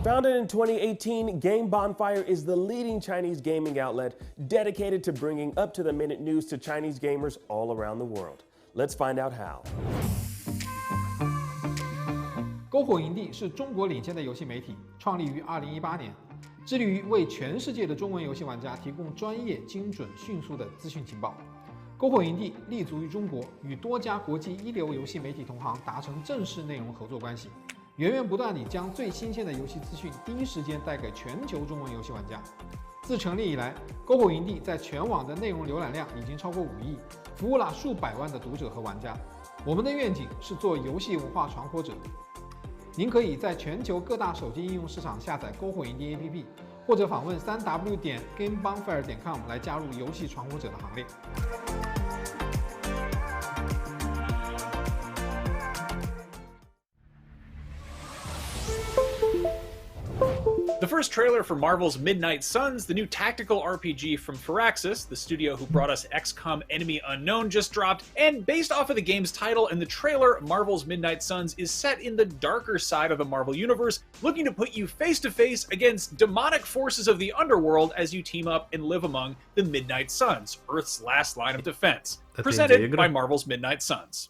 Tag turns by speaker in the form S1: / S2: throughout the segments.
S1: Founded in 2018, Game Bonfire is the leading Chinese gaming outlet dedicated to bringing up-to-the-minute news to Chinese gamers all around the world. Let's find out how.
S2: 篝火营地是中国领先的游戏媒体，创立于2018年，致力于为全世界的中文游戏玩家提供专业、精准、迅速的资讯情报。篝火营地立足于中国，与多家国际一流游戏媒体同行达成正式内容合作关系。 源源不断地将最新鲜的游戏资讯第一时间带给全球中文游戏玩家。自成立以来，篝火营地在全网的内容浏览量已经超过5亿，服务了数百万的读者和玩家。我们的愿景是做游戏文化传播者。您可以在全球各大手机应用市场下载篝火营地 APP， 或者访问3w.gamebonfire.com 来加入游戏传播者的行列。
S3: The first trailer for Marvel's Midnight Suns, the new tactical RPG from Firaxis, the studio who brought us XCOM Enemy Unknown, just dropped, and based off of the game's title and the trailer, Marvel's Midnight Suns is set in the darker side of the Marvel Universe, looking to put you face-to-face against demonic forces of the underworld as you team up and live among the Midnight Suns, Earth's last line of defense. Presented by Marvel's Midnight Suns.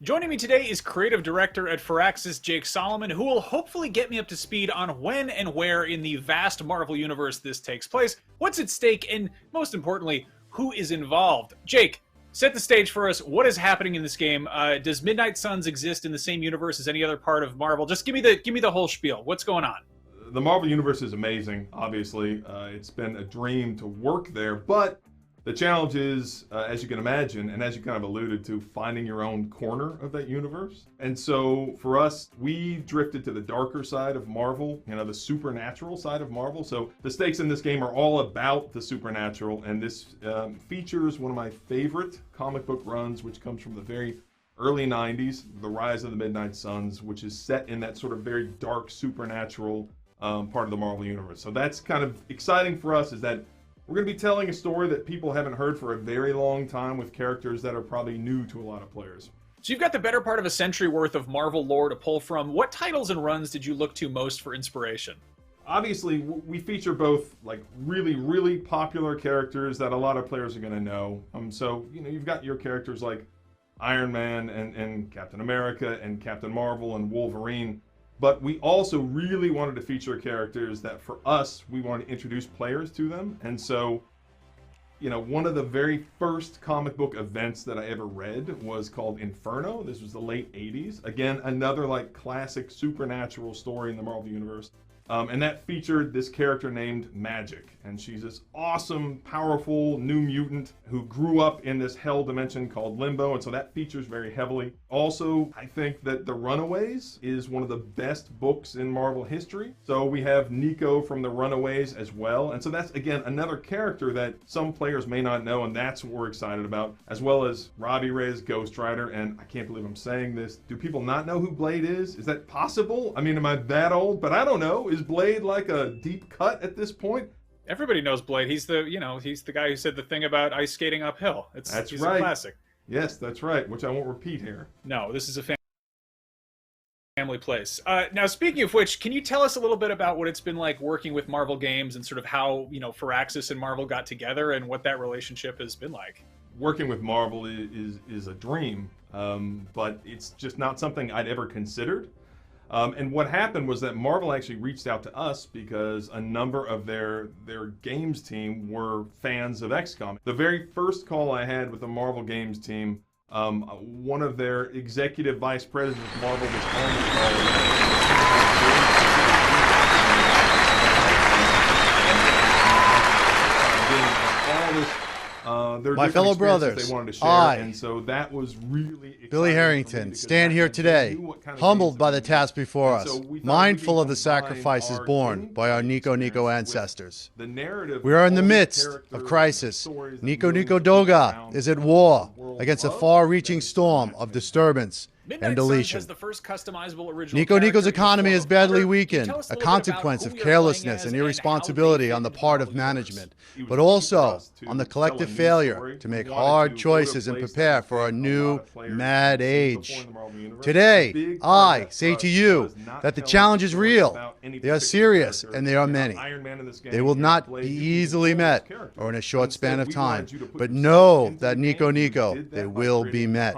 S3: Joining me today is creative director at Firaxis, Jake Solomon, who will hopefully get me up to speed on when and where in the vast Marvel universe this takes place, what's at stake, and most importantly, who is involved. Jake, set the stage for us. What is happening in this game? Does Midnight Suns exist in the same universe as any other part of Marvel? Just give me the whole spiel. What's going on?
S4: The Marvel universe is amazing. Obviously, it's been a dream to work there, but the challenge is, as you can imagine, and as you kind of alluded to, finding your own corner of that universe. And so for us, we drifted to the darker side of Marvel, the supernatural side of Marvel. So the stakes in this game are all about the supernatural, and this features one of my favorite comic book runs, which comes from the very early 90s, The Rise of the Midnight Suns, which is set in that sort of very dark supernatural part of the Marvel universe. So that's kind of exciting for us, is that we're going to be telling a story that people haven't heard for a very long time, with characters that are probably new to a lot of players.
S3: So you've got the better part of a century worth of Marvel lore to pull from. What titles and runs did you look to most for inspiration?
S4: Obviously, we feature both like really, really popular characters that a lot of players are going to know. So, you've got your characters like Iron Man and Captain America and Captain Marvel and Wolverine. But we also really wanted to feature characters that, for us, we wanted to introduce players to them. And so, one of the very first comic book events that I ever read was called Inferno. This was the late 80s. Again, another like classic supernatural story in the Marvel Universe. And that featured this character named Magic. And she's this awesome, powerful new mutant who grew up in this hell dimension called Limbo. And so that features very heavily. Also, I think that The Runaways is one of the best books in Marvel history. So we have Nico from The Runaways as well. And so that's, again, another character that some players may not know. And that's what we're excited about. As well as Robbie Reyes, Ghost Rider. And I can't believe I'm saying this. Do people not know who Blade is? Is that possible? I mean, am I that old? But I don't know. Is Blade like a deep cut at this point?
S3: Everybody knows Blade. He's the guy who said the thing about ice skating uphill. He's right. A classic.
S4: Yes, that's right, which I won't repeat here.
S3: No, this is a family place. Now, speaking of which, can you tell us a little bit about what it's been like working with Marvel games and sort of how, Firaxis and Marvel got together and what that relationship has been like?
S4: Working with Marvel is a dream, but it's just not something I'd ever considered. And what happened was that Marvel actually reached out to us because a number of their games team were fans of XCOM. The very first call I had with the Marvel games team, one of their executive vice presidents of Marvel was on the call. All this
S5: my fellow brothers,
S4: they wanted to share,
S5: I,
S4: and so that was really
S5: Billy Harrington, stand here today, humbled by the task before us, mindful of the sacrifices borne by our Nico ancestors. We are in the midst of crisis. Nico Doga is at war against a far-reaching storm of disturbance and deletion.
S3: Has the first customizable original
S5: Nico Nico's
S3: character
S5: economy
S3: in the
S5: is
S3: form of
S5: badly
S3: Hunter.
S5: weakened,
S3: Tell us
S5: a
S3: little bit about
S5: consequence
S3: who
S5: of
S3: we are playing
S5: carelessness
S3: as
S5: and
S3: how
S5: irresponsibility
S3: they
S5: on the
S3: fit
S5: part
S3: into
S5: of
S3: the universe.
S5: management, but also on the collective failure to make hard choices and prepare for a new mad age. Today, I say to you that the challenge is real. They are serious, and they are many. They will not be easily met or in a short span of time, but know that Nico Nico, they will be met.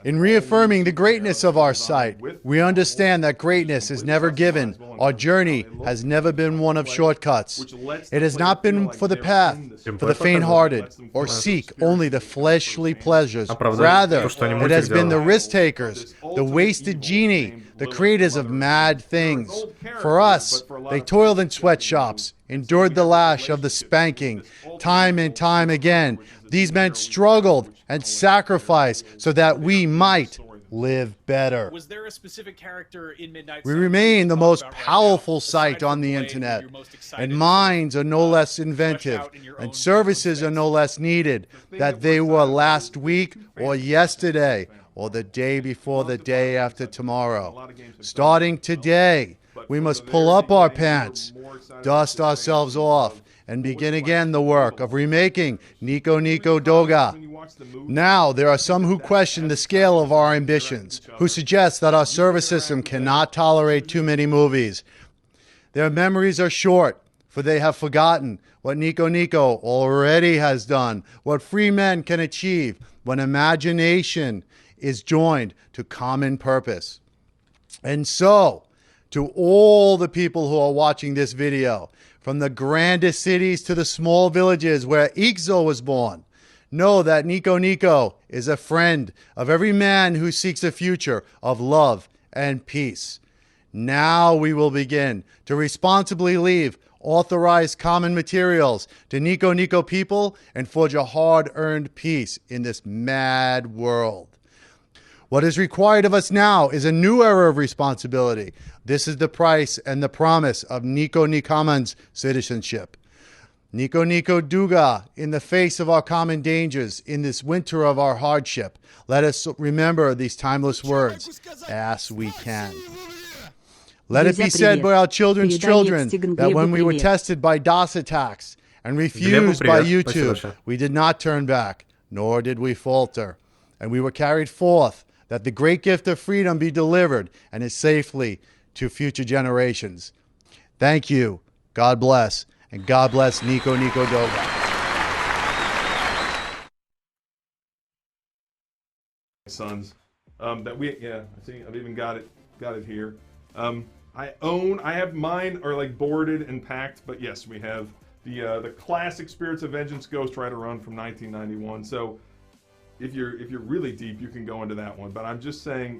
S5: In reaffirming the greatness of our site, we understand that greatness is never given. Our journey has never been one of shortcuts. It has not been for the path, for the faint-hearted, or seek only the fleshly pleasures. Rather, it has been the risk-takers, the wasted genie, the creators of mad things. For us, they toiled in sweatshops, endured the lash of the spanking, time and time again. These men struggled and sacrificed so that we might live better.
S3: Was there a specific character in Midnight
S5: We
S3: Suns
S5: remain the
S3: you
S5: most
S3: talk about right
S5: powerful
S3: now,
S5: site
S3: aside
S5: on
S3: from
S5: the
S3: Blade,
S5: internet,
S3: you're most excited
S5: and
S3: to
S5: minds are no less
S3: flesh
S5: inventive,
S3: out in your
S5: and
S3: own
S5: services are
S3: space?
S5: no less needed that they were last week or yesterday or the day before the day after tomorrow. Starting today, we must pull up our pants, dust ourselves off, and begin again the work of remaking Nico Nico Doga. Now, there are some who question the scale of our ambitions, who suggest that our service system cannot tolerate too many movies. Their memories are short, for they have forgotten what Nico Nico already has done, what free men can achieve when imagination is joined to common purpose. And so, to all the people who are watching this video, from the grandest cities to the small villages where Ixo was born, know that Nico Nico is a friend of every man who seeks a future of love and peace. Now we will begin to responsibly leave authorized common materials to Nico Nico people and forge a hard-earned peace in this mad world. What is required of us now is a new era of responsibility. This is the price and the promise of Nico Nikaman's citizenship. Nico Nico Duga, in the face of our common dangers, in this winter of our hardship, let us remember these timeless words as we can. Let it be said by our children's children that when we were tested by DOS attacks and refused by YouTube, we did not turn back, nor did we falter. And we were carried forth that the great gift of freedom be delivered and is safely to future generations. Thank you. God bless. And God bless Nico Nico Doga.
S4: Sons, that we I see I've even got it here. I have mine are like boarded and packed, but yes, we have the classic Spirits of Vengeance Ghost Rider run from 1991. So if you're really deep, you can go into that one. But I'm just saying,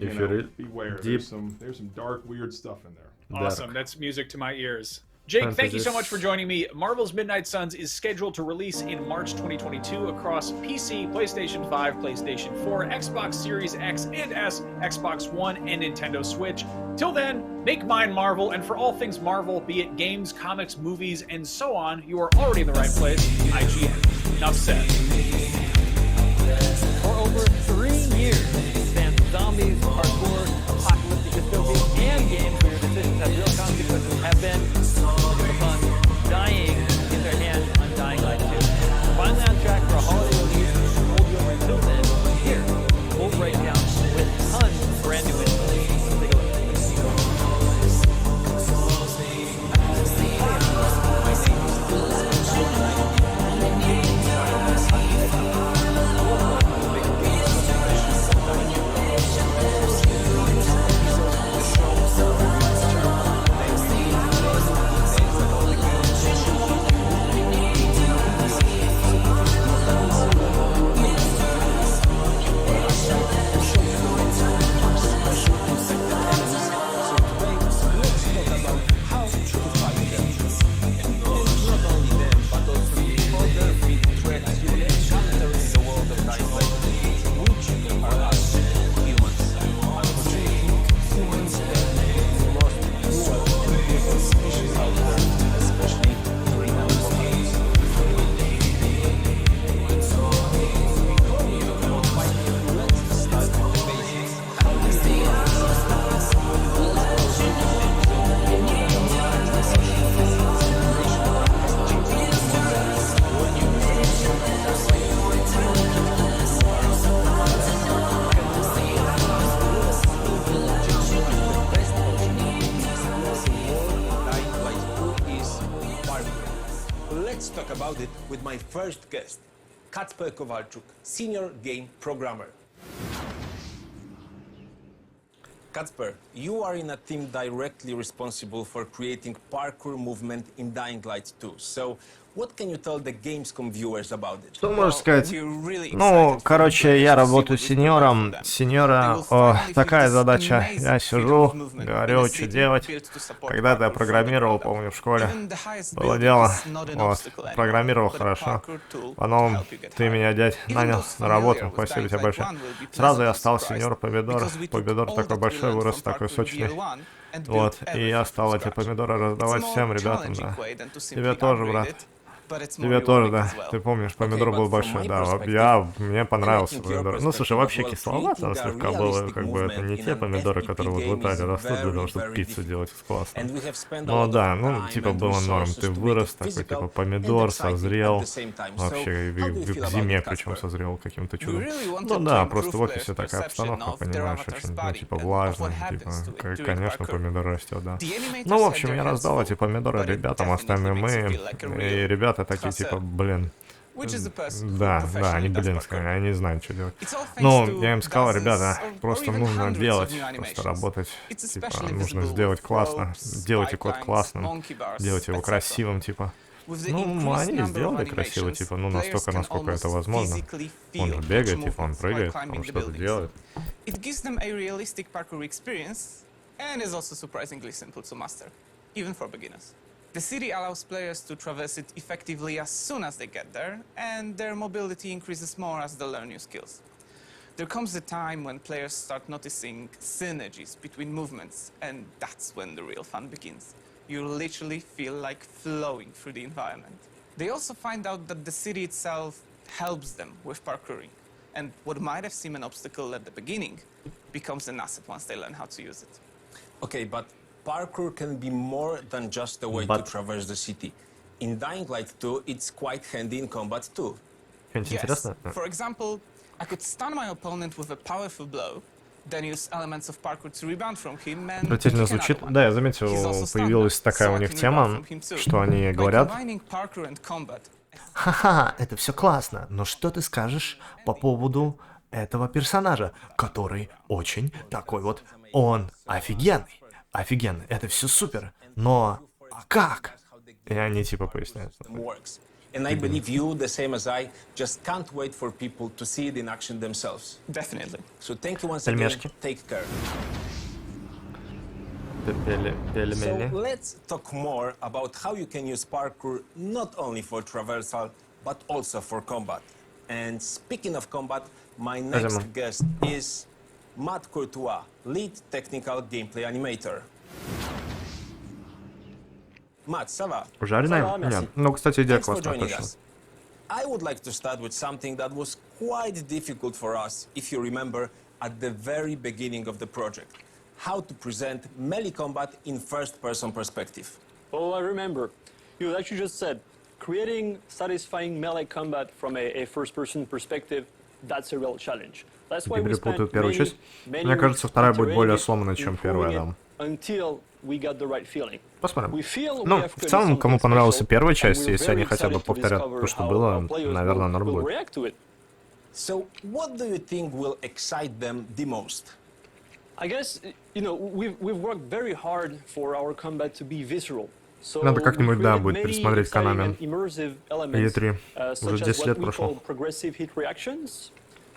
S4: beware. There's some dark, weird stuff in there.
S3: Awesome. That's music to my ears. Jake, thank you so much for joining me. Marvel's Midnight Suns is scheduled to release in March 2022 across PC, PlayStation 5, PlayStation 4, Xbox Series X and S, Xbox One, and Nintendo Switch. Till then, make mine Marvel, and for all things Marvel, be it games, comics, movies, and so on, you are already in the right place. IGN. Enough said.
S6: For over 3 years, spanned zombies, hardcore, apocalyptic dystopias, and games where your decisions have real consequences have been upon dying in their hand on Dying Light 2. Finally on track for a holiday release, hold you over until then. Here, full breakdown with tons of brand new info. Let's take a look.
S7: my first guest, Kacper Kowalczuk, senior game programmer. Kacper, you are in a team directly responsible for creating parkour movement in Dying Light 2. So, what can you tell the Gamescom viewers about it?
S8: Что можешь сказать? Ну, короче, я работаю сеньором. Сеньора, такая задача. Я сижу, говорю, что делать. Когда-то я программировал, помню, в школе. Было дело. Вот, программировал хорошо. Потом ты меня, дядь, нанял на работу. Спасибо тебе большое. Сразу я стал сеньор помидор. Помидор такой большой, вырос такой сочный. Вот, и я стал эти помидоры раздавать всем ребятам, да. Тебе тоже, брат. Тебе тоже, да. Ты помнишь, помидор был большой, да. Мне понравился помидор. Ну, слушай, вообще кисловато он слегка было, как бы это не те помидоры, которые вот в Италии растут для того, чтобы пиццу делать классно. Ну да, ну, типа было норм. Ты вырос такой, типа помидор, созрел. Вообще, к зиме причем созрел каким-то чудом. Ну да, просто в офисе такая обстановка, понимаешь, очень, ну, типа влажно, типа, конечно, помидор растет, да. Ну, в общем, я раздал эти помидоры ребятам, остальным и ребята такие, типа, блин. Да, они, блин, они не знают, что делать. Ну, я им сказал, ребята, просто нужно делать, просто работать, типа, нужно сделать классно, делайте код классным, делайте его красивым, типа. Ну, они сделали красиво, типа, ну, настолько, насколько это возможно. Он же бегает, типа, он прыгает, он что-то делает.
S9: The city allows players to traverse it effectively as soon as they get there, and their mobility increases more as they learn new skills. There comes a time when players start noticing synergies between movements, and that's when the real fun begins. You literally feel like flowing through the environment. They also find out that the city itself helps them with parkouring, and what might have seemed an obstacle at the beginning becomes an asset once they learn how to use it.
S7: Okay, but parkour can be more than just a way to traverse the city. In Dying Light 2, it's quite handy in combat too.
S9: Yes. For example, I could stun my opponent with a powerful blow, then use elements of parkour to rebound from him and
S8: Отвратительно звучит. Да, я заметил, появилась такая у них тема, что они говорят: ха-ха, это все классно, но что ты скажешь по поводу этого персонажа, который очень такой вот, он офигенный. Офигенно, это все супер, но как? И они типа поясняют.
S7: And I believe you, the same as I, just can't wait for people to see it in action themselves.
S9: Definitely.
S7: So thank you once again. Take care. So let's talk more about how you can use parkour not only for traversal, but also for combat. And speaking of combat, my next guest is Matt Courtois, lead technical gameplay animator. Matt, ça va?
S8: Жареная? Нет. Ну, кстати, идея классная, точно.
S7: I would like to start with something that was quite difficult for us, if you remember, at the very beginning of the project. How to present melee combat in first-person perspective.
S10: Oh, I remember. You actually just said, creating satisfying melee combat from a first-person perspective, that's a real challenge.
S8: Я перепутаю первую часть. Мне кажется, вторая будет более сломанной, чем первая, да. Посмотрим. Ну, в целом, кому понравилась первая часть, если они хотя бы повторят то, что было, наверное, норм будет.
S7: So, what do you think will excite them the most?
S10: I guess, you know, we've worked very hard for our combat to be visceral.
S8: Надо как-нибудь, да, будет пересмотреть Konami. E3. Уже 10 лет прошло.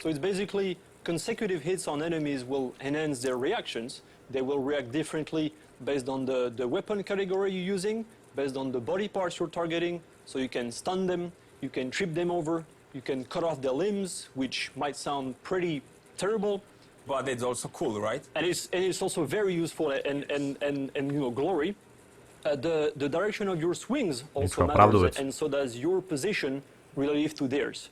S10: So it's basically consecutive hits on enemies will enhance their reactions. They will react differently based on the weapon category you're using, based on the body parts you're targeting. So you can stun them, you can trip them over, you can cut off their limbs, which might sound pretty terrible.
S7: But it's also cool, right?
S10: And it's also very useful and you know, glory. The direction of your swings also matters, and so does your position relative to theirs.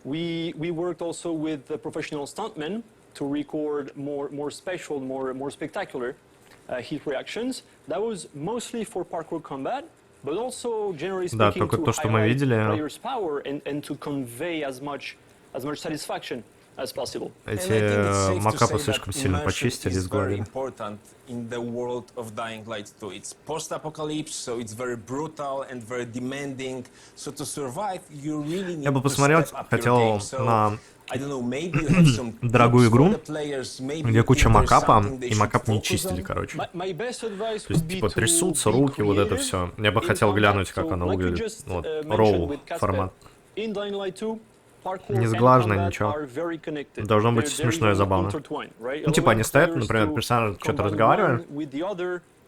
S10: We worked also with the professional stuntmen to record more special, more spectacular hit reactions. That was mostly for parkour combat, but also generally speaking to highlight players' power and to convey as much as much satisfaction as possible.
S8: Эти макапы слишком сильно почистили, сгладили.
S7: In the world of Dying Light 2. It's post-apocalypse, so it's very brutal and very demanding. So to survive, you really need to step up your game. So, I don't know, maybe you have some
S8: дорогую игру,
S7: players,
S8: где куча макапа, и макап не чистили, короче. То есть, типа, трясутся руки, вот это все. Я бы хотел глянуть, как оно выглядит. Вот, RAW формат. Не сглажено, ничего. Должно быть смешно и забавно. Ну, типа, они стоят, например, персонаж что-то разговаривает,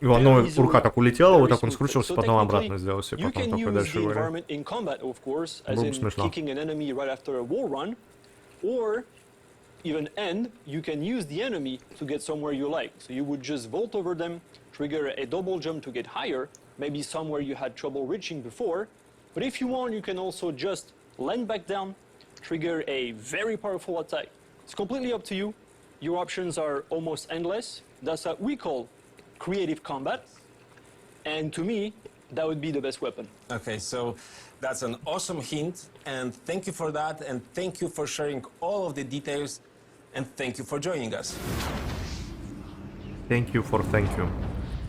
S8: и одна рука так улетела, вот так он скручивался, потом обратно сделался, и потом только дальше говорит. Было бы смешно.
S10: Or even end, you can use the enemy to get somewhere you like. So you would just vault over them, trigger a double jump to get higher, maybe somewhere you had trouble reaching before. But if you want, you can also just land back down, trigger a very powerful attack. It's completely up to you. Your options are almost endless. That's what we call creative combat. And to me, that would be the best weapon.
S7: Okay, so that's an awesome hint, and thank you for that, and thank you for sharing all of the details, and thank you for joining us.
S8: Thank you.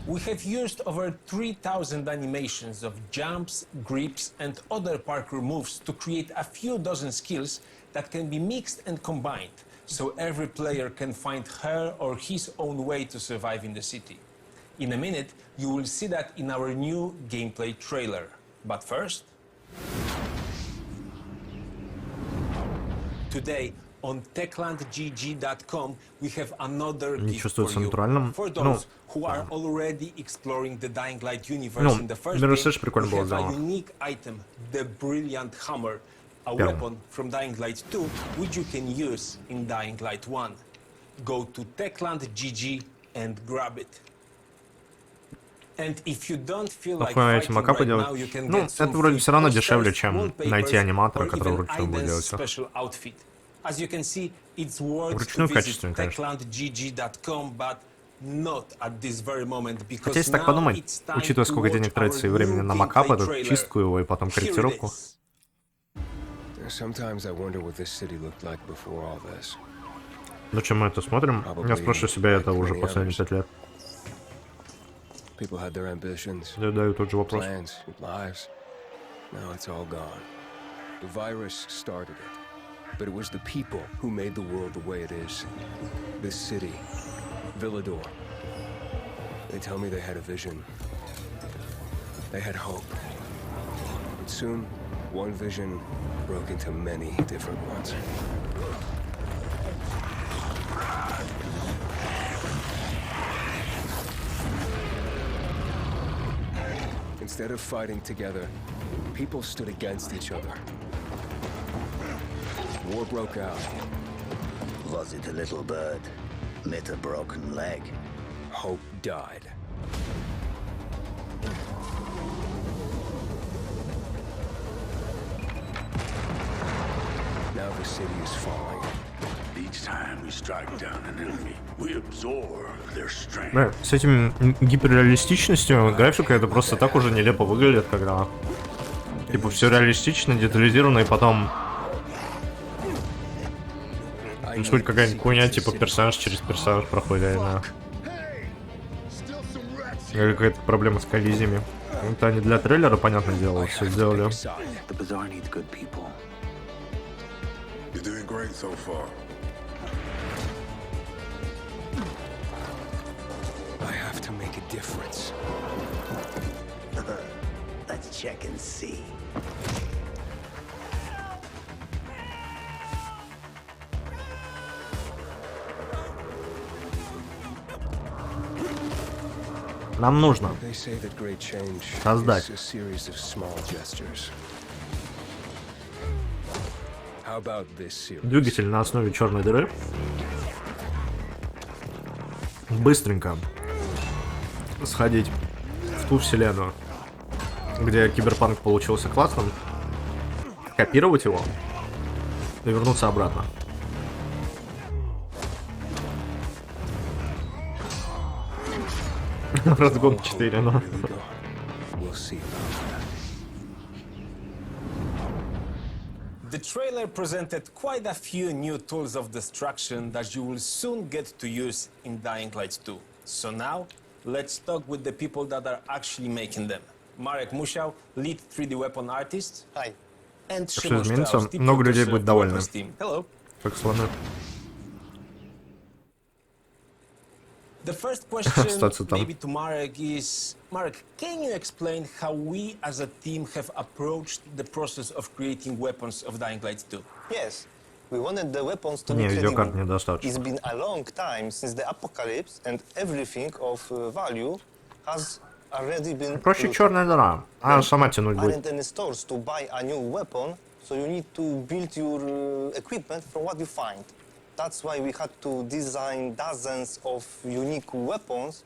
S7: We have used over 3,000 animations of jumps, grips, and other parkour moves to create a few dozen skills that can be mixed and combined, so every player can find her or his own way to survive in the city. In a minute, you will see that in our new gameplay trailer. But first, today on techlandgg.com we have another gift for you. For those who are already exploring the Dying Light universe in the first game, we have a unique item, the Brilliant Hammer, a weapon from Dying Light 2, which you can use in Dying Light 1. Go to techlandgg and grab it.
S8: Такое эти макапы делать. Ну, это вроде все равно дешевле, чем найти аниматора, который вручную будет делать все. Вручную качественно, конечно. Хотя, если так подумать, учитывая, сколько денег тратится и времени на макап, эту чистку его и потом корректировку. Зачем мы это смотрим? Я спрошу себя это уже последние 5 лет.
S1: People had their ambitions,
S8: plans,
S1: lives. Now it's all gone. The virus started it, but it was the people who made the world the way it is. This city, Villador. They tell me they had a vision. They had hope. But soon, one vision broke into many different ones. Instead of fighting together, people stood against each other. War broke out.
S11: Was it a little bird met a broken leg?
S1: Hope died. Now the city is falling.
S11: Each time we strike down an enemy, we absorb their strength.
S8: С этим гиперреалистичностью графика это просто так уже нелепо выглядит, когда типа все реалистично, детализировано, и потом сколько какая-нибудь хуйня, типа персонаж через персонаж проходит, я не знаю. Или какая-то проблема с коллизиями. Это они для трейлера, понятное дело, все сделали.
S1: I have to make a difference.
S11: Let's check and see.
S8: Нам нужно создать двигатель на основе черной дыры. Быстренько сходить в ту вселенную, где киберпанк получился классным, копировать его и вернуться обратно. Разгон 4, но...
S7: The trailer presented quite a few new tools of destruction that you will soon get to use in Dying Light 2. So now, let's talk with the people that are actually making them. Marek Musiał, lead 3D weapon artist.
S12: Hi.
S7: And
S8: Что изменится, много людей будет довольны.
S7: Hello.
S8: Как слоны.
S7: The first question maybe to Marek is, Marek, can you explain how we as a team have approached the process of creating weapons of Dying Light 2?
S12: Yes, we wanted the weapons to be credible.
S8: недостаточно.
S12: It's been a long time since the apocalypse and everything of value has already been...
S8: Проще черная дыра, а сама тянуть будет.
S12: Aren't any stores to buy a new weapon, so you need to build your equipment from what you find. That's why we had to design dozens of unique weapons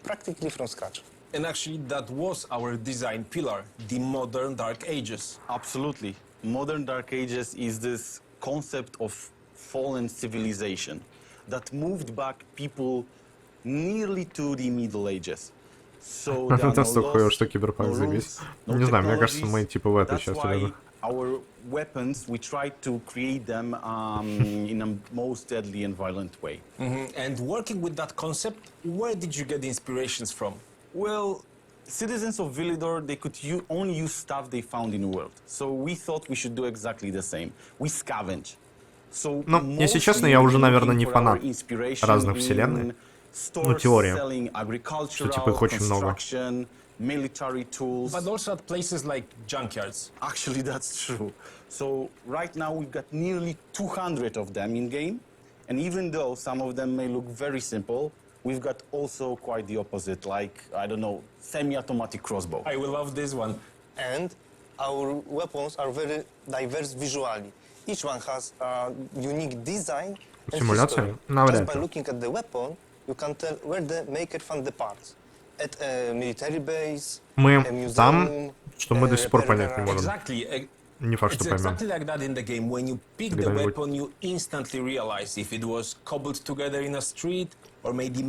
S12: practically from scratch.
S7: And actually, that was our design pillar, the modern Dark Ages.
S13: Absolutely. Modern Dark Ages is this concept of fallen civilization that moved back people nearly to the Middle Ages. So there are no laws, no rules, no
S8: Не знаю, мне кажется, мы типа в этой
S13: That's
S8: части
S13: why
S8: ряда.
S13: our weapons, we try to create them in a most deadly and violent way.
S7: And working with that concept, where did you get the inspirations from?
S13: Well, citizens of Villador, they could only use stuff they found in the world. So we thought we should do exactly the same. We scavenge. So
S8: Ну, если честно, я уже, наверное, не фанат разных вселенных. Ну, теория. Что типа их очень много.
S13: Military tools.
S7: But also at places like junkyards.
S13: Actually, that's true. So right now we've got nearly 200 of them in game. And even though some of them may look very simple, we've got also quite the opposite, like, I don't know, semi-automatic crossbow.
S7: I will love this one.
S12: And our weapons are very diverse visually. Each one has a unique design and history. Just by looking at the weapon, you can tell where the maker found the parts. At a military base,
S8: Мы
S12: a museum,
S8: там, что мы до сих пор понять не можем.
S7: Exactly.
S8: Не факт, что
S7: It's
S8: поймем.
S7: exactly like that in the game. When you pick the weapon, you instantly realize if it was cobbled together in a street or maybe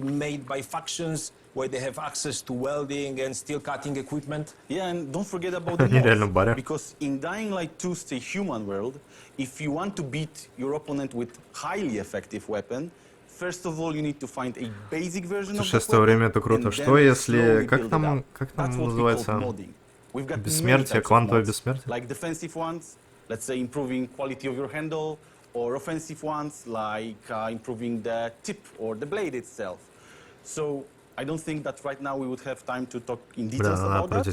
S7: made by factions where they have access to welding and steel cutting equipment.
S13: Yeah, and don't forget about the mods, because in Dying Light 2 Stay Human world, if you want to beat your opponent with highly effective weapon, first of all, you need to find a basic version of the
S8: Шестое время это круто. Что если... Как там называется? Бессмертие, квантовое бессмертие?
S13: Like defensive ones, let's say improving quality of your handle, or offensive ones, like improving the tip or the blade itself. So I don't think that right now we would have time to talk in details about that.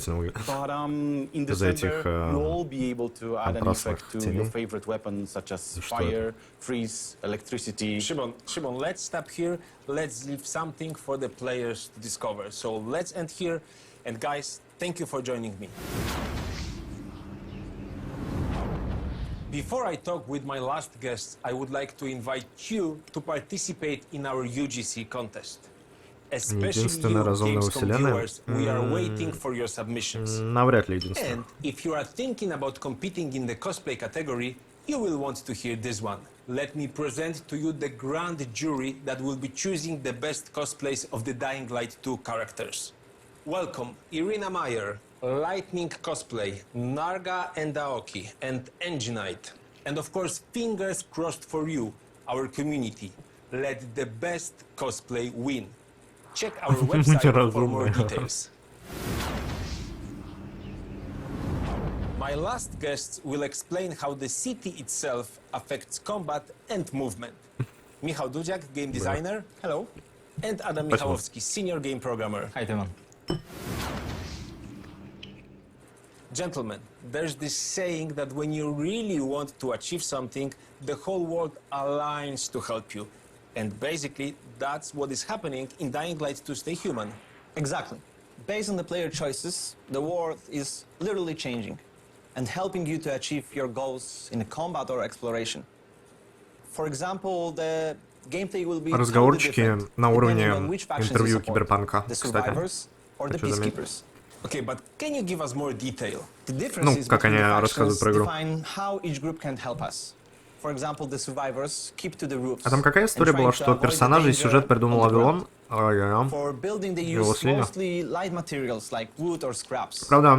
S13: But in December, you'll all be able to add an effect to your favorite weapons, such as fire, freeze, electricity.
S7: Shimon, let's stop here. Let's leave something for the players to discover. So let's end here. And guys, thank you for joining me. Before I talk with my last guests, I would like to invite you to participate in our UGC contest. Especially you Gamescom viewers, we are waiting for your submissions.
S8: Навряд ли единственное.
S7: And if you are thinking about competing in the cosplay category, you will want to hear this one. Let me present to you the grand jury that will be choosing the best cosplays of the Dying Light 2 characters. Welcome, Irina Meyer, Lightning Cosplay, Narga and Aoki, and Enginite. And of course, fingers crossed for you, our community. Let the best cosplay win. Check our website for more details. My last guests will explain how the city itself affects combat and movement. Michał Dudziak, game designer, hello. And Adam Michałowski, senior game programmer.
S6: Hi, Timon.
S7: Gentlemen, there's this saying that when you really want to achieve something, the whole world aligns to help you. And basically, that's what is happening in Dying Light 2 Stay Human.
S14: Exactly. Based on the player choices, the world is literally changing and helping you to achieve your goals in combat or exploration. For example, the gameplay will be
S8: Разговорчики на уровне интервью Киберпанка, кстати. Хочу заметить.
S7: Okay, but can you give us more detail?
S8: Ну, как они рассказывают про игру.
S14: Define how each group can help us.
S8: А там какая история была, что персонажи и сюжет придумал Вавилон? Его слили. Правда,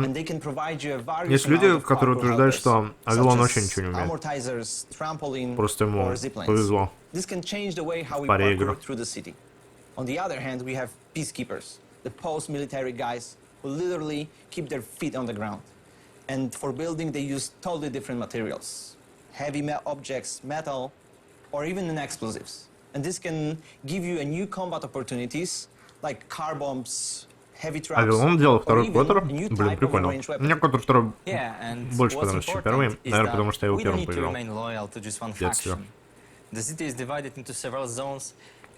S8: есть люди, которые утверждают, что Вавилон очень ничего не умеет. Просто ему повезло в паре игр.
S14: On the other hand, we have peacekeepers, the post-military guys who literally keep their feet on the ground. And for building, they use totally different materials. Heavy objects, metal, or even explosives. And this can give you a new combat opportunities, like car bombs, heavy traps,
S8: Вавилон делал второй
S14: or even
S8: Коттер.
S14: a new
S8: Блин,
S14: type of
S8: прикольно.
S14: range weapon.
S8: Мне Коттер второй больше
S14: what's
S8: понравился, чем
S14: important
S8: первый.
S14: is
S8: Наверное,
S14: that
S8: потому что я его
S14: we don't
S8: первым
S14: need to
S8: поиграл.
S14: remain loyal to just one
S8: В детстве.
S14: faction. The city is divided into several zones,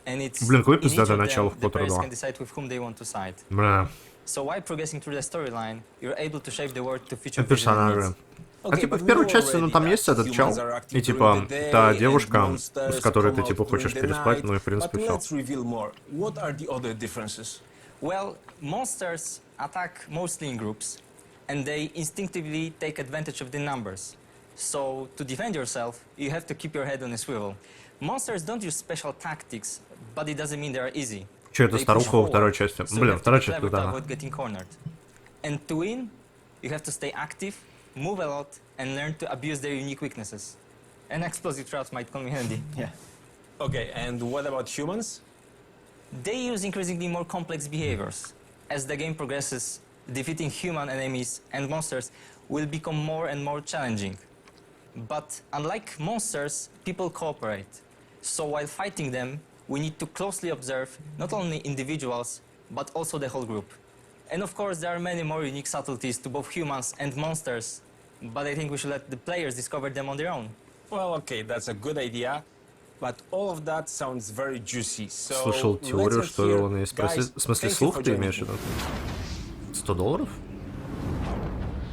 S14: and it's
S8: Блин, какое
S14: in each
S8: пиздатое
S14: of them,
S8: начало в
S14: the
S8: Коттер
S14: players
S8: 2.
S14: can decide with whom they want to side.
S8: Бля.
S14: So while progressing through the storyline, you're able to shape the world to fit your vision and
S8: Персонажи.
S14: needs.
S8: А типа в первой части, ну там есть этот чел, и типа та девушка, с которой ты типа хочешь переспать, ну и в принципе все.
S14: Well, monsters attack mostly in groups, and they instinctively take advantage of the numbers. So to defend yourself, you have to keep your head on a swivel. Monsters don't use special tactics, but it doesn't mean they are easy.
S8: Че это старуха во второй части? Блин, вторая часть туда.
S14: And to win, you have to stay active, move a lot, and learn to abuse their unique weaknesses. And explosive traps might come in handy. Yeah.
S7: Okay, and what about humans?
S14: They use increasingly more complex behaviors. As the game progresses, defeating human enemies and monsters will become more and more challenging. But unlike monsters, people cooperate. So while fighting them, we need to closely observe not only individuals, but also the whole group. And of course, there are many more unique subtleties to both humans and monsters, but I think we should let the players discover them on their own.
S7: Well, okay, that's a good idea, but all of that sounds very juicy. So
S8: Слышал теорию, что он есть... В смысле, слух ты имеешь в виду? $100?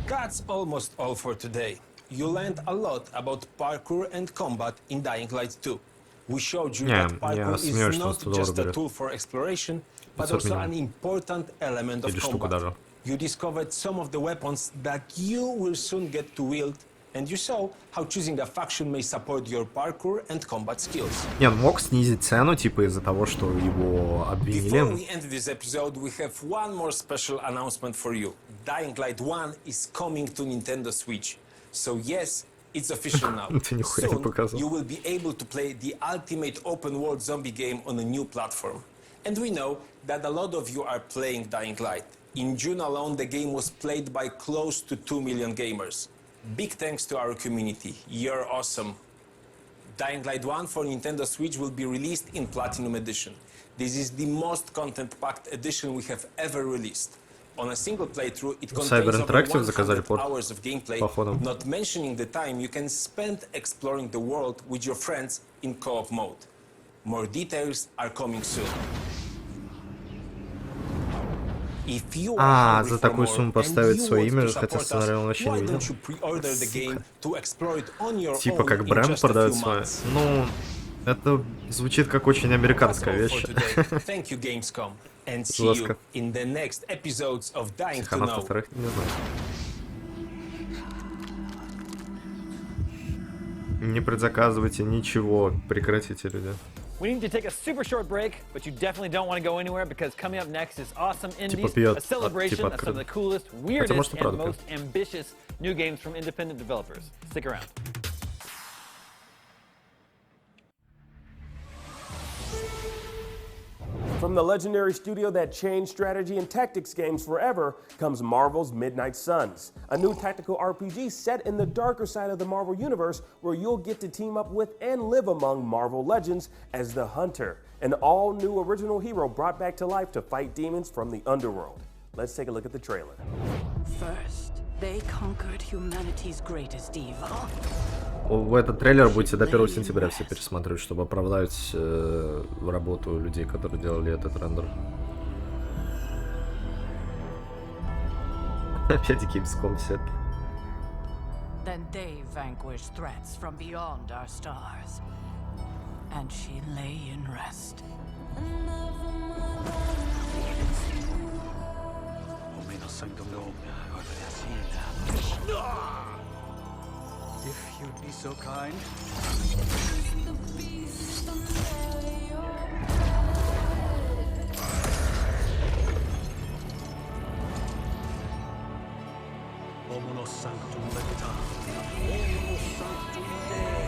S7: That's almost all for today. You learned a lot about parkour and combat in Dying Light 2. We showed you that parkour is not just a tool for exploration, but also an important element of combat. You discovered some of the weapons that you will soon get to wield, and you saw how choosing a faction may support your parkour and combat skills.
S8: Не, он мог снизить цену, типа из-за того, что его обвинили.
S7: Before we end this episode, we have one more special announcement for you. Dying Light 1 is coming to Nintendo Switch. So yes, it's official now. Soon, you will be able to play the ultimate open-world zombie game on a new platform. And we know that a lot of you are playing Dying Light. In June alone, the game was played by close to 2 million gamers. Big thanks to our community. You're awesome. Dying Light 1 for Nintendo Switch will be released in Platinum Edition. This is the most content-packed edition we have ever released. On a single playthrough, it contains over 100 hours of gameplay, not mentioning the time you can spend exploring the world with your friends in co-op mode. More details are coming soon.
S8: За такую сумму поставить свое имя, хотя сценарий он вообще не видел. Типа как бренд продает свое. Ну, это звучит как очень американская вещь. Жестко. Психонавты вторых не знаю. Не предзаказывайте ничего, прекратите, люди.
S6: We need to take a super short break, but you definitely don't want to go anywhere because coming up next is awesome indies, a celebration of some of the coolest, weirdest, and most ambitious new games from independent developers. Stick around.
S15: From the legendary studio that changed strategy and tactics games forever comes Marvel's Midnight Suns, a new tactical RPG set in the darker side of the Marvel Universe where you'll get to team up with and live among Marvel legends as the Hunter, an all-new original hero brought back to life to fight demons from the underworld. Let's take a look at the trailer.
S16: First, they conquered humanity's greatest evil.
S8: В этот трейлер будете до 1 сентября все пересматривать, чтобы оправдать работу людей, которые делали этот рендер. Опять Gamescom все.
S16: Then they vanquished threats from beyond our stars, and she lay in rest.
S17: If you'd be so kind. Omono sanctum legata. Omono sanctum legata.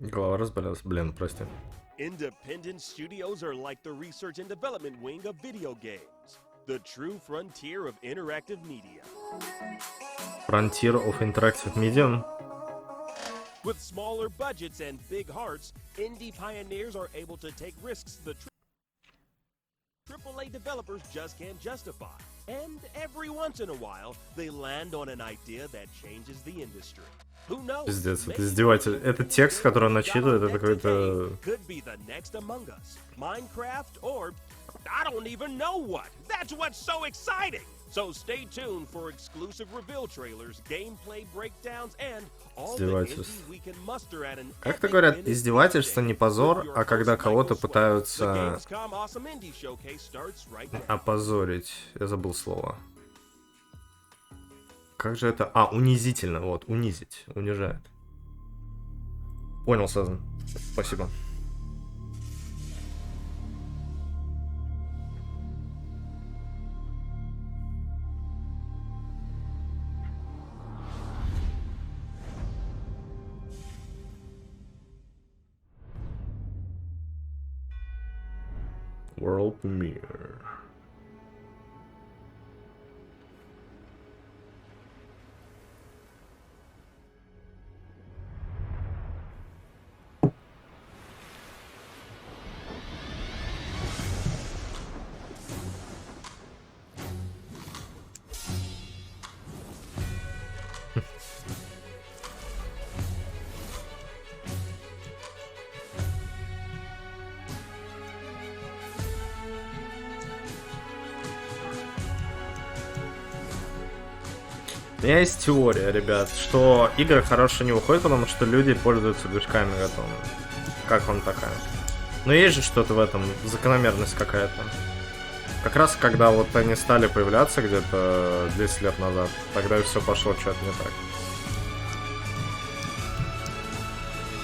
S8: Голова разболелась. Блин, прости.
S15: Independent studios are like the research and development wing of video games. The true frontier of interactive media.
S8: Frontier of Interactive Medium.
S15: With smaller budgets and big hearts, indie pioneers are able to take risks the AAA developers just can't justify. And every once in a while, they land on an idea that changes the industry. Who knows?
S8: Пиздец, это издеватель. Это текст, который он начитывает, это какой-то...
S15: Could be the next Among Us, Minecraft, or I don't even know what. That's what's so exciting. So stay tuned for exclusive reveal trailers, gameplay breakdowns, and all the indies we can muster at an...
S8: Как-то говорят, издевательство не позор, а когда кого-то пытаются опозорить. Я забыл слово. Как же это? А, унизительно. Вот, унизить. Унижает. Понял, Сазан. Спасибо. World premiere. У меня есть теория, ребят, что игры хорошие не выходят, потому что люди пользуются движками готовыми. Как вам такая? Но есть же что-то в этом, закономерность какая-то. Как раз когда вот они стали появляться где-то 10 лет назад, тогда и все пошло что-то не так.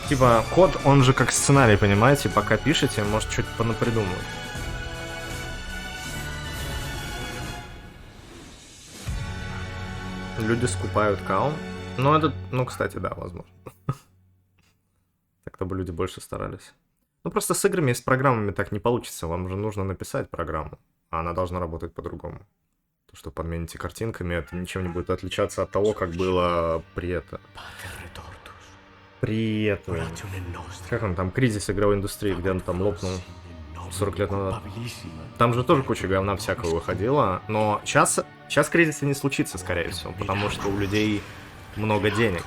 S8: Типа, код, он же как сценарий, понимаете? Пока пишете, может что-то понапридумывать. Люди скупают каун. Ну, это, ну, кстати, да, возможно. Так-то бы люди больше старались. Ну, просто с играми и с программами так не получится. Вам же нужно написать программу, а она должна работать по-другому. То, что подмените картинками, это ничем не будет отличаться от того, как было при как он там, кризис игровой индустрии, где он там лопнул 40 лет назад. Там же тоже куча говна всякого выходила, но сейчас кризиса не случится, скорее всего, потому что у людей много денег.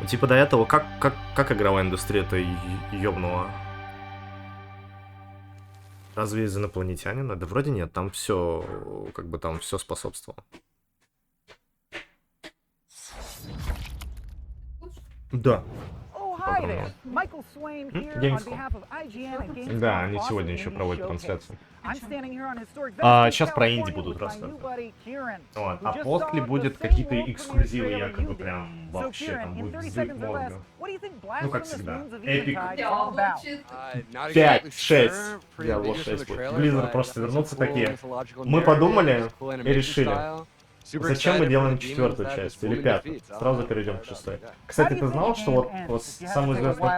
S8: Типа до этого, как игровая индустрия-то ёбнула? Разве из инопланетянина? Да вроде нет, там все, как бы там все способствовало. Да. Да, они сегодня еще проводят трансляцию. Сейчас про инди будут рассказывать. Вот. А после будет какие-то эксклюзивы, якобы прям вообще там будет взрыв мозга. Ну, как всегда. Эпик. 5, 6. Диабло 6 будет. Blizzard просто вернутся такие. Мы подумали и решили. Зачем мы делаем 4-ю часть или 5-ю? Сразу перейдем к 6-й. Кстати, ты знал, что вот самый известный...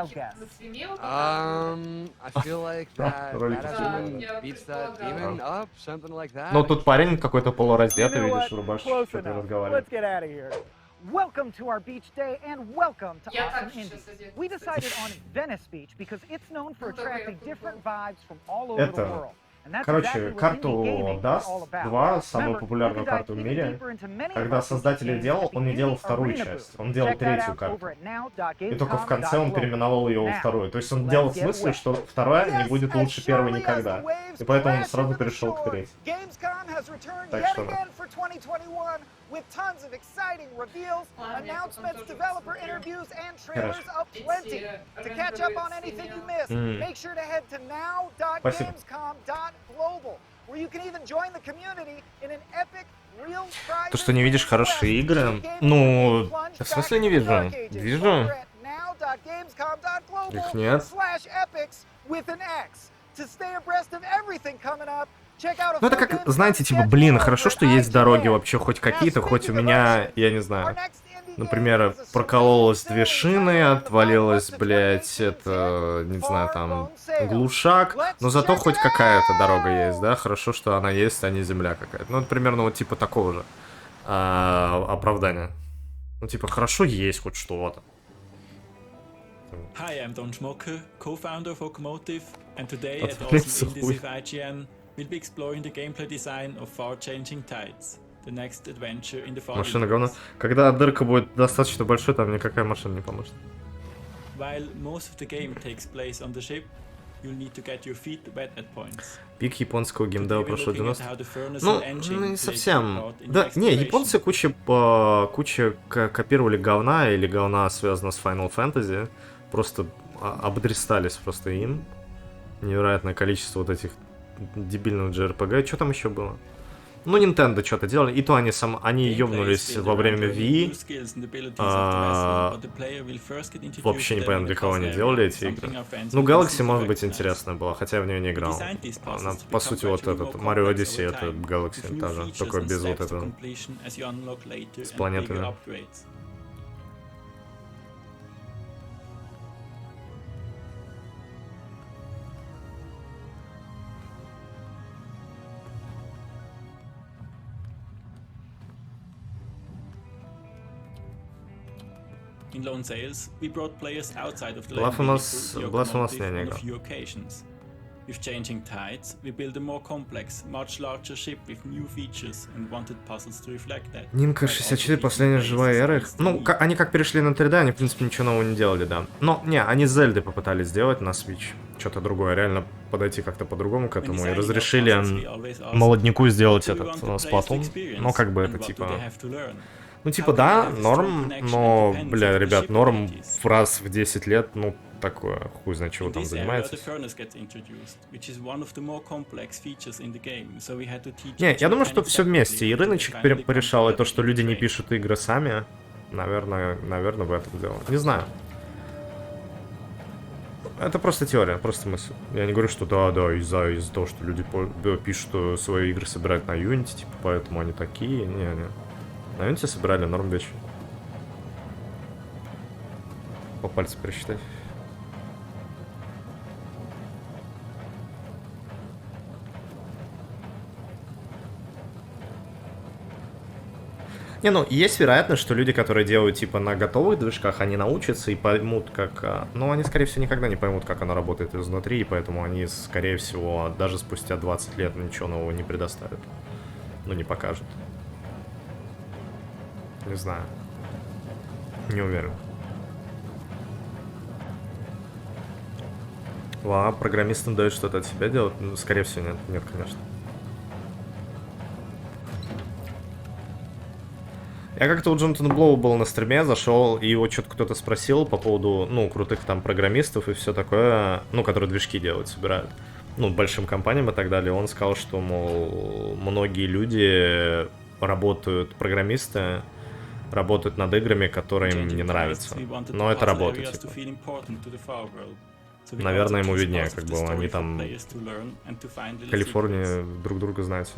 S8: Ну, тут парень какой-то полураздетый, видишь, в рубашке, что-то разговаривает.
S18: Welcome to our beach day and welcome to Awesome Indie. We decided on Venice Beach because it's known for attracting different vibes from all over the world.
S8: Короче, карту Dust 2, самую популярную карту в мире, когда создатель ее делал, он не делал вторую часть, он делал третью карту. И только в конце он переименовал ее во вторую. То есть он делал в смысле, что вторая не будет лучше первой никогда. И поэтому он сразу перешел к третьей. Так что да.
S18: With tons of exciting reveals, announcements, developer interviews, and trailers aplenty. To catch up on anything you missed, make sure to head to now.gamescom.global, where you can even join the community in an epic real prize.
S8: То, что не видишь хорошие игры, ну, в смысле не вижу? Вижу. Их нет. Ну это как, знаете, типа, блин, хорошо, что есть дороги вообще хоть какие-то, хоть у меня, я не знаю, например, прокололось 2 шины, отвалилось, блядь, это, не знаю, там, глушак, но зато хоть какая-то дорога есть, да, хорошо, что она есть, а не земля какая-то. Ну это примерно вот типа такого же оправдания. Ну типа, хорошо есть хоть что-то.
S19: Hi, I'm Don Schmocke, co-founder of Automotive, and today at Awesome Indies with IGN, we'll be exploring the gameplay design of Far-Changing Tides, the next adventure in the Far
S8: Машина говно. Когда дырка будет достаточно большой, там никакая машина не поможет.
S19: While most of the game takes place on the ship, you'll need to get your feet wet at points.
S8: Пик японского геймдева прошло 90. Ну, не совсем. Да, не, японцы куча копировали говна или говна связано с Final Fantasy. Просто обдристались просто им. Невероятное количество вот этих дебильных JRPG. Что там еще было? Ну, Nintendo что-то делали. И то они ёбнулись во время Wii. Вообще непонятно, для кого они делали эти игры. Ну, Galaxy, может быть, интересная была, хотя я в нее не играл. Она, по сути, вот этот Mario Odyssey, это Galaxy тоже, только без вот этого. С планетами.
S19: In lone sales, we brought players outside of the
S8: Blasphemous не играл.
S19: With Changing Tides, we built a more complex, much larger ship with new features and wanted puzzles to reflect that.
S8: Нинка 64, последняя живая эра. Ну, они как перешли на 3D, они, в принципе, ничего нового не делали, да. Но, не, они с Зельдой попытались сделать на Switch. Что-то другое, реально подойти как-то по-другому к этому. И разрешили молодняку сделать этот Splatoon. Но как бы это, типа... Ну, типа, да, норм, но, бля, ребят, норм раз в 10 лет, ну, такое, хуй знает, чего там занимается. Не, я думаю, что все вместе, и рыночек порешал, и то, что люди не пишут игры сами, наверное, в этом дело. Не знаю. Это просто теория, просто мысль. Я не говорю, что да, из-за того, что люди пишут свои игры, собирают на Unity, типа, поэтому они такие, не. На Unity собирали норм вещи. По пальцам пересчитать. Не, ну, есть вероятность, что люди, которые делают, типа, на готовых движках, они научатся и поймут, как... Ну, они, скорее всего, никогда не поймут, как оно работает изнутри, и поэтому они, скорее всего, даже спустя 20 лет ничего нового не предоставят. Ну, не покажут. Не знаю. Не уверен. А программистам дают что-то от себя делать? Ну, скорее всего, нет. Нет, конечно. Я как-то у Джонатана Блоу был на стриме, зашел, и его что-то кто-то спросил по поводу, ну, крутых там программистов и все такое, ну, которые движки делают, собирают, ну, большим компаниям и так далее. Он сказал, что, мол, многие люди работают, программисты, работают над играми, которые им не нравятся. Но это работа, типа. Наверное, ему виднее, как бы, они там в Калифорнии друг друга знают.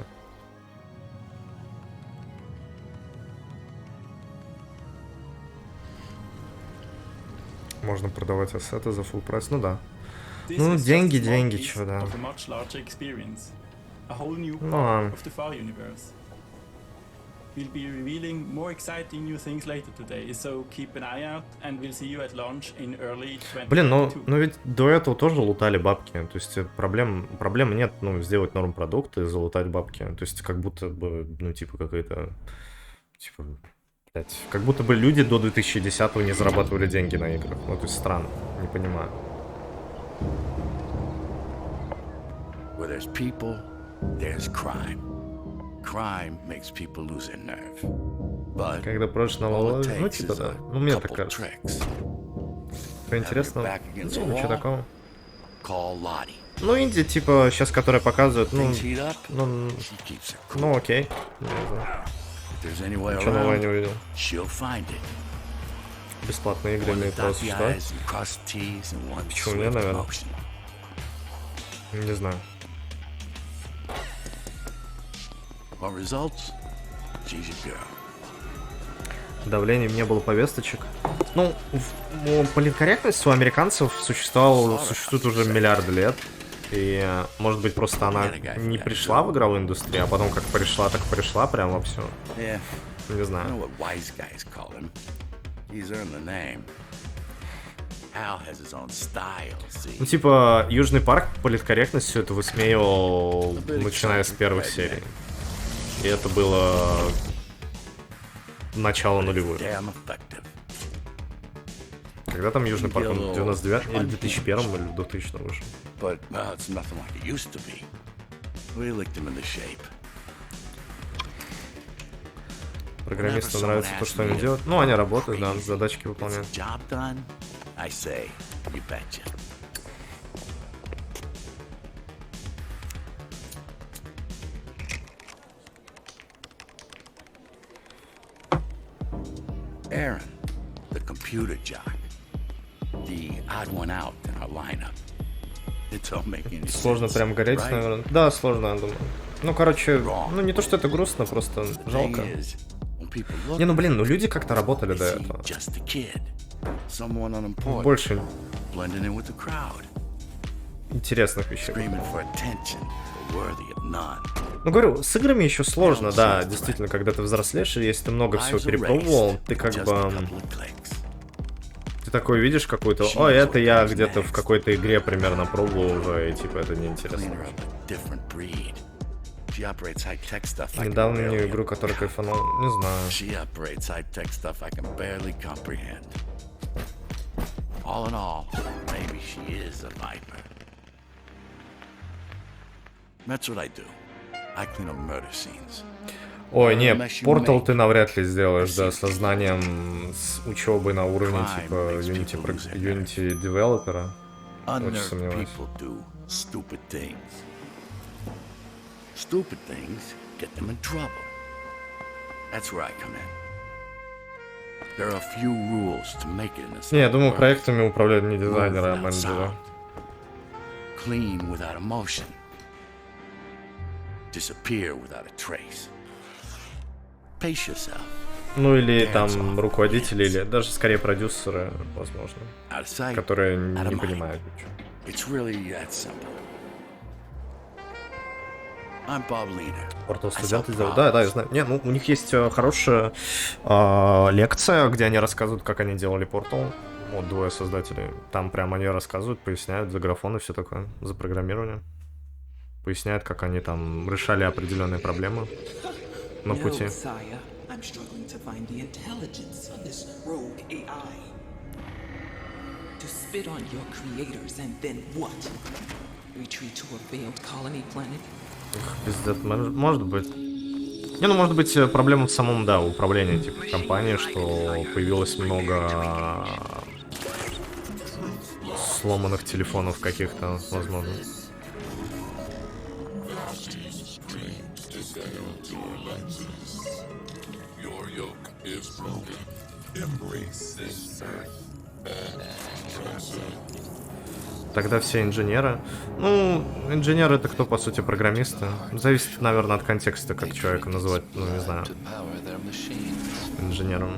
S8: Можно продавать ассеты за full прайс, ну да. Ну, деньги, чё, да. Ну,
S19: We'll be revealing more exciting new things later today, so keep an eye out, and we'll see you at launch in early 2022.
S8: Блин, ну ведь до этого тоже лутали бабки, то есть проблем нет, ну, сделать норм продукт и залутать бабки, то есть как будто бы, ну, типа какой-то, типа, блядь, как будто бы люди до 2010-го не зарабатывали деньги на играх, ну, то есть странно, не понимаю.
S11: Where there's people, there's crime. Crime makes people lose their nerve. But
S8: когда проще наловал, ну типа да, ну мне так кажется. Интересно, ну ничего такого. Ну инди типа сейчас, которые показывают, ну окей. Ничего нового не увидел. Бесплатные игры имеют право существовать. Почему мне, наверное? Не знаю. Давлением не было повесточек. Ну, политкорректность у американцев существует уже миллиарды лет. И, может быть, просто она не пришла в игровую индустрию, а потом как пришла, так пришла прям во все. Не знаю. Ну, типа, Южный парк политкорректность все это высмеивал, начиная с первых серий. И это было начало нулевых. Когда там Южный парк? Он в 99 или в 2001 или в 2000 вышел? Программистам нравится то, что они делают. Ну, они работают, да, задачки выполняют.
S11: Aaron, the computer jock, the odd one out in our lineup. It don't make any sense.
S8: Сложно прям гореть, наверное. Да, сложно, я думаю. Ну, короче, ну не то, что это грустно, просто жалко. Не, ну блин, ну люди как-то работали до этого. Больше интересных вещей. Ну, говорю, с играми еще сложно, да, действительно, когда ты взрослеешь, и если ты много всего перепробовал, ты как бы... Ты такой видишь какую-то... О, это я где-то в какой-то игре примерно пробовал уже, и типа это неинтересно. Недавнюю игру, которую кайфанул, не знаю. Ой, не, Portal ты навряд ли сделаешь, да, со знанием, с учебой на уровне типа Unity девелопера. Очень сомневаюсь. Не, я думаю, проектами управляют не дизайнеры, а менеджеры. Ну или там руководители, или даже скорее продюсеры, возможно, которые не понимают ничего. Portal студенты сделают. Да, я знаю. Не, ну у них есть хорошая лекция, где они рассказывают, как они делали Portal. Вот двое создателей. Там прям они рассказывают, поясняют за графон и все такое, за программирование. Поясняют, как они там решали определенные проблемы на пути. Пиздец, может быть. Не, ну может быть проблема в самом, да, управлении типа компании, что появилось много сломанных телефонов каких-то, возможно. Тогда все инженеры. Ну, инженеры это кто, по сути, программисты. Зависит, наверное, от контекста, как человека называть, ну, не знаю, инженером.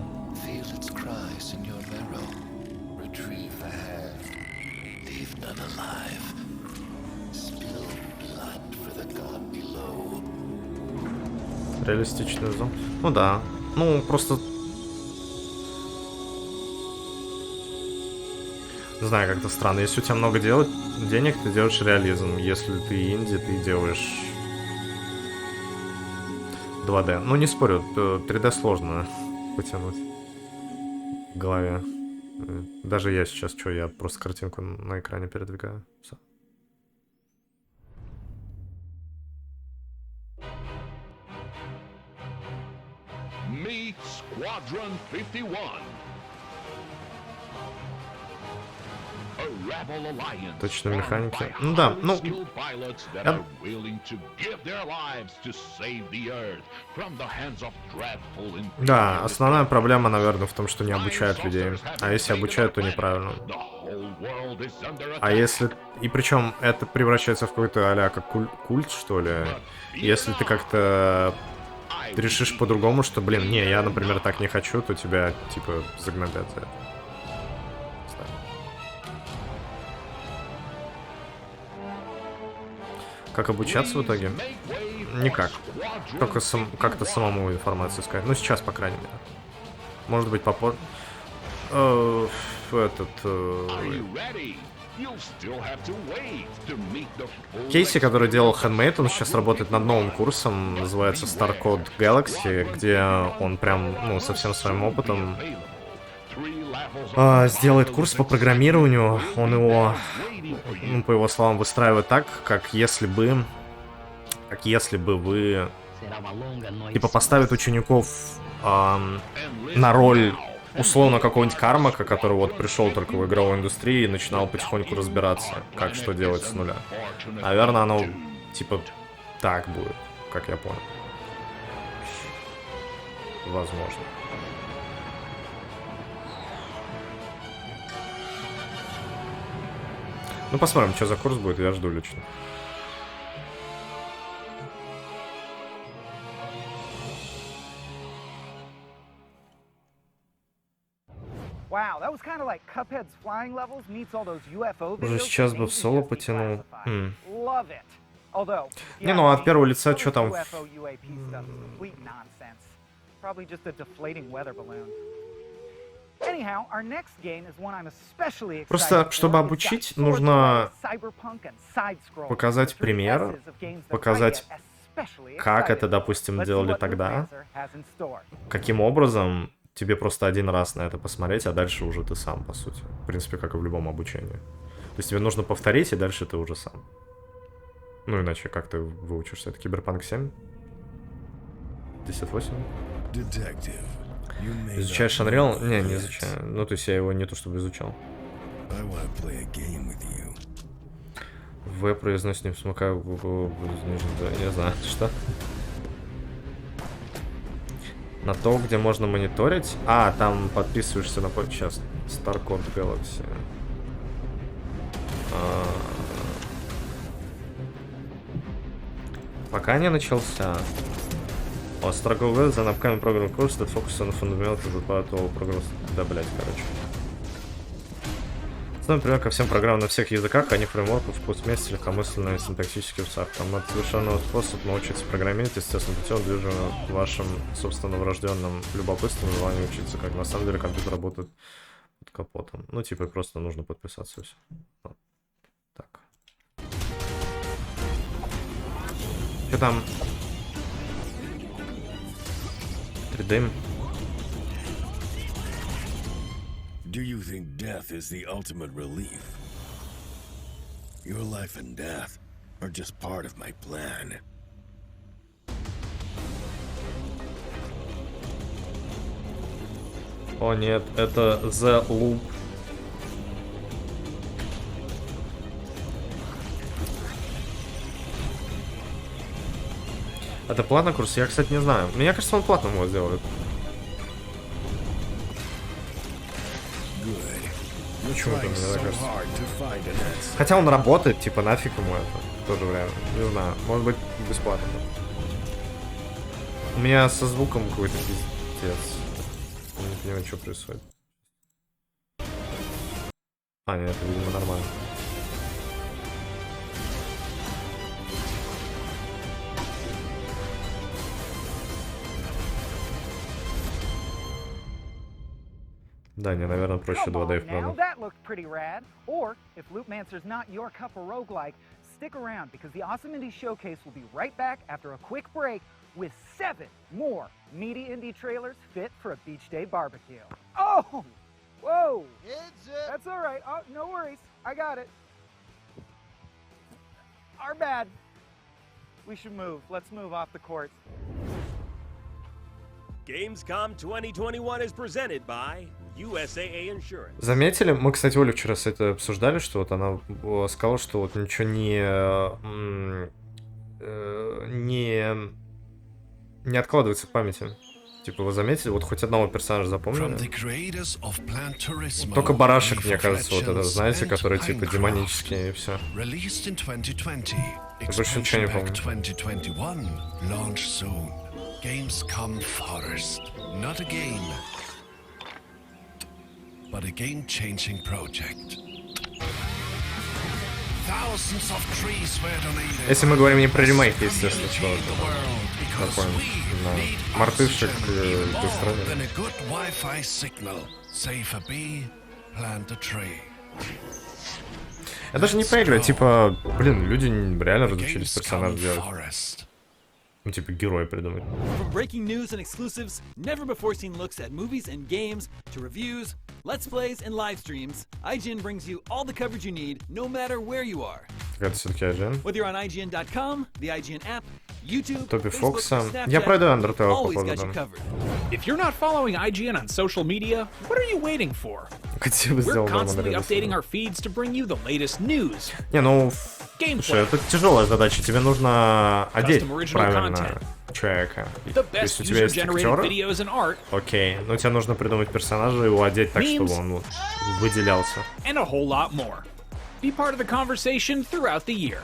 S8: Реалистичный зон. Ну да. Ну, просто... Не знаю, как-то странно. Если у тебя много денег, ты делаешь реализм. Если ты инди, ты делаешь 2D. Ну, не спорю, 3D сложно потянуть в голове. Даже я сейчас, я просто картинку на экране передвигаю. Все.
S20: Meet Squadron 51.
S8: Точно механики. Ну да, ну... Да, основная проблема, наверное, в том, что не обучают людей. А если обучают, то неправильно. А если... И причем это превращается в какой-то а-ля как культ, что ли. Если ты как-то... Ты решишь по-другому, что, блин, не, я, например, так не хочу, то тебя, типа, загнобят за это. Как обучаться в итоге? Никак. Только как-то самому информацию искать. Ну, сейчас, по крайней мере. Может быть, попозже. Кейси, который делал Handmade, он сейчас работает над новым курсом, называется Starcode Galaxy, где он прям, ну, со всем своим опытом сделает курс по программированию. Он его, ну, по его словам, выстраивает так, как если бы вы, типа, поставит учеников на роль условно какого-нибудь кармака, который вот пришел только в игровой индустрии и начинал потихоньку разбираться, как что делать с нуля. Наверное, оно типа так будет, как я понял. Возможно. Ну, посмотрим, что за курс будет, я жду лично. Уже сейчас бы в соло потянул. Не, ну от первого лица что там? Просто, чтобы обучить, нужно показать пример, показать, как это, допустим, делали тогда, каким образом. Тебе просто один раз на это посмотреть, а дальше уже ты сам, по сути. В принципе, как и в любом обучении. То есть тебе нужно повторить, и дальше ты уже сам. Ну, иначе как ты выучишься? Это Киберпанк 7? 58? Изучаешь Unreal? Не изучаю. Ну, то есть я его не то чтобы изучал. В произносит не смыкаю, не знаю, что? На то, где можно мониторить. А, там подписываешься на... Сейчас. Starcode Galaxy. Пока не начался. О, Starcode Galaxy, an upcoming program course that focuses on fundamentals of the part of progress. Да, блять, короче. Например, ко всем программам на всех языках, а не фреймворков, вкусмейстер, легкомысленно и синтаксический ВСАХ. Там это совершенно способ научиться программировать, естественно, путем, движимым вашим, собственно, врожденным любопытством, желанием учиться, как на самом деле компьютер работает под капотом. Ну, типа, просто нужно подписаться и все. Вот. Так. Что там? 3D.
S17: Do you think death is the ultimate relief? Your life and death are just part of my plan.
S8: О нет, это The Loop. Это платный курс? Я, кстати, не знаю. Мне кажется, он платным его сделает. Почему-то мне так кажется. Хотя он работает, типа, нафиг ему это. Тоже вариант. Не знаю. Может быть, бесплатно. У меня со звуком какой-то пиздец. Я не понимаю, что происходит. А, нет, это, видимо, нормально. Да, не, наверное, проще 2D вправду.
S18: That looked pretty rad. Or, if Loopmancer's not your cup of roguelike, stick around because the Awesome Indie Showcase will be right back after a quick break with 7 more meaty indie trailers fit for a beach day barbecue. Oh! Whoa! That's all right. Oh, no worries. I got it. Our bad. We should move. Let's move off the court.
S21: Gamescom 2021 is presented by USAA Insurance.
S8: Заметили? Мы, кстати, Олю вчера это обсуждали, что вот она сказала, что вот ничего не откладывается в памяти. Типа, вы заметили? Вот хоть одного персонажа запомнили? Только барашек, мне кажется, вот это, знаете, который типа демонический и все. Я больше ничего не помню.
S17: Gamescom Forest. Not a game, but a game-changing project. Thousands of trees were donated.
S8: Если мы говорим не про ремейк, естественно, что это. Такой, да. Мартышек той страны. Я даже не поиграю, типа, блин, люди реально разучились персонажа делать. Ну, типа, героя придумать.
S22: From breaking news and exclusives, never before seen looks at movies and games, to reviews, let's plays, and live streams, IGN brings you all the coverage you need, no matter where you are.
S8: Это все-таки IGN.
S22: Whether you're on IGN.com, the IGN app, YouTube,
S8: Тоби
S22: Facebook,
S8: Фокса.
S22: Snapchat,
S8: Я пройду Undertale,
S22: always
S8: походу,
S22: got you
S8: да.
S22: covered.
S3: If you're not following IGN on social media, what are you waiting for? We're constantly updating our feeds to bring you the latest news.
S8: Не, ну, слушай, это тяжелая задача. Тебе нужно одеть правильно человека. То есть у тебя есть актер, окей, но тебе нужно придумать персонажа и его одеть так, чтобы он вот выделялся.
S3: And a whole lot more. Be part of the conversation throughout the year.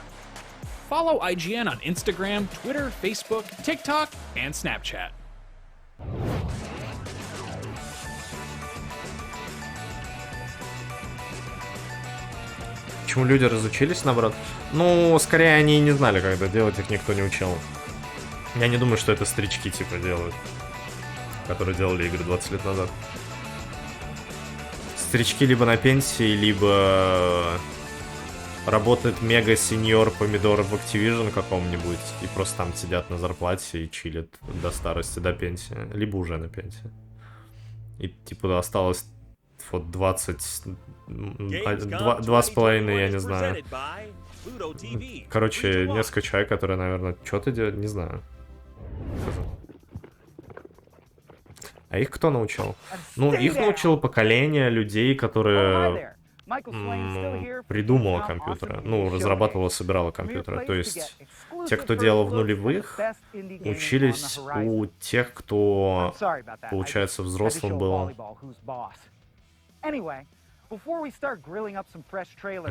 S3: Follow IGN on Instagram, Twitter, Facebook, TikTok, and Snapchat.
S8: Почему люди разучились, наоборот? Ну, скорее, они не знали, как это делать, их никто не учил. Я не думаю, что это старички, типа, делают, которые делали игры 20 лет назад. Старички либо на пенсии, либо работает мега-сеньор помидор в Activision каком-нибудь и просто там сидят на зарплате и чилят до старости, до пенсии. Либо уже на пенсии. И, типа, осталось вот 2,5, я не знаю. Короче, несколько человек, которые, наверное, что-то делают, не знаю. А их кто научил? Ну, их научило поколение людей, которые придумало компьютеры. Ну, разрабатывало, собирало компьютеры. То есть те, кто делал в нулевых, учились у тех, кто, получается, взрослым был.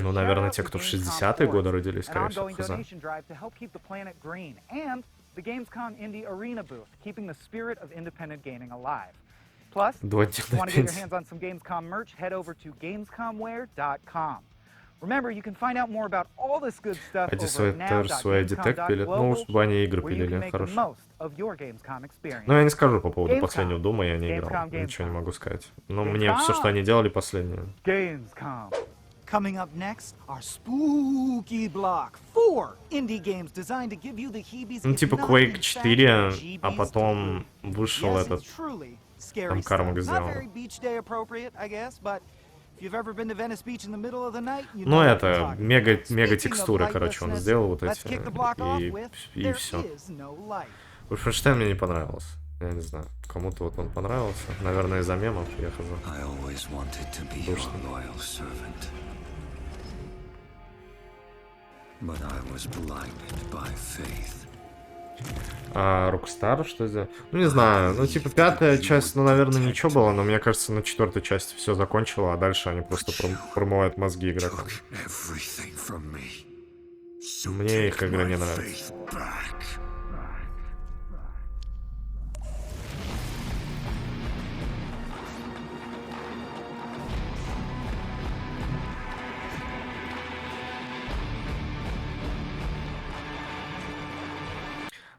S8: Ну, наверное, те, кто в 60-е годы родились, скорее всего,
S18: the Gamescom Indie Arena booth, keeping the spirit of independent gaming alive. Plus, if you want to get your hands on some Gamescom merch, head over to gamescomwear.com. Remember, you can find out more about all this good stuff over at now.gamescom.global, where you can make the most of your Gamescom experience.
S8: Ну, я не скажу по поводу последнего Дума, я не играл. Ничего не могу сказать. Но мне все, что они делали последнее.
S18: Gamescom. Coming up next, our spooky block. 4 indie games designed to give you the heebies.
S8: Ну, типа Quake 4, а потом вышел этот... Там Кармак сделал. Ну, это, мега текстуры, короче, он сделал вот эти, и все. Wolfenstein мне не понравился. Я не знаю, кому-то вот он понравился. Наверное, из-за мемов я хожу. А Rockstar что сделал? Ну, не знаю. Ну, типа, 5-я часть, ну, наверное, ничего было, но мне кажется, на 4-й части все закончило, а дальше они просто промывают мозги игрокам. Мне их игры не нравятся.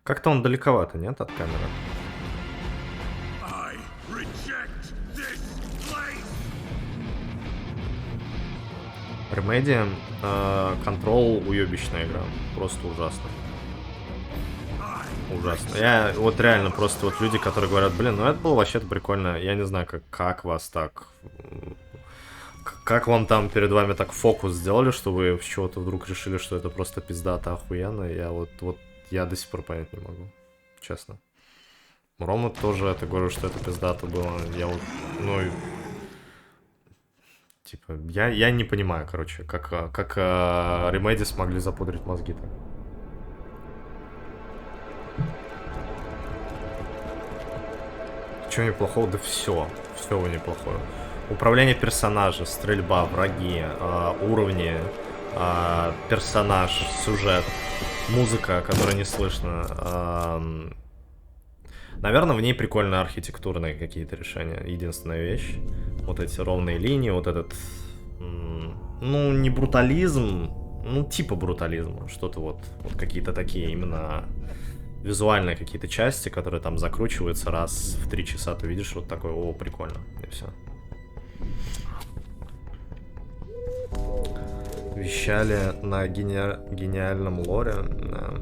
S8: Как-то он далековато, нет, от камеры? Remedy, Control уебищная игра. Просто ужасно. Ужасно. Я вот реально просто вот люди, которые говорят, блин, ну это было вообще-то прикольно. Я не знаю, как вас так... Как вам там перед вами так фокус сделали, что вы с чего-то вдруг решили, что это просто пиздато охуенно. Я вот я до сих пор понять не могу, честно. Рома тоже это говорю, что это пиздато было. Я вот, ну, типа, я не понимаю, короче, как Remedy смогли запудрить мозги так. Чего неплохого? Да все неплохое. Управление персонажа, стрельба, враги, уровни, персонаж, сюжет. Музыка, которая не слышно. Наверное, в ней прикольно архитектурные какие-то решения. Единственная вещь. Вот эти ровные линии, вот этот... Ну, не брутализм. Ну, типа брутализма. Что-то вот какие-то такие именно визуальные какие-то части, которые там закручиваются раз в 3 часа. Ты видишь вот такое, о, прикольно. И все. Вещали на гениальном лоре. Да.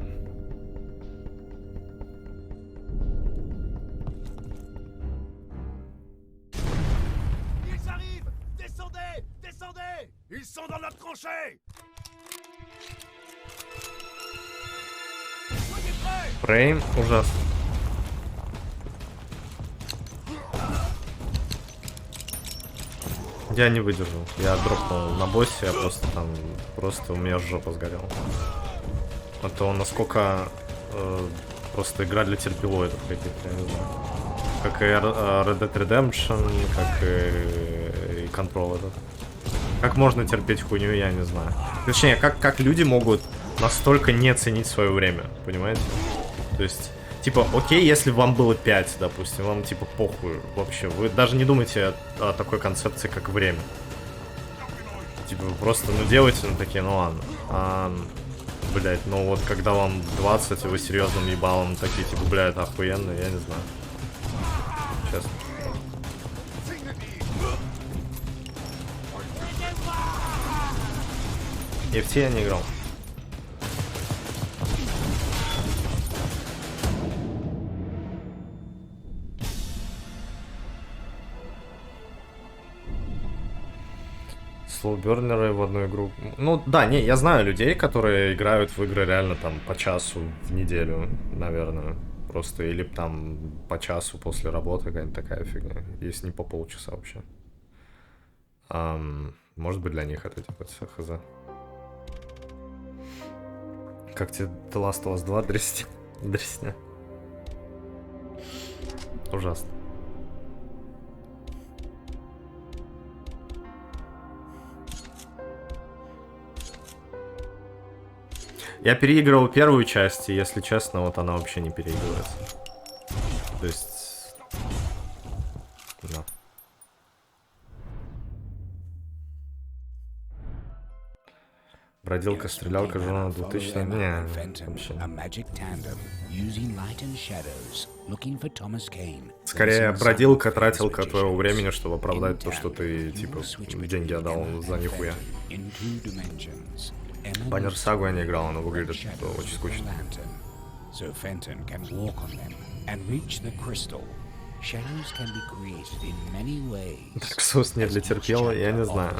S8: Фрейм ужасно. Я не выдержал. Я дропнул на боссе, я просто у меня жопа сгорела. А то насколько просто игра для терпилоидов каких-то, я не знаю. Как и Red Dead Redemption, как и Control этот. Как можно терпеть хуйню, я не знаю. Точнее, как люди могут настолько не ценить свое время, понимаете? То есть... Типа, окей, если вам было 5, допустим, вам типа похуй вообще. Вы даже не думаете о такой концепции, как время. Типа, вы просто, ну, делаете, ну, такие, ну, ладно. Блять, ну, вот, когда вам 20, и вы серьезным ебалом такие, типа, бля, это охуенно, я не знаю. Честно. И в те я не играл. Слоубернеры в одну игру. Ну да, не, я знаю людей, которые играют в игры реально там по часу в неделю, наверное. Просто или там по часу после работы, какая-нибудь такая фигня. Если не по полчаса вообще. Может быть, для них это типа все хз. Как тебе The Last of Us 2 дресня? Ужасно. Я переигрывал первую часть, и, если честно, вот она вообще не переигрывается. То есть... Бродилка, стрелялка, жена 2000. Не, вообще. Скорее, бродилка, тратилка твоего времени, чтобы оправдать то, что ты, типа, деньги отдал за нихуя. Баннер Сагу я не играл, она выглядит очень скучно. Dark Souls не для терпела, я не знаю.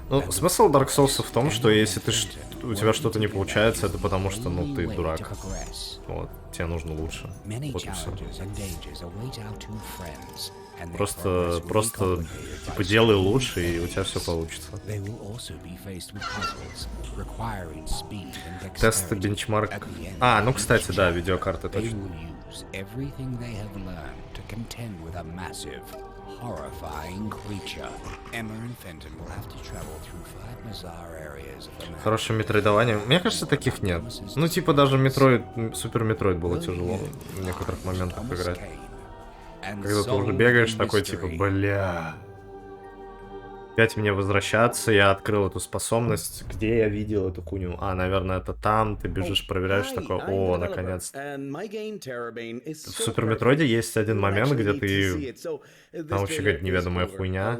S8: Ну, смысл Dark Souls в том, что если у тебя что-то не получается, это потому что, ну, ты дурак. Вот, тебе нужно лучше. Вот и все. Просто, типа, делай лучше, и у тебя все получится. Тесты, бенчмарк. А, ну, кстати, да, видеокарты точно. Хорошее метроидование. Мне кажется, таких нет. Ну, типа, даже Метроид, Супер Метроид было тяжело в некоторых моментах играть. Когда ты уже бегаешь, такой, типа, бля. Опять мне возвращаться, я открыл эту способность. Где я видел эту хуйню? А, наверное, это там, ты бежишь, проверяешь, такой, о, наконец-то. В Супер Метроиде есть один момент, где ты... Там вообще какая-то неведомая хуйня.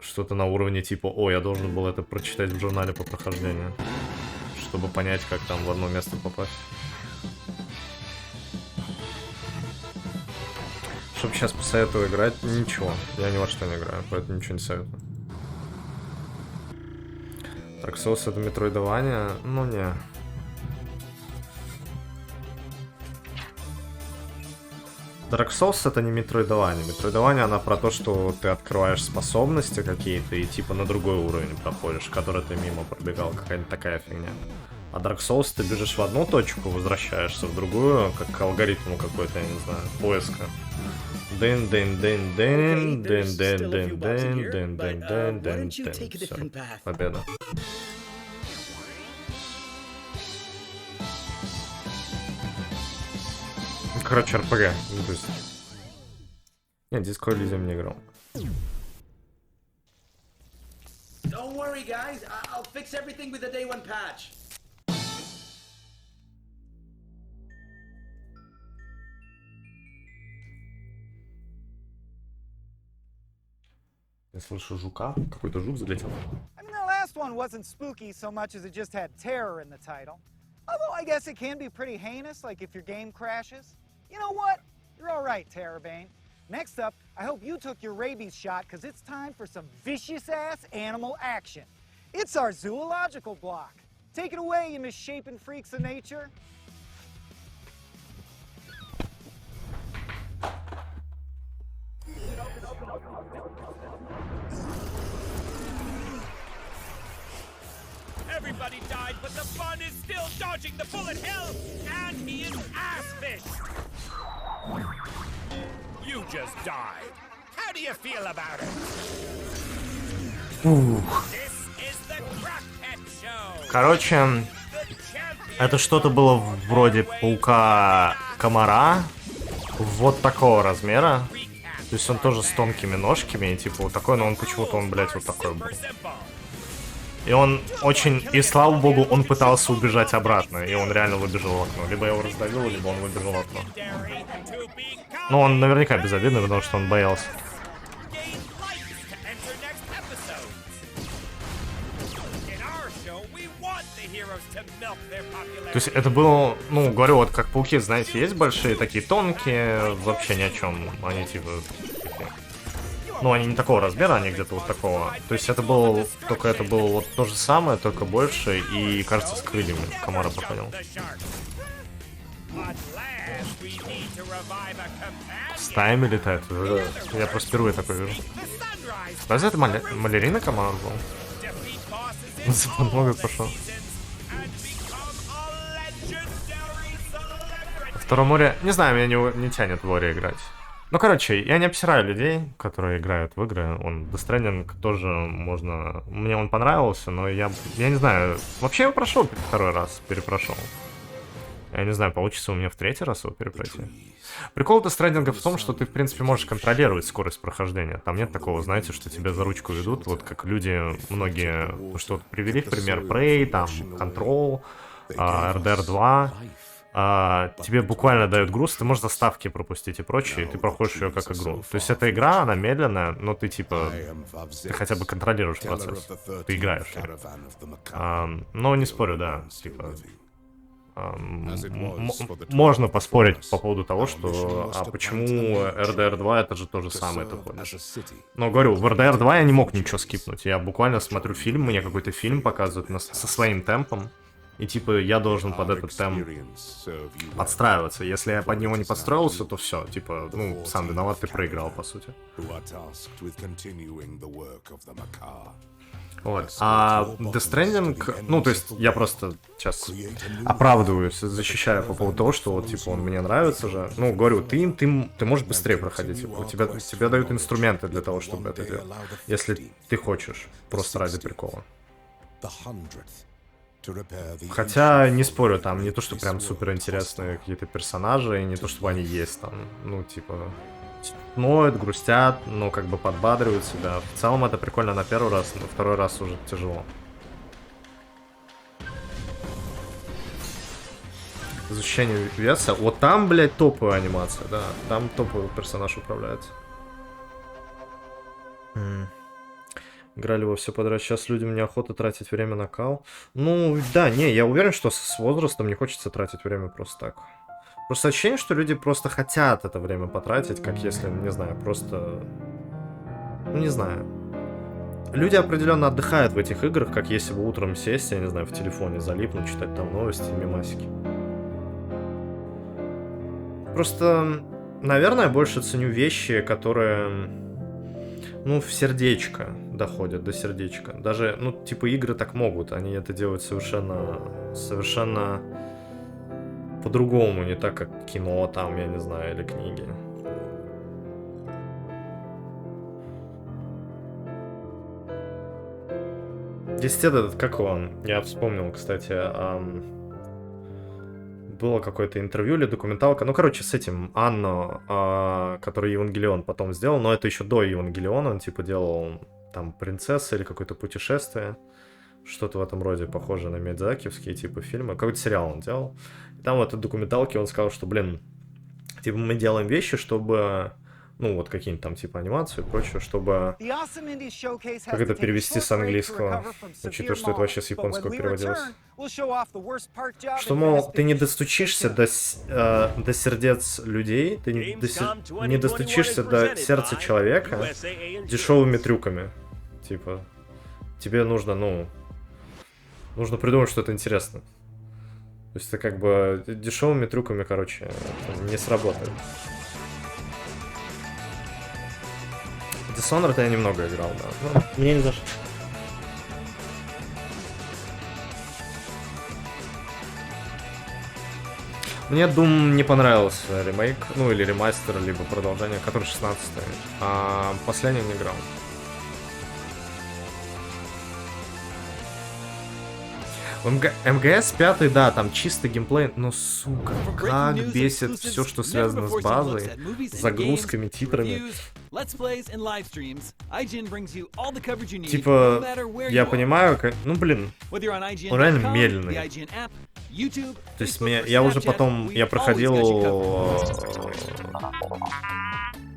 S8: Что-то на уровне типа, о, я должен был это прочитать в журнале по прохождению, чтобы понять, как там в одно место попасть. Чтобы сейчас посоветую играть, ничего. Я ни во что не играю, поэтому ничего не советую. Dark Souls это метроидование? Ну не. Dark Souls это не метроидование. Метроидование она про то, что ты открываешь способности какие-то и типа на другой уровень проходишь, который ты мимо пробегал, какая-нибудь такая фигня. А Dark Souls ты бежишь в одну точку, возвращаешься в другую, как к алгоритму какой-то, я не знаю, поиска. Дын, дын, дын, дын, дын, дын, дын, дын, дын, дын, дын, дын, дын. Все, победа. Короче, РПГ. Ну, то есть... Нет, Disco Elysium не играл.
S2: Don't worry, guys. I'll fix everything with the day one patch.
S8: Я слышу жука. Какой-то жук залетел.
S18: I mean, the last one wasn't spooky so much as it just had terror in the title. Although I guess it can be pretty heinous, like if your game crashes. You know what? You're all right, Terrorbane. Next up, I hope you took your rabies shot, because it's time for some vicious-ass animal action. It's our zoological block. Take it away, you misshapen freaks of nature.
S21: Everybody died, but the fun is still dodging the bullet hell, and he is ass-fished. You just died. How do you feel about it? This is the Crackhead Show.
S8: Короче, это что-то было вроде паука-комара, вот такого размера. То есть он тоже с тонкими ножками, и типа вот такой, но он почему-то, блядь, вот такой был. И он очень... И слава богу, он пытался убежать обратно, и он реально выбежал в окно. Либо я его раздавил, либо он выбежал в окно. Ну, он наверняка безобидный, потому что он боялся. То есть это было, ну, говорю, вот как пауки, знаете, есть большие, такие тонкие, вообще ни о чем. Они типа... Ну, они не такого размера, они где-то вот такого. То есть это было, только это было вот то же самое, только больше, и, кажется, с крыльями комара походил. Стаями летает. Я просто впервые такой вижу. Разве это малярина комар был? За подмогой пошел. Второе море... Не знаю, меня не тянет в море играть. Ну, короче, я не обсираю людей, которые играют в игры. Он Death Stranding тоже можно... Мне он понравился, но я не знаю. Вообще я его прошел второй раз, перепрошел. Я не знаю, получится у меня в 3-й раз его перепройти. Прикол Death Stranding в том, что ты, в принципе, можешь контролировать скорость прохождения. Там нет такого, знаете, что тебя за ручку ведут, вот как люди, многие, что привели в пример Prey, там, Control, RDR 2. Тебе буквально дают груз, ты можешь заставки пропустить и прочее, и ты проходишь ее как игру. То есть эта игра, она медленная, но ты типа, ты хотя бы контролируешь процесс, ты играешь. Но не спорю, да, типа, можно поспорить по поводу того, что, почему RDR 2 это же то же самое такое. Но говорю, в RDR 2 я не мог ничего скипнуть, я буквально смотрю фильм, мне какой-то фильм показывают со своим темпом. И типа я должен под этот темп подстраиваться. Если я под него не подстроился, то все, типа, ну, сам виноват, ты проиграл, по сути. Вот. А Death Stranding, ну, то есть я просто сейчас оправдываюсь, защищаю по поводу того, что вот, типа, он мне нравится же. Ну, говорю, ты можешь быстрее проходить. Типа, тебе дают инструменты для того, чтобы это делать. Если ты хочешь, просто ради прикола. Хотя, не спорю, там не то, что прям супер интересные какие-то персонажи, и не то, чтобы они есть там, ну, типа, ноют, грустят, но как бы подбадривают себя. В целом это прикольно на первый раз, на второй раз уже тяжело. Изучение веса. Вот там, блядь, топовая анимация, да. Там топовый персонаж управляется. Играли во все подряд. Сейчас людям неохота тратить время на кал. Ну, да, не, я уверен, что с возрастом не хочется тратить время просто так. Просто ощущение, что люди просто хотят это время потратить, как если, не знаю, просто... Ну, не знаю. Люди определенно отдыхают в этих играх, как если бы утром сесть, я не знаю, в телефоне залипнуть, читать там новости, мемасики. Просто, наверное, больше ценю вещи, которые... Ну, в сердечко доходят, до сердечка. Даже, ну, типа, игры так могут. Они это делают совершенно по-другому. Не так, как кино там, я не знаю, или книги. Есть этот, как он? Я вспомнил, кстати, было какое-то интервью или документалка. Ну, короче, с этим Анно, который Евангелион потом сделал, но это еще до Евангелиона, он типа делал там принцесса или какое-то путешествие. Что-то в этом роде, похоже на миядзакиевские типа фильмы. Какой-то сериал он делал. И там в этой документалке он сказал, что, блин, типа мы делаем вещи, чтобы... Ну, вот какие-нибудь там типа анимацию и прочее, чтобы... Как это перевести с английского? Учитывая, что это вообще с японского переводилось. Что, мол, ты не достучишься до сердец людей, ты не достучишься до сердца человека дешевыми трюками. Типа, тебе нужно, ну... Нужно придумать что-то интересное. То есть это как бы дешевыми трюками, короче, не сработает. Dishonored я немного играл, да. Ну, мне не зашло. Мне Doom не понравился ремейк, ну или ремастер, либо продолжение, который 16-й. А последний не играл. МГС 5, да, там чистый геймплей, но, сука, как бесит все, что связано с базой, загрузками, титрами. Типа, я понимаю, как... Ну, блин, он реально медленный. То есть я уже потом, я проходил...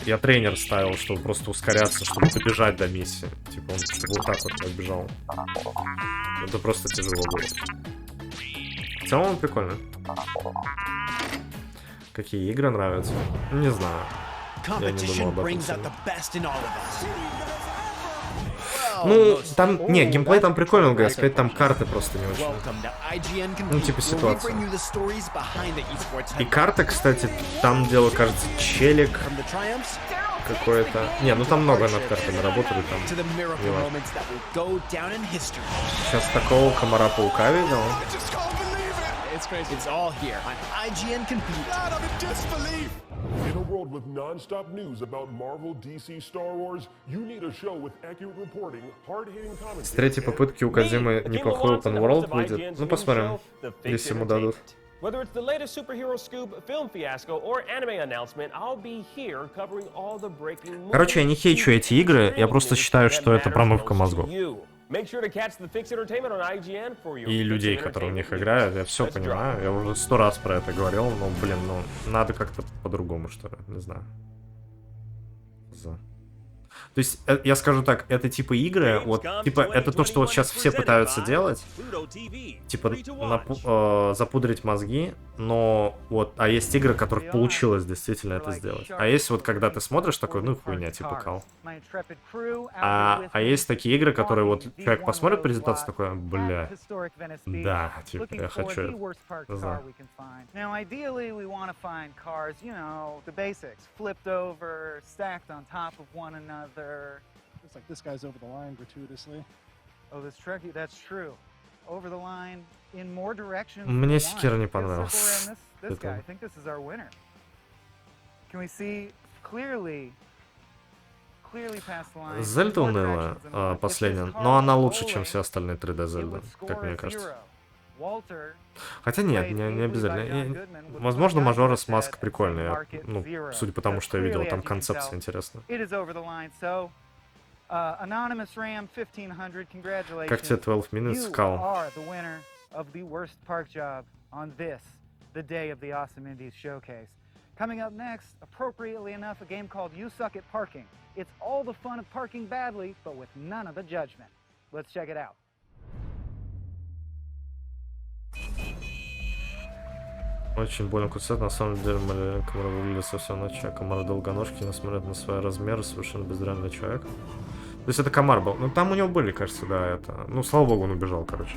S8: Я тренер ставил, чтобы просто ускоряться, чтобы добежать до миссии. Типа, он чтобы вот так вот побежал. Это просто тяжело было. В целом он прикольно. Какие игры нравятся? Не знаю. Я не думал об этом. Ну, там, не, геймплей там прикольный, ГС5, там карты просто не очень. Ну, типа ситуация. И карта, кстати, там дело, кажется, челик какой-то. Не, ну там много над картами работали там. Сейчас такого комара-паука видел.
S20: In a world with non-stop news about Marvel, DC, Star Wars, you need a show with accurate reporting, hard-hitting commentary.
S8: С третьей попытки у Кодзимы неплохой open world выйдет. Ну, посмотрим, если ему дадут.
S15: Whether it's the latest superhero scoop, film fiasco, or anime announcement, I'll be here covering all the breaking movies.
S8: Короче, я не хейчу эти игры, я просто считаю, что это промывка мозгов. И людей, которые в них играют, я все понимаю, я уже 100 раз про это говорил, но, блин, ну, надо как-то по-другому, что ли, не знаю. То есть, я скажу так, это типа игры, вот, типа, это то, что вот сейчас все пытаются делать, типа, запудрить мозги, но вот, а есть игры, которых получилось действительно это сделать. А есть вот, когда ты смотришь такой, ну, хуйня, типа, кал. А есть такие игры, которые вот, человек посмотрит презентацию, такой, бля, да, типа, я хочу это. Не знаю.
S4: Looks like this guy's over the line gratuitously.
S18: Oh, this Trekkie, that's true. Over the line in more directions.
S8: Мне секира не понравился.
S18: This guy, I think this is our winner. Can we see clearly past the line?
S8: Зельда унылая, последняя, но она лучше, чем все остальные 3D Зельды, как мне кажется. Хотя нет, не обязательно. Возможно, Мажорас Маск прикольный. Ну, судя по тому, что я видел, там концепция интересная. Как тебе 12 Minutes, Кал?
S18: Coming up next, appropriately enough, a game called You Suck at Parking. It's all the fun of parking badly, but with none of the judgment. Let's check it out.
S8: Очень больно кусать, на самом деле маленько выглядит совсем иначе, а комар долгоножки, несмотря на свои размеры, совершенно бездранный человек. То есть это комар был, ну там у него были, кажется, да, это, ну слава богу он убежал, короче.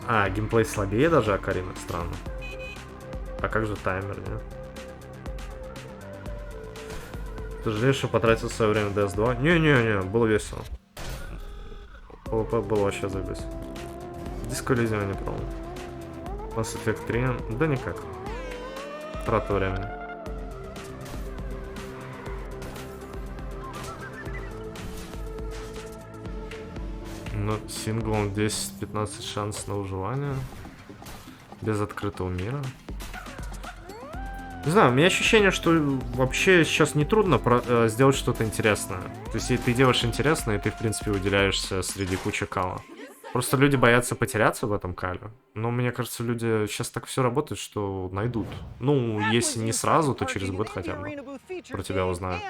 S8: А, геймплей слабее даже Акарины, странно. А как же таймер, не? Ты жалеешь, что потратил свое время в DS2? Не-не-не, было весело. ПВП было вообще забить. Диско Элизиум я не пробовал. Mass Effect 3, да никак. Трата времени. Ну, синглом 10-15 шанс на выживание. Без открытого мира. Не знаю, у меня ощущение, что вообще сейчас нетрудно сделать что-то интересное. То есть, если ты делаешь интересное, ты, в принципе, выделяешься среди кучи кала. Просто люди боятся потеряться в этом кале. Но мне кажется, люди сейчас так все работает, что найдут. Ну, если не сразу, то через год хотя бы. Про тебя узнают.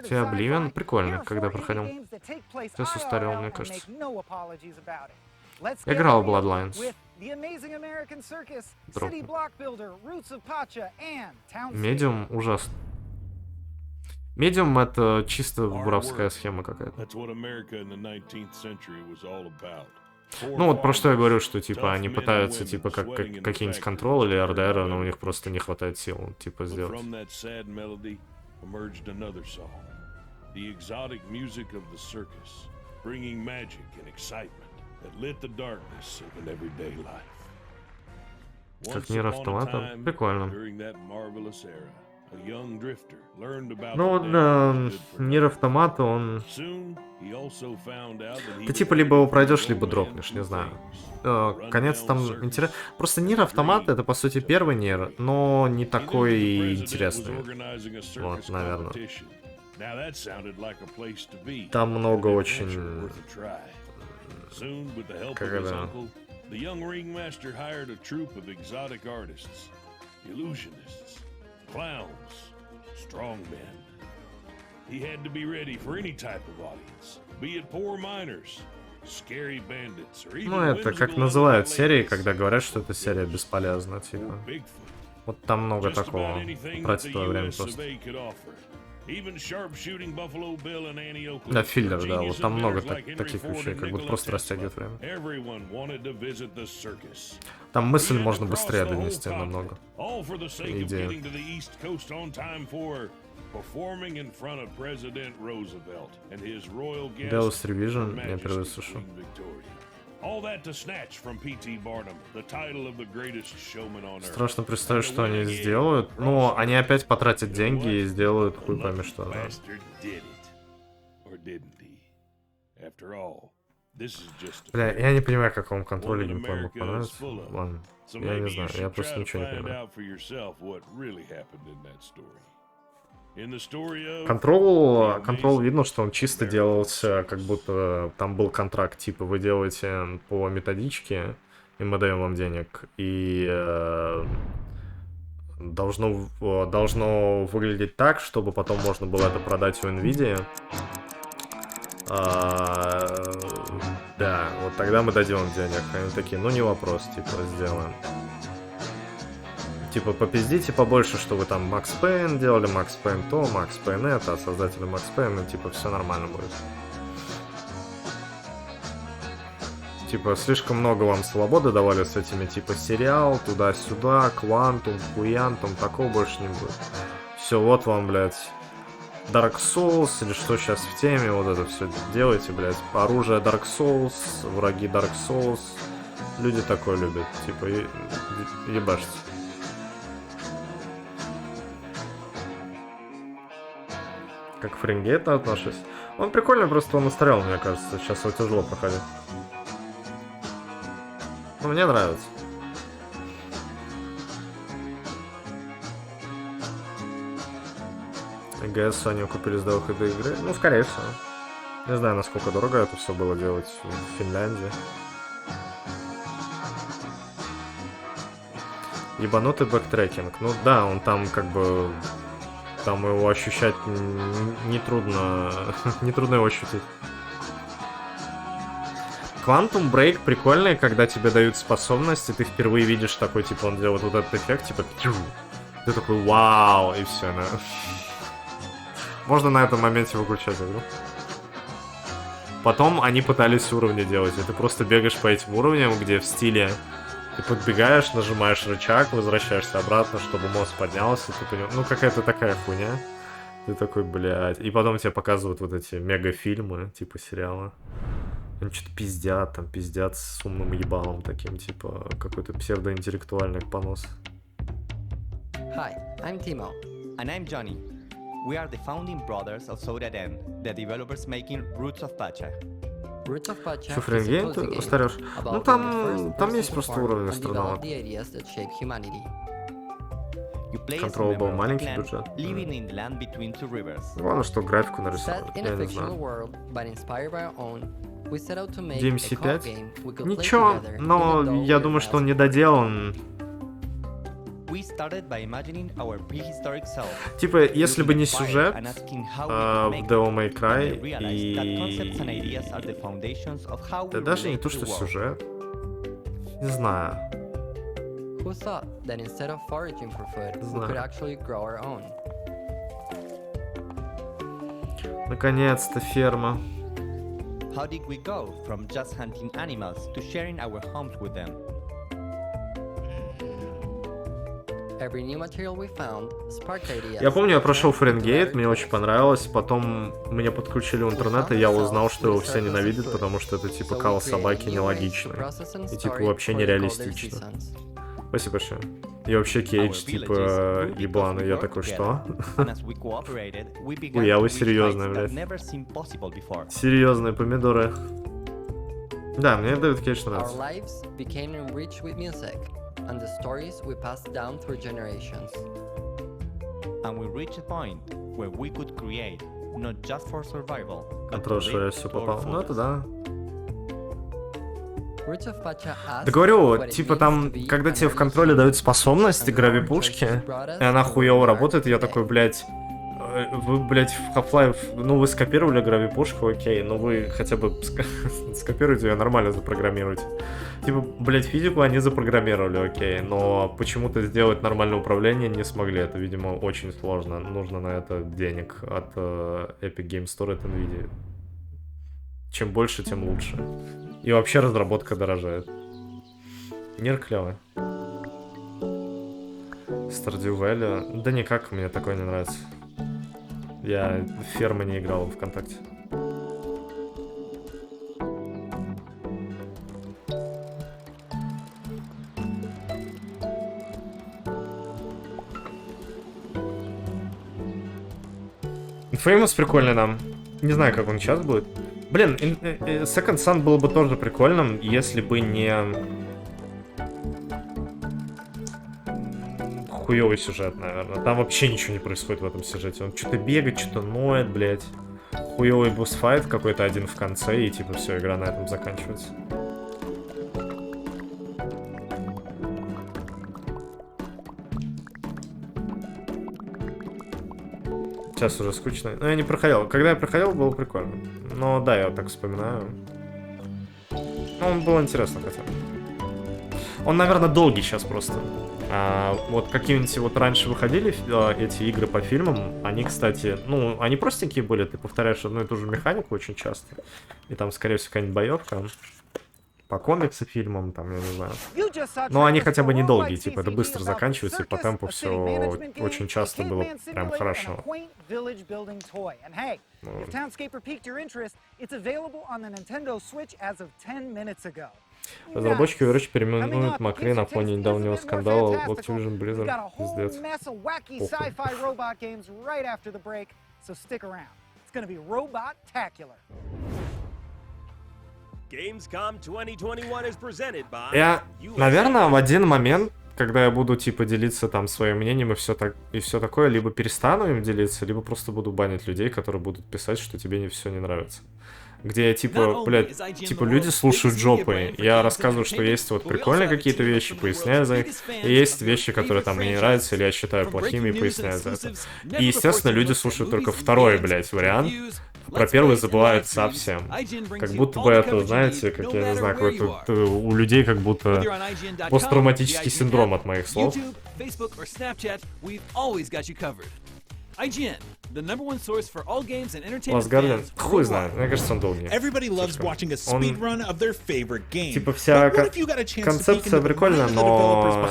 S8: Хотя Обливион прикольный, когда проходил. Сейчас устарел, мне кажется. Я играл в Bloodlines. Медиум ужасно. Медиум это чисто воровская схема какая-то. Ну вот про что я говорю, что типа они пытаются типа как какие-нибудь Control или RDR, но у них просто не хватает сил типа сделать. Как Нир Автомата. Прикольно. Ну вот, Нир Автомата, он... Ты типа либо его пройдешь, либо дропнешь, не знаю. Конец там интересный. Просто Нир Автомата это по сути первый Нир, но не такой интересный. Вот, наверное. Там много очень... Как это... The young ringmaster hired a troupe of exotic artists, illusionists, clowns, strongmen. He had to be ready for any type of audience, be it poor miners, scary bandits, or even ну, это как называют серии, когда говорят, что эта серия бесполезна, типа. Вот там много такого. Тратить твое время просто. Да, филлер, да, вот там много таких вещей, как будто просто растягивает время. Там мысль можно быстрее донести намного. Идея. Deus Revision, я первый слышу. Страшно представить, что они сделают. Ну, они опять потратят деньги и сделают хуй пойми что. Да. Бля, я не понимаю, как вам контроль геймплей мог понравиться. Ладно, я не знаю, я просто ничего не понимаю. Контрол видно, что он чисто делался, как будто там был контракт, типа вы делаете по методичке, и мы даем вам денег, и должно выглядеть так, чтобы потом можно было это продать у NVIDIA. Да, вот тогда мы дадим денег. Они такие, ну не вопрос, типа, сделаем. Типа, попиздите побольше, что вы там Макс Пейн делали, Макс Пейн то, Макс Пейн это, а создатели Макс Пейн, ну, типа, все нормально будет. Типа, слишком много вам свободы давали с этими, типа, сериал, туда-сюда, квантум, куянтум, такого больше не будет. Все, вот вам, блядь, Dark Souls, или что сейчас в теме, вот это все делайте, блядь. Оружие Dark Souls, враги Dark Souls. Люди такое любят, типа, ебашьте. Как к Фаренгейту отношусь? Он прикольный, просто он устарел, мне кажется. Сейчас его тяжело проходить. Ну, мне нравится. ГС они купили с дохода игры. Ну, скорее всего. Не знаю, насколько дорого это все было делать в Финляндии. Ебанутый бэктрекинг. Ну да, он там как бы... Там его ощущать нетрудно. Нетрудно его ощутить. Quantum Break прикольный, когда тебе дают способности, ты впервые видишь такой, типа, он делает вот этот эффект, типа, ты такой, вау, и все, да. Можно на этом моменте выключать игру. Потом они пытались уровни делать, и ты просто бегаешь по этим уровням, где в стиле ты подбегаешь, нажимаешь рычаг, возвращаешься обратно, чтобы мост поднялся, ты понимаешь, ну какая-то такая хуйня. Ты такой, блядь. И потом тебе показывают вот эти мегафильмы, типа сериала. Они что-то пиздят с умным ебалом таким, типа какой-то псевдоинтеллектуальный понос.
S5: Hi, I'm Timo. And I'm Johnny. We are the founding brothers of Soda Den, the developers making Roots of Pacha.
S8: Что, Фаренгейт ты устарешь? Ну там есть просто уровень астронавта. Контрол был маленький бюджет. Главное, что графику нарисовали, я не знаю. DMC 5? Ничего, но я думаю, что он недоделан. Типа, если бы не сюжет в Devil May Cry и... Да даже не то, что сюжет. Не знаю. Наконец-то ферма.
S5: How did we go from just hunting animals to sharing our homes with them?
S8: Я помню, я прошел Фаренгейт, мне очень понравилось, потом мне подключили в интернет, и я узнал, что его все ненавидят, потому что это типа кал собаки нелогичный. И типа вообще нереалистично. Спасибо большое. И вообще Кейдж, типа, ебланый. Я такой, что? Ой, а вы серьезные, блядь. Серьезные помидоры. Да, мне Дэвид Кейдж нравится.
S5: And the stories we passed down through generations. And we reached a point where we could create, not just for survival.
S8: Контроль, что я все попал. Ну это да. Да говорю, типа там, когда тебе в контроле дают способность гравипушки, и она хуёво работает, я такой, блядь, вы, блядь, в Half-Life, ну вы скопировали гравипушку, окей, но вы хотя бы скопируйте ее, нормально запрограммируйте. Типа, блядь, физику они запрограммировали, окей, но почему-то сделать нормальное управление не смогли, это, видимо, очень сложно, нужно на это денег от Epic Game Store, от NVIDIA. Чем больше, тем лучше. И вообще разработка дорожает. Мир клёвый. Stardew Valley, да никак, мне такое не нравится. Я в фермы не играл в ВКонтакте. Famous прикольный нам. Не знаю, как он сейчас будет. Блин, Second Son было бы тоже прикольным, если бы не... Хуёвый сюжет, наверное. Там вообще ничего не происходит в этом сюжете. Он что-то бегает, что-то ноет, блядь. Хуёвый босс-файт какой-то один в конце, и типа все, игра на этом заканчивается. Сейчас уже скучно. Но я не проходил. Когда я проходил, было прикольно. Но да, я так вспоминаю. Ну, он был интересно хотя бы. Он, наверное, долгий сейчас просто. Вот какие-нибудь вот раньше выходили эти игры по фильмам, они, кстати, ну, они простенькие были, ты повторяешь одну и ту же механику очень часто. И там, скорее всего, какая-нибудь боевка. По комиксу, фильмам, там, я не знаю. Но они хотя бы недолгие, типа, это быстро заканчивается, и по темпу все очень часто было прям хорошо. Разработчики Overwatch переименуют Макри на фоне недавнего скандала в Activision Blizzard. Пиздец. Я, наверное, в один момент, когда я буду, типа, делиться там своим мнением и все такое, либо перестану им делиться, либо просто буду банить людей, которые будут писать, что тебе не все не нравится. Где, типа, блядь, типа, люди слушают жопы. Я рассказываю, что есть вот прикольные какие-то вещи, поясняю за них. И есть вещи, которые там мне не нравятся, или я считаю плохими, и поясняю за это. И, естественно, люди слушают только второй, блядь, вариант. Про первый забывают совсем. Как будто бы это, знаете, как, я не знаю, какой-то у людей как будто посттравматический синдром от моих слов.
S22: IGN, the number one source for all games and entertainment.
S8: Last Guardian, хуй знает, мне кажется, он долгий. Типа вся концепция прикольная, но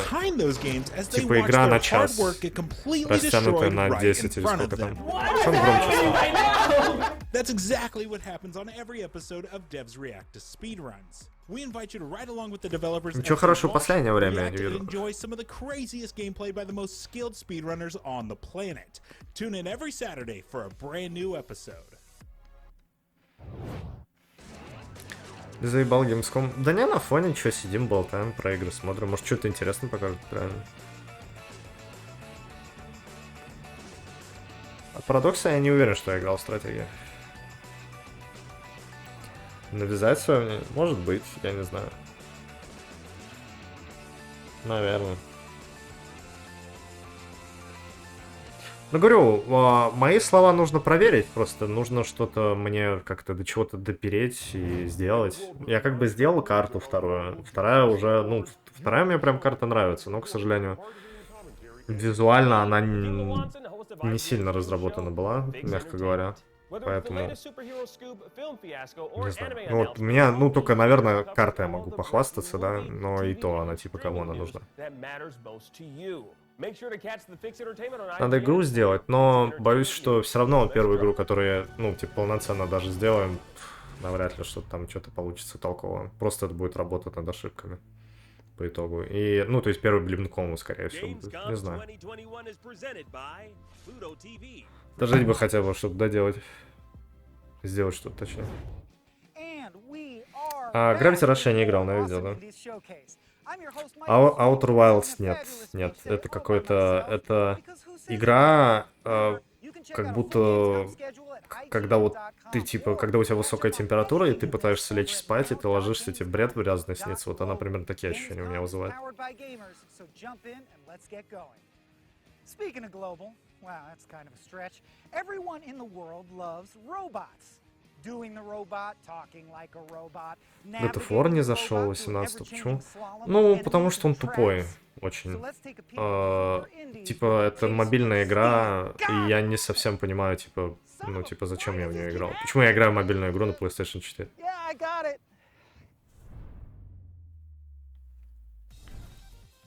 S8: типа игра на час, растянутая на 10 или сколько там. Чем громче стало?
S9: That's exactly what happens on every episode of Devs React to Speedruns. We invite you to ride along with the developers.
S8: Ничего хорошего в последнее время я не вижу.
S9: Enjoy some of the craziest gameplay by the most skilled speedrunners on the planet. Tune in every Saturday for a brand new episode.
S8: Заебал Gamescom. Да не, на фоне, что сидим, болтаем, про игры смотрим. Может, что-то интересное покажут, правильно. От парадокса я не уверен, что я играл в стратегию. Навязать свое мнение? Может быть, я не знаю. Наверное. Ну, говорю, мои слова нужно проверить, просто нужно что-то мне как-то до чего-то допереть и сделать. Я как бы сделал карту вторую. Вторая уже, ну, вторая мне прям карта нравится, но, к сожалению, визуально она не сильно разработана была, мягко говоря. Поэтому, не знаю, ну вот у меня, ну только, наверное, картой я могу похвастаться, да, но и то она типа кому она нужна. Надо игру сделать, но боюсь, что все равно первую игру, которую, ну, типа полноценно даже сделаем, навряд ли что-то там что-то получится толковое. Просто это будет работать над ошибками по итогу. И, ну, то есть первый блинком, скорее всего, будет. Не знаю. Дожить бы хотя бы, чтобы доделать. Сделать что-то точнее. Gravity Rush я не играл, на видео, да? Outer Wilds нет. Нет, это какой-то... Это игра, как будто... Когда вот ты, типа, когда у тебя высокая температура, и ты пытаешься лечь спать, и ты ложишься, тебе бред врязанный снится. Вот она примерно такие ощущения у меня вызывает.
S18: Wow, that's kind of a stretch. Everyone in the world loves robots. Doing the robot, talking like a robot.
S8: God of War не зашел 18-й. Почему? Ну, потому что он тупой. Очень. Типа, это мобильная игра, и я не совсем понимаю, типа, ну, типа, зачем я в нее играл. Почему я играю в мобильную игру на PlayStation 4?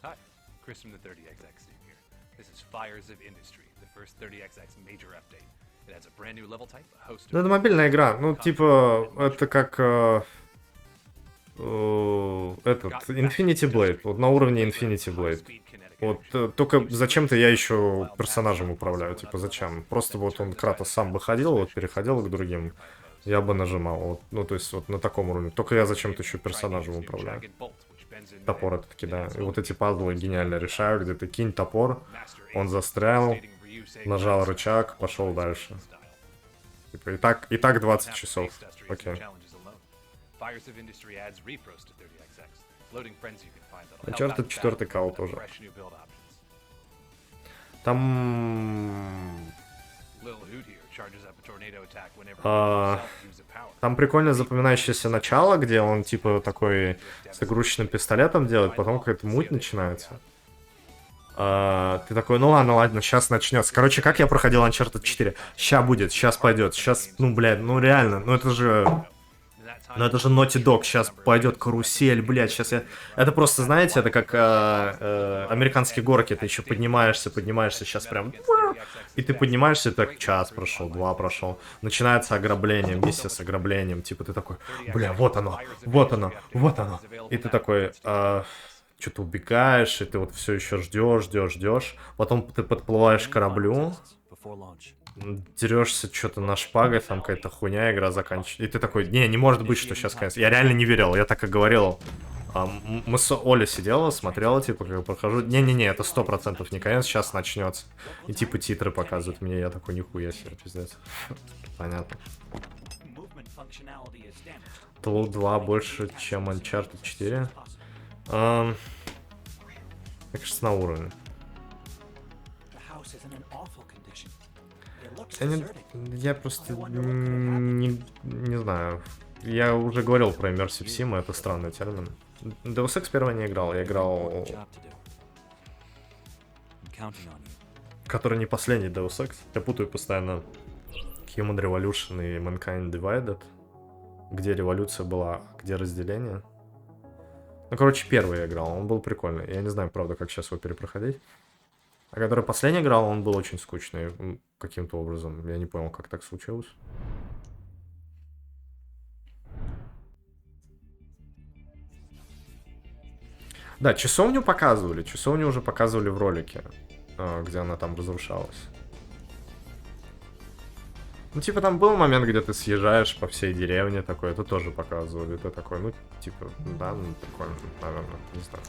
S10: Hi, Chris from the 30XX here. This is Fires of Industry. First 30XX major update. It has a brand new level type, a host of...
S8: Это мобильная игра. Ну, типа, это как... этот, Infinity Blade. Вот на уровне Infinity Blade. Вот только зачем-то я еще персонажем управляю. Типа, зачем? Просто вот он Кратос сам бы ходил, вот переходил к другим. Я бы нажимал. Вот, ну, то есть, вот на таком уровне. Только я зачем-то еще персонажем управляю. Топор это таки, да. И вот эти пазлы гениально решаю, где ты кинь топор, он застрял, нажал рычаг, пошел дальше. Типа, и так 20 часов. Окей. Uncharted 4 кал тоже. Там... Там прикольно запоминающееся начало, где он типа такой с игрушечным пистолетом делает, потом какая-то муть начинается. Ты такой, ну ладно, сейчас начнется. Короче, как я проходил Uncharted 4? Ща будет, сейчас пойдет, сейчас, ну, блядь, ну реально, ну это же... Ну это же Naughty Dog, сейчас пойдет карусель, блядь, сейчас я... Это просто, знаете, это как американские горки, ты еще поднимаешься, сейчас прям... И ты поднимаешься, так час прошел, 2 прошел. Начинается ограбление, миссия с ограблением, типа ты такой, бля, вот оно. И ты такой... что-то убегаешь, и ты вот все еще ждешь. Потом ты подплываешь к кораблю, дерешься что-то на шпагой, там какая-то хуйня, игра заканчивается. И ты такой, не может быть, что сейчас конец. Я реально не верил, я так и говорил. Мы с Олей сидела, смотрела, типа, как я прохожу. Не, это 100% не конец, сейчас начнется. И типа титры показывают мне, я такой, нихуя себе, пиздец. Понятно. Тлу 2 больше, чем Uncharted 4. Мне кажется, на уровне. Я просто не знаю. Я уже говорил про Immersive Sim, это странный термин. Deus Ex первый не играл, я играл... Который не последний Deus Ex. Я путаю постоянно Human Revolution и Mankind Divided. Где революция была, где разделение. Ну, короче, первый я играл, он был прикольный. Я не знаю, правда, как сейчас его перепроходить. А который последний играл, он был очень скучный каким-то образом. Я не понял, как так случилось. Да, часовню показывали. Часовню уже показывали в ролике, где она там разрушалась. Ну, типа, там был момент, где ты съезжаешь по всей деревне, такое, это тоже показывали. Это такой, ну, типа, да, ну, прикольно, наверное, не знаю.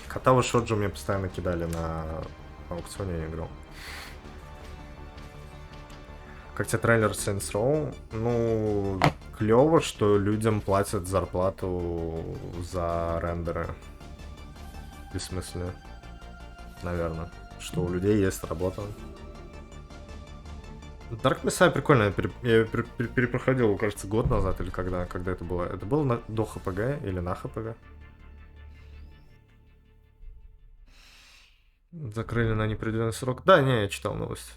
S8: Катаву Шоджу мне постоянно кидали на аукционе, я играл. Как тебе трейлер Saints Row? Ну, клево, что людям платят зарплату за рендеры. Бессмысленно. Наверное. Что у людей есть работа. Dark Messiah прикольно. Я перепроходил, кажется, год назад или когда это было. Это было до ХПГ или на ХПГ? Закрыли на неопределенный срок. Да, не, я читал новость.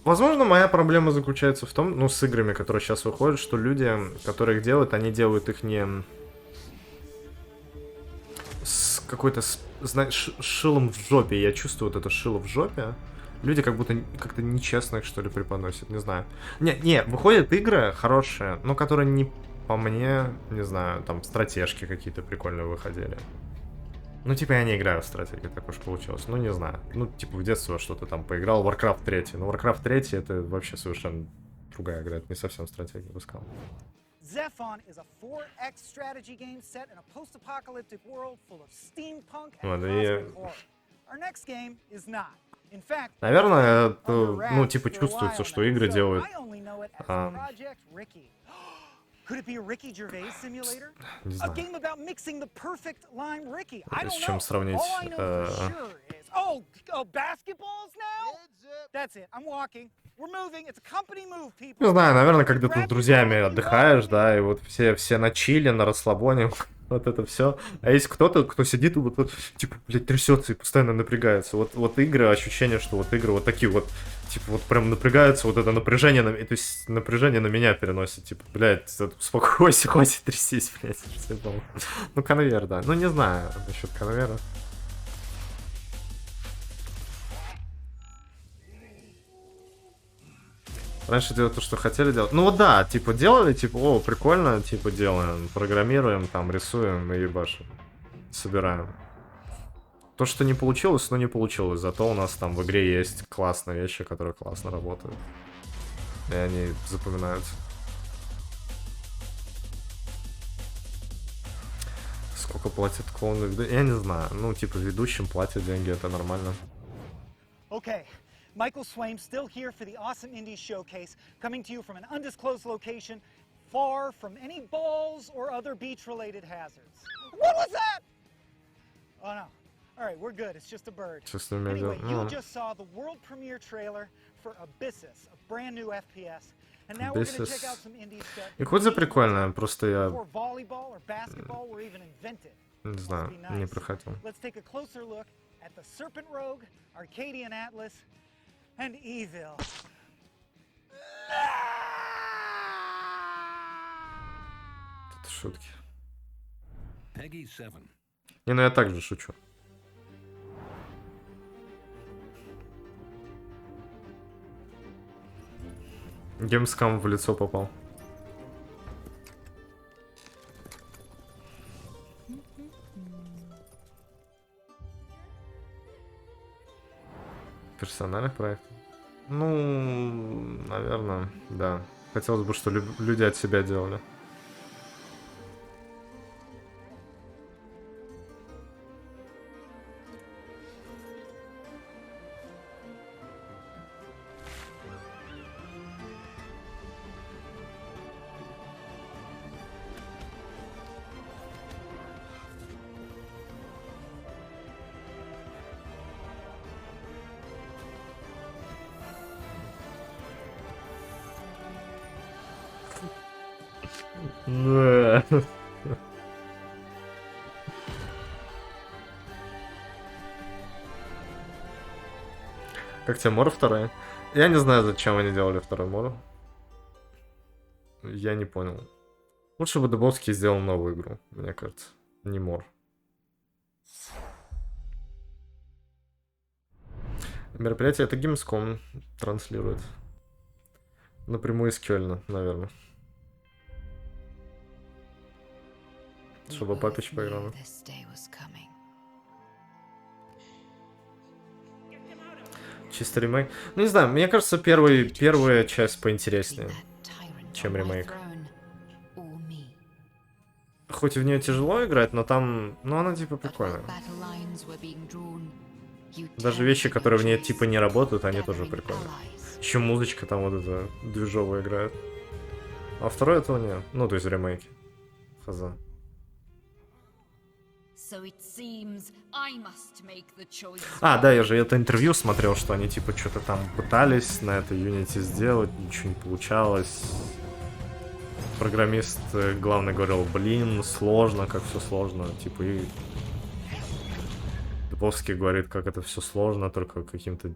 S8: Возможно, моя проблема заключается в том, ну, с играми, которые сейчас выходят, что люди, которые их делают, они делают их не с какой-то, знаешь, шилом в жопе. Я чувствую вот это шило в жопе. Люди как будто как-то нечестно их, что ли, преподносят, не знаю. Не, выходят игры хорошие, но которые не по мне, не знаю, там стратежки какие-то прикольные выходили. Ну, типа, я не играю в стратегии, так уж получилось. Ну, не знаю. Ну, типа, в детстве что-то там поиграл. Warcraft 3. Но Warcraft 3 это вообще совершенно другая игра. Это не совсем стратегия, я бы сказал.
S18: Zephyr is a 4X strategy game set in a post-apocalyptic world full of steampunk and cosmic horror. Our next game is not. In fact,
S8: наверное, это, ну, типа, чувствуется, что игры делают...
S18: Could it be a Ricky Gervais simulator? A game about mixing the perfect lime Ricky. I don't know.
S8: С чем сравнить?
S18: All I know for sure is... Oh, basketballs now? That's it. I'm walking. We're moving. It's a company move, people.
S8: Не знаю, наверное, когда ты с друзьями отдыхаешь, да, и вот все на чиле, на расслабоне, вот это все. А есть кто-то, кто сидит и вот, типа, блядь, трясется и постоянно напрягается. Вот игры, ощущение, что вот игры вот такие вот, типа, вот прям напрягаются, вот это напряжение, то есть напряжение на меня переносит, типа, блядь, успокойся, хватит трястись, блядь. Ну, конвейер, да. Ну, не знаю насчет конвейера. Раньше делали то, что хотели делать. Ну вот да, типа делали, типа, о, прикольно, типа делаем, программируем, там, рисуем и ебашим. Собираем. То, что не получилось, но не получилось. Зато у нас там в игре есть классные вещи, которые классно работают. И они запоминаются. Сколько платят клоуны? Я не знаю. Ну, типа, ведущим платят деньги, это нормально.
S18: Okay, Michael Swaim still here for the Awesome Indies Showcase, coming to you from an undisclosed location, far from any balls or other beach-related hazards. What was that? Oh no. All right, we're good. It's just a bird. Anyway, you just saw the world premiere trailer for Abyssus, a brand new FPS. And now we're going to check out some indie stuff.
S8: И хоть за прикольно, просто я...
S18: Before volleyball or basketball were even invented.
S8: Не знаю, не проходил.
S18: Let's take a closer look at the Serpent Rogue, Arcadian Atlas, and Evil.
S8: Это шутки.
S17: Peggy 7.
S8: Не, ну я также шучу. Геймскам в лицо попал. Персональных проектов? Ну, наверное, да. Хотелось бы, чтобы люди от себя делали. Да. Как тебе Мора вторая? Я не знаю, зачем они делали вторую Мору. Я не понял. Лучше бы Дубовский сделал новую игру, мне кажется. Не Мор. Мероприятие это Gamescom транслирует. Напрямую из Кёльна, наверное. Чтобы Папич поиграл. Чисто ремейк. Ну не знаю, мне кажется, первая часть поинтереснее, чем ремейк. Хоть в нее тяжело играть, но там, ну она типа прикольная. Даже вещи, которые в ней типа не работают, они тоже прикольные. Еще музычка там вот эта движовая играет. А второй этого нет. Ну, то есть в ремейке. Хаза. А, да, я же это интервью смотрел, что они типа что-то там пытались на это Unity сделать, ничего не получалось. Программист главный говорил, блин, сложно, как все сложно, типа и... Дубовский говорит, как это все сложно, только каким-то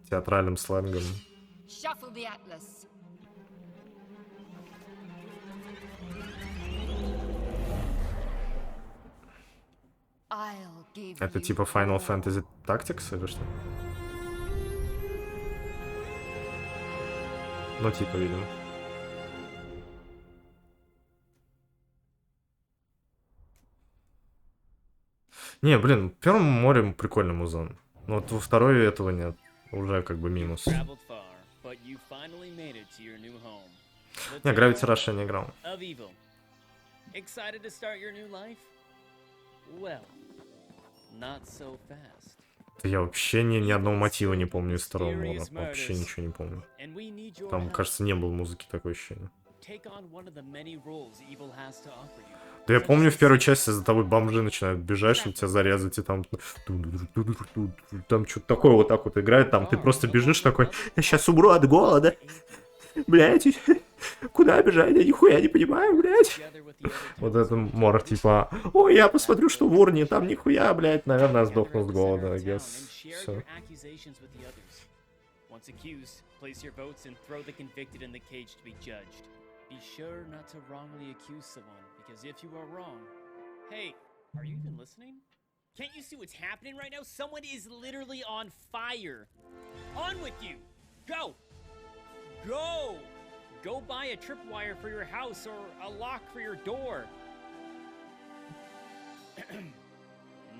S8: театральным сленгом. Это типа Final Fantasy Tactics или что? Ну типа, видимо. Не, блин, в первом море прикольный музон. Но вот во второй этого нет. Уже как бы минус. Не, Gravity Rush я не играл. Я вообще ни одного мотива не помню из второго мода. Вообще ничего не помню. Там, кажется, не было музыки, такое ощущение. Да я помню, в первой части за тобой бомжи начинают бежать, чтобы тебя зарезать, и там... Там что-то такое вот так вот играет, там ты просто бежишь такой, я сейчас умру от голода. Блять, куда бежать? Я нихуя не понимаю, блять. Вот это мор, типа, ой, я посмотрю, что в урне, там нихуя, блять, наверное, сдохну с голода, I guess. Все.
S1: Be sure not to wrongly accuse someone, because if you are wrong... Hey, are you even listening? Can't you see what's happening right now? Someone is literally on fire. On with you! Go! Go! Go buy a tripwire for your house or a lock for your door.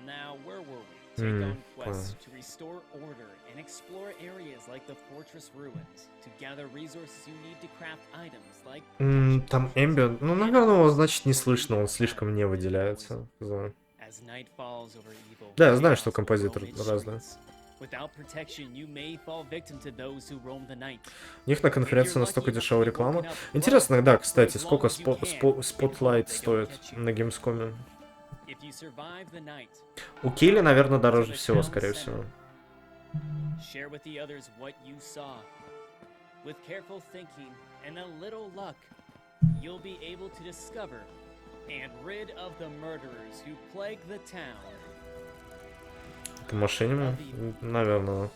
S1: Now, where were we? Take on quests to restore order and explore areas like the fortress ruins to gather resources you need to craft items like.
S8: Там Ambient, ну, наверное, его, значит, не слышно, он слишком не выделяется. Да, я знаю, что композитор разный. У них на конференции настолько дешевая реклама. Интересно, да, кстати, сколько Spotlight стоит на Gamescom? У Килли, наверное, дороже всего, скорее всего. Это машинима? Наверное.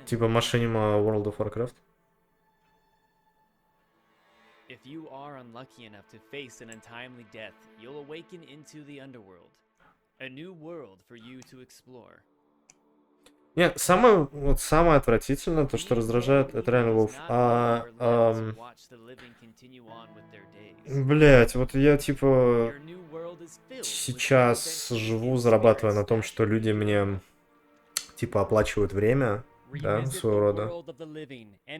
S8: Типа машинима World of Warcraft?
S1: If you are unlucky enough to face an untimely death, you'll awaken into the underworld. A new world for you to explore.
S8: Нет, самое отвратительное, то, что раздражает, это реально Вов. Блять, вот я типа сейчас живу, зарабатывая на том, что люди мне типа оплачивают время, да, своего рода.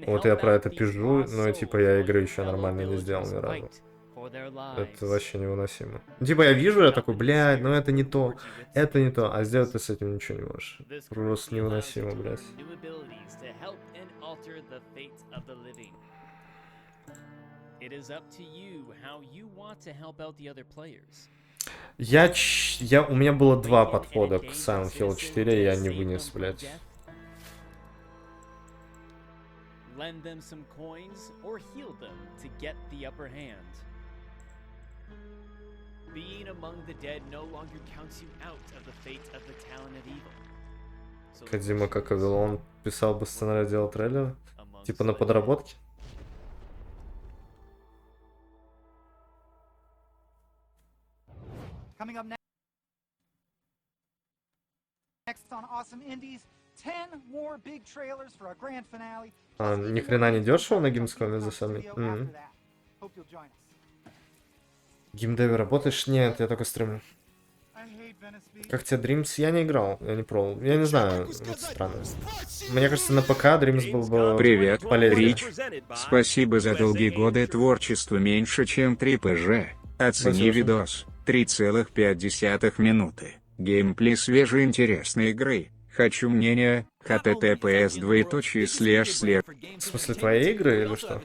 S8: Вот я про это пижу, но типа я игры еще нормально не сделал ни разу. Это вообще невыносимо. Типа я вижу, я такой, блядь, ну это не то, а сделать ты с этим ничего не можешь. Просто невыносимо, блядь. У меня было 2 подхода к Silent Hill 4, и я не вынес, блядь.
S1: Lend them some coins or heal them to get the upper hand. Being among the dead no longer counts you out of the fate of the Talon of Evil.
S8: Кодзима как он писал бы сценарий, делал трейлер? Типа на подработке?
S18: Coming up next on Awesome Indies, 10 more big trailers for our grand finale.
S8: Ни хрена не дешево на Gamescom за сами. Геймдеве работаешь? Нет, я только стримлю. Как тебе Dreams? Я не играл, я не пробовал. Я не знаю, это странно. Мне кажется, на ПК Dreams был бы
S12: Привет,
S8: полезнее.
S12: Рич. Спасибо за долгие годы творчества меньше, чем 3 ПЖ. Оцени видос. 3,5 минуты. Геймплей свежей интересной игры. Хочу мнение. https://
S8: В смысле, твои игры или что?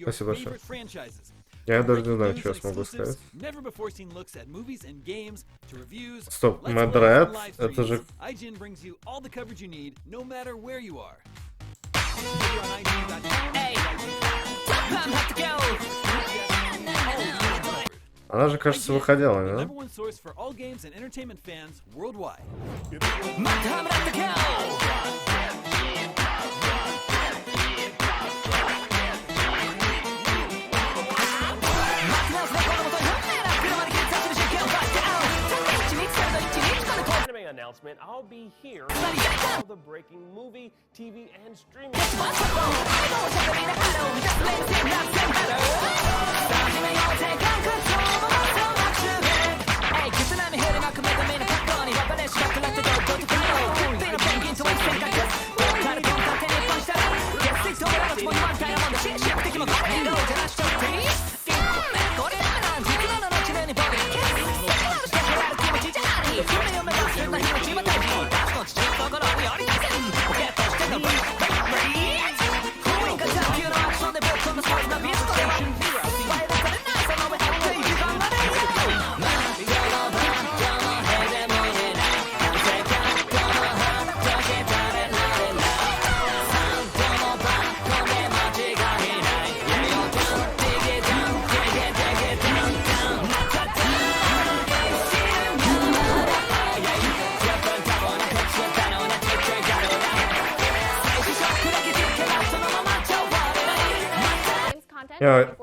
S8: Спасибо большое. Я даже не знаю, что я смогу сказать. Стоп, Мэдред, это же... Она же, кажется, выходила, да?
S15: Announcement, I'll be here for all the breaking movie, TV, and streaming.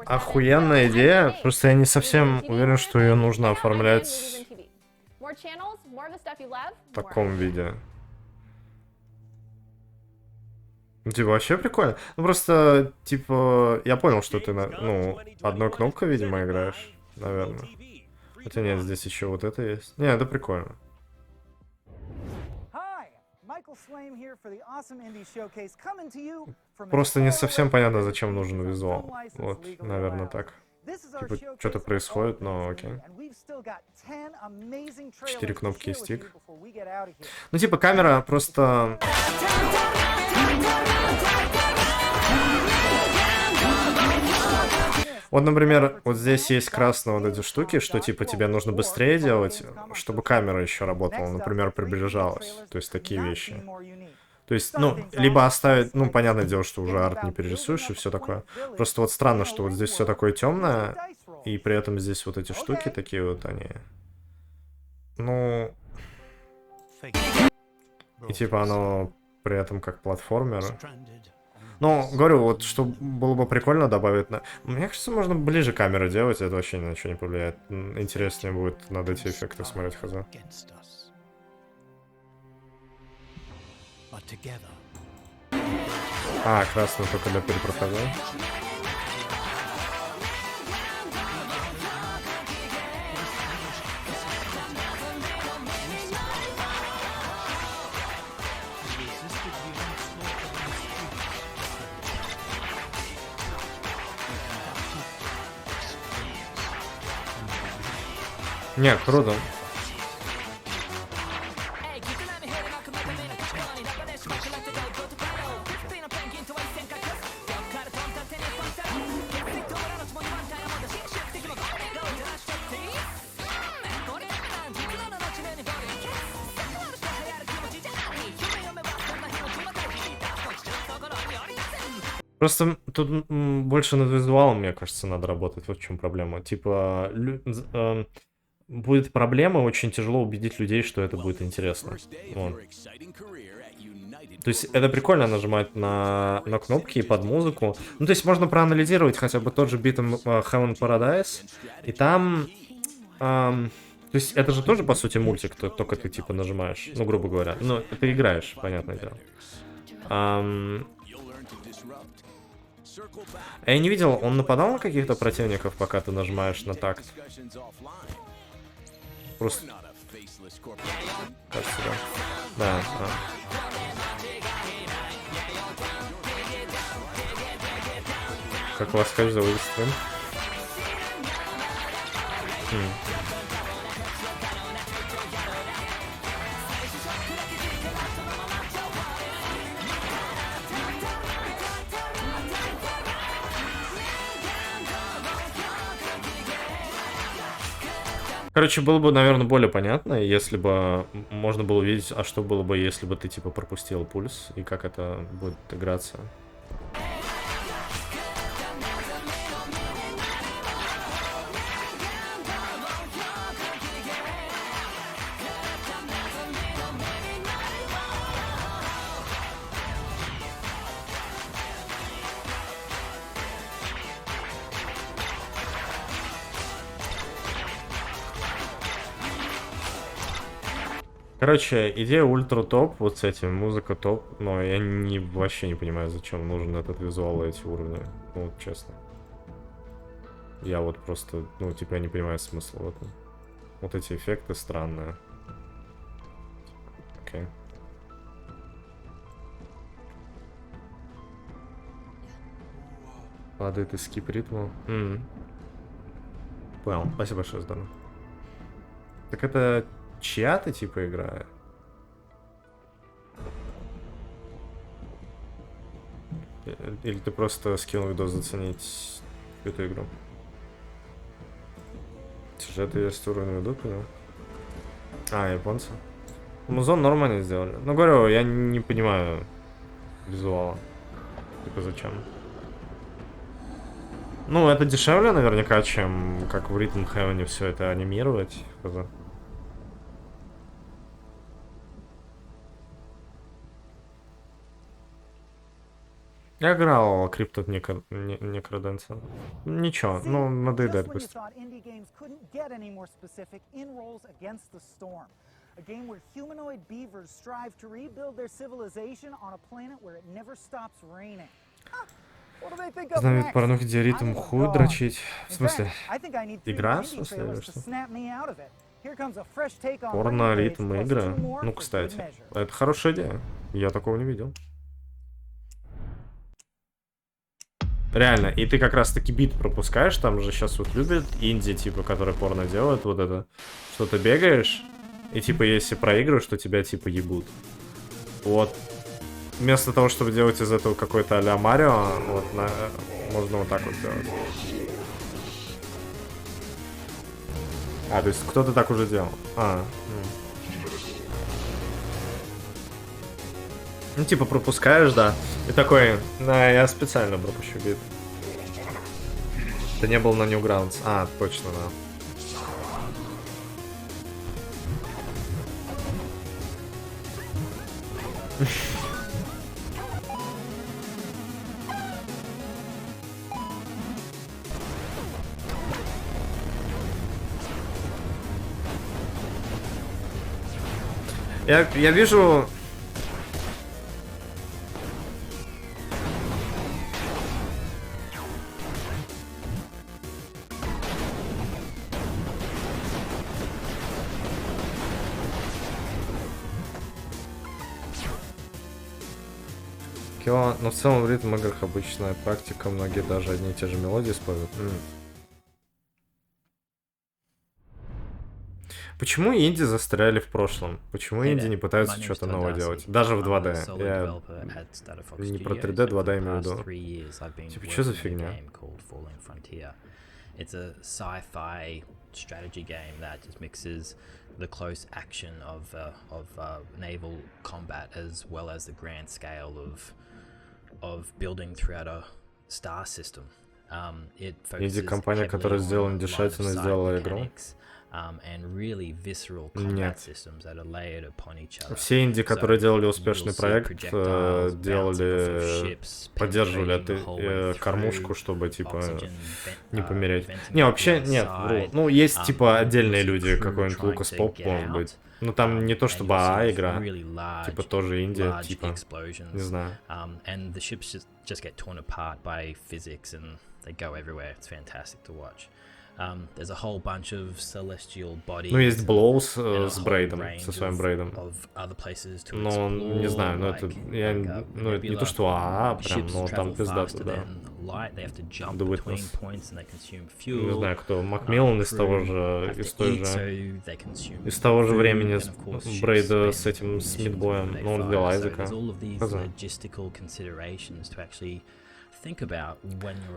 S8: Охуенная идея, просто я не совсем уверен, что ее нужно оформлять в таком виде. Ну, типа, вообще прикольно. Ну, просто, типа, я понял, что ты, ну, одной кнопкой, видимо, играешь, наверное. Хотя нет, здесь еще вот это есть. Не, это прикольно. Просто не совсем понятно, зачем нужен визуал. Вот, наверное, так. Типа, что-то происходит, но окей. 4 кнопки и стик. Ну, типа, камера просто... Вот, например, вот здесь есть красные вот эти штуки, что, типа, тебе нужно быстрее делать, чтобы камера еще работала, например, приближалась. То есть, такие вещи. То есть, ну, либо оставить, ну, понятное дело, что уже арт не перерисуешь и все такое. Просто вот странно, что вот здесь все такое темное, и при этом здесь вот эти штуки такие вот, они... Ну... И типа оно при этом как платформер. Ну, говорю, вот что было бы прикольно добавить на... Мне кажется, можно ближе камеры делать, это вообще ни на что не повлияет. Интереснее будет над эти эффекты смотреть, хз. А, красный только для перепрохода. Не, круто. Просто тут больше над визуалом, мне кажется, надо работать. Вот в чем проблема. Типа, будет проблема, очень тяжело убедить людей, что это будет интересно. Вот. То есть это прикольно нажимать на кнопки под музыку. Ну, то есть можно проанализировать хотя бы тот же Beat'em Heaven Paradise. И там... то есть это же тоже, по сути, мультик, только ты, типа, нажимаешь. Ну, грубо говоря. Ну, ты играешь, понятное дело. Я не видел, он нападал на каких-то противников, пока ты нажимаешь на такт? Просто... Кажется, да. Да. Как у вас, конечно, зовут стрим? Короче, было бы, наверное, более понятно, если бы можно было увидеть, а что было бы, если бы ты, типа, пропустил пульс, и как это будет играться. Короче, идея ультра топ, вот с этим, музыка топ, но я вообще не понимаю, зачем нужен этот визуал и эти уровни, ну, вот честно. Я вот просто, ну, типа, я не понимаю смысла в этом. Вот эти эффекты странные. Окей. Падает из скип ритма. Понял, спасибо большое, Здорово. Так это... Чья-то типа игра? Или ты просто скинул видос заценить эту игру? Сюжеты есть уровень ведут, да? А, японцы. Музон нормально сделали. Ну, говорю, я не понимаю визуала. Типа зачем? Ну, это дешевле наверняка, чем как в Rhythm Heaven все это анимировать. Я играл Cryptid Necrodancer. Ничего, ну надоедает быстро.
S18: a game where humanoid beavers strive to rebuild their civilization on a planet where it never stops raining.
S8: Знамет порнухи диоритм хуй дрочить. В смысле? Игра, в смысле, или что? Порно, ритм, игры. Ну, кстати, это хорошая идея. Я такого не видел. Реально, и ты как раз таки бит пропускаешь, там же сейчас вот любят инди, типа, которые порно делают, вот это, что ты бегаешь, и типа, если проигрываешь, то тебя типа ебут. Вот. Вместо того, чтобы делать из этого какой-то а-ля Марио, вот, можно вот так вот делать. А, то есть кто-то так уже делал. Ну, типа, пропускаешь, да. И такой, да, я специально пропущу бит. Ты не был на Newgrounds. А, точно, да. Я вижу... Но в целом в ритм играх обычная практика, многие даже одни и те же мелодии используют. Почему инди застряли в прошлом? Почему инди не пытаются что-то новое делать? Даже в 2D. Я не про 3D, 2D имею в виду. Типа, что за фигня?
S13: It's a sci-fi strategy game that just mixes the close action of naval combat as well as the grand scale of building throughout a star system. It focuses
S8: компания, которая сделала индишатину, сделала игру.
S13: And really visceral combat systems that are layered upon each other.
S8: Все инди, которые делали успешный проект, делали, поддерживали кормушку, чтобы типа не помереть. Не, вообще нет, вру. Ну, есть типа отдельные люди, какой-нибудь Лукас Поп, может быть. Ну там не то чтобы игра, типа тоже Индия, типа, не знаю.
S13: And the ships just get torn apart by physics and they go everywhere. It's fantastic to watch. There's a whole bunch of celestial bodies.
S8: Ну, есть Блоус с Брейдом, со своим Брейдом. Но, не знаю, ну это, ну, это не то, что прям, но там пиздато, да. The Witness. Не знаю, кто, Макмиллан из того же, из того же времени Брейда с этим, с Мидбоем, но он вел Айзека.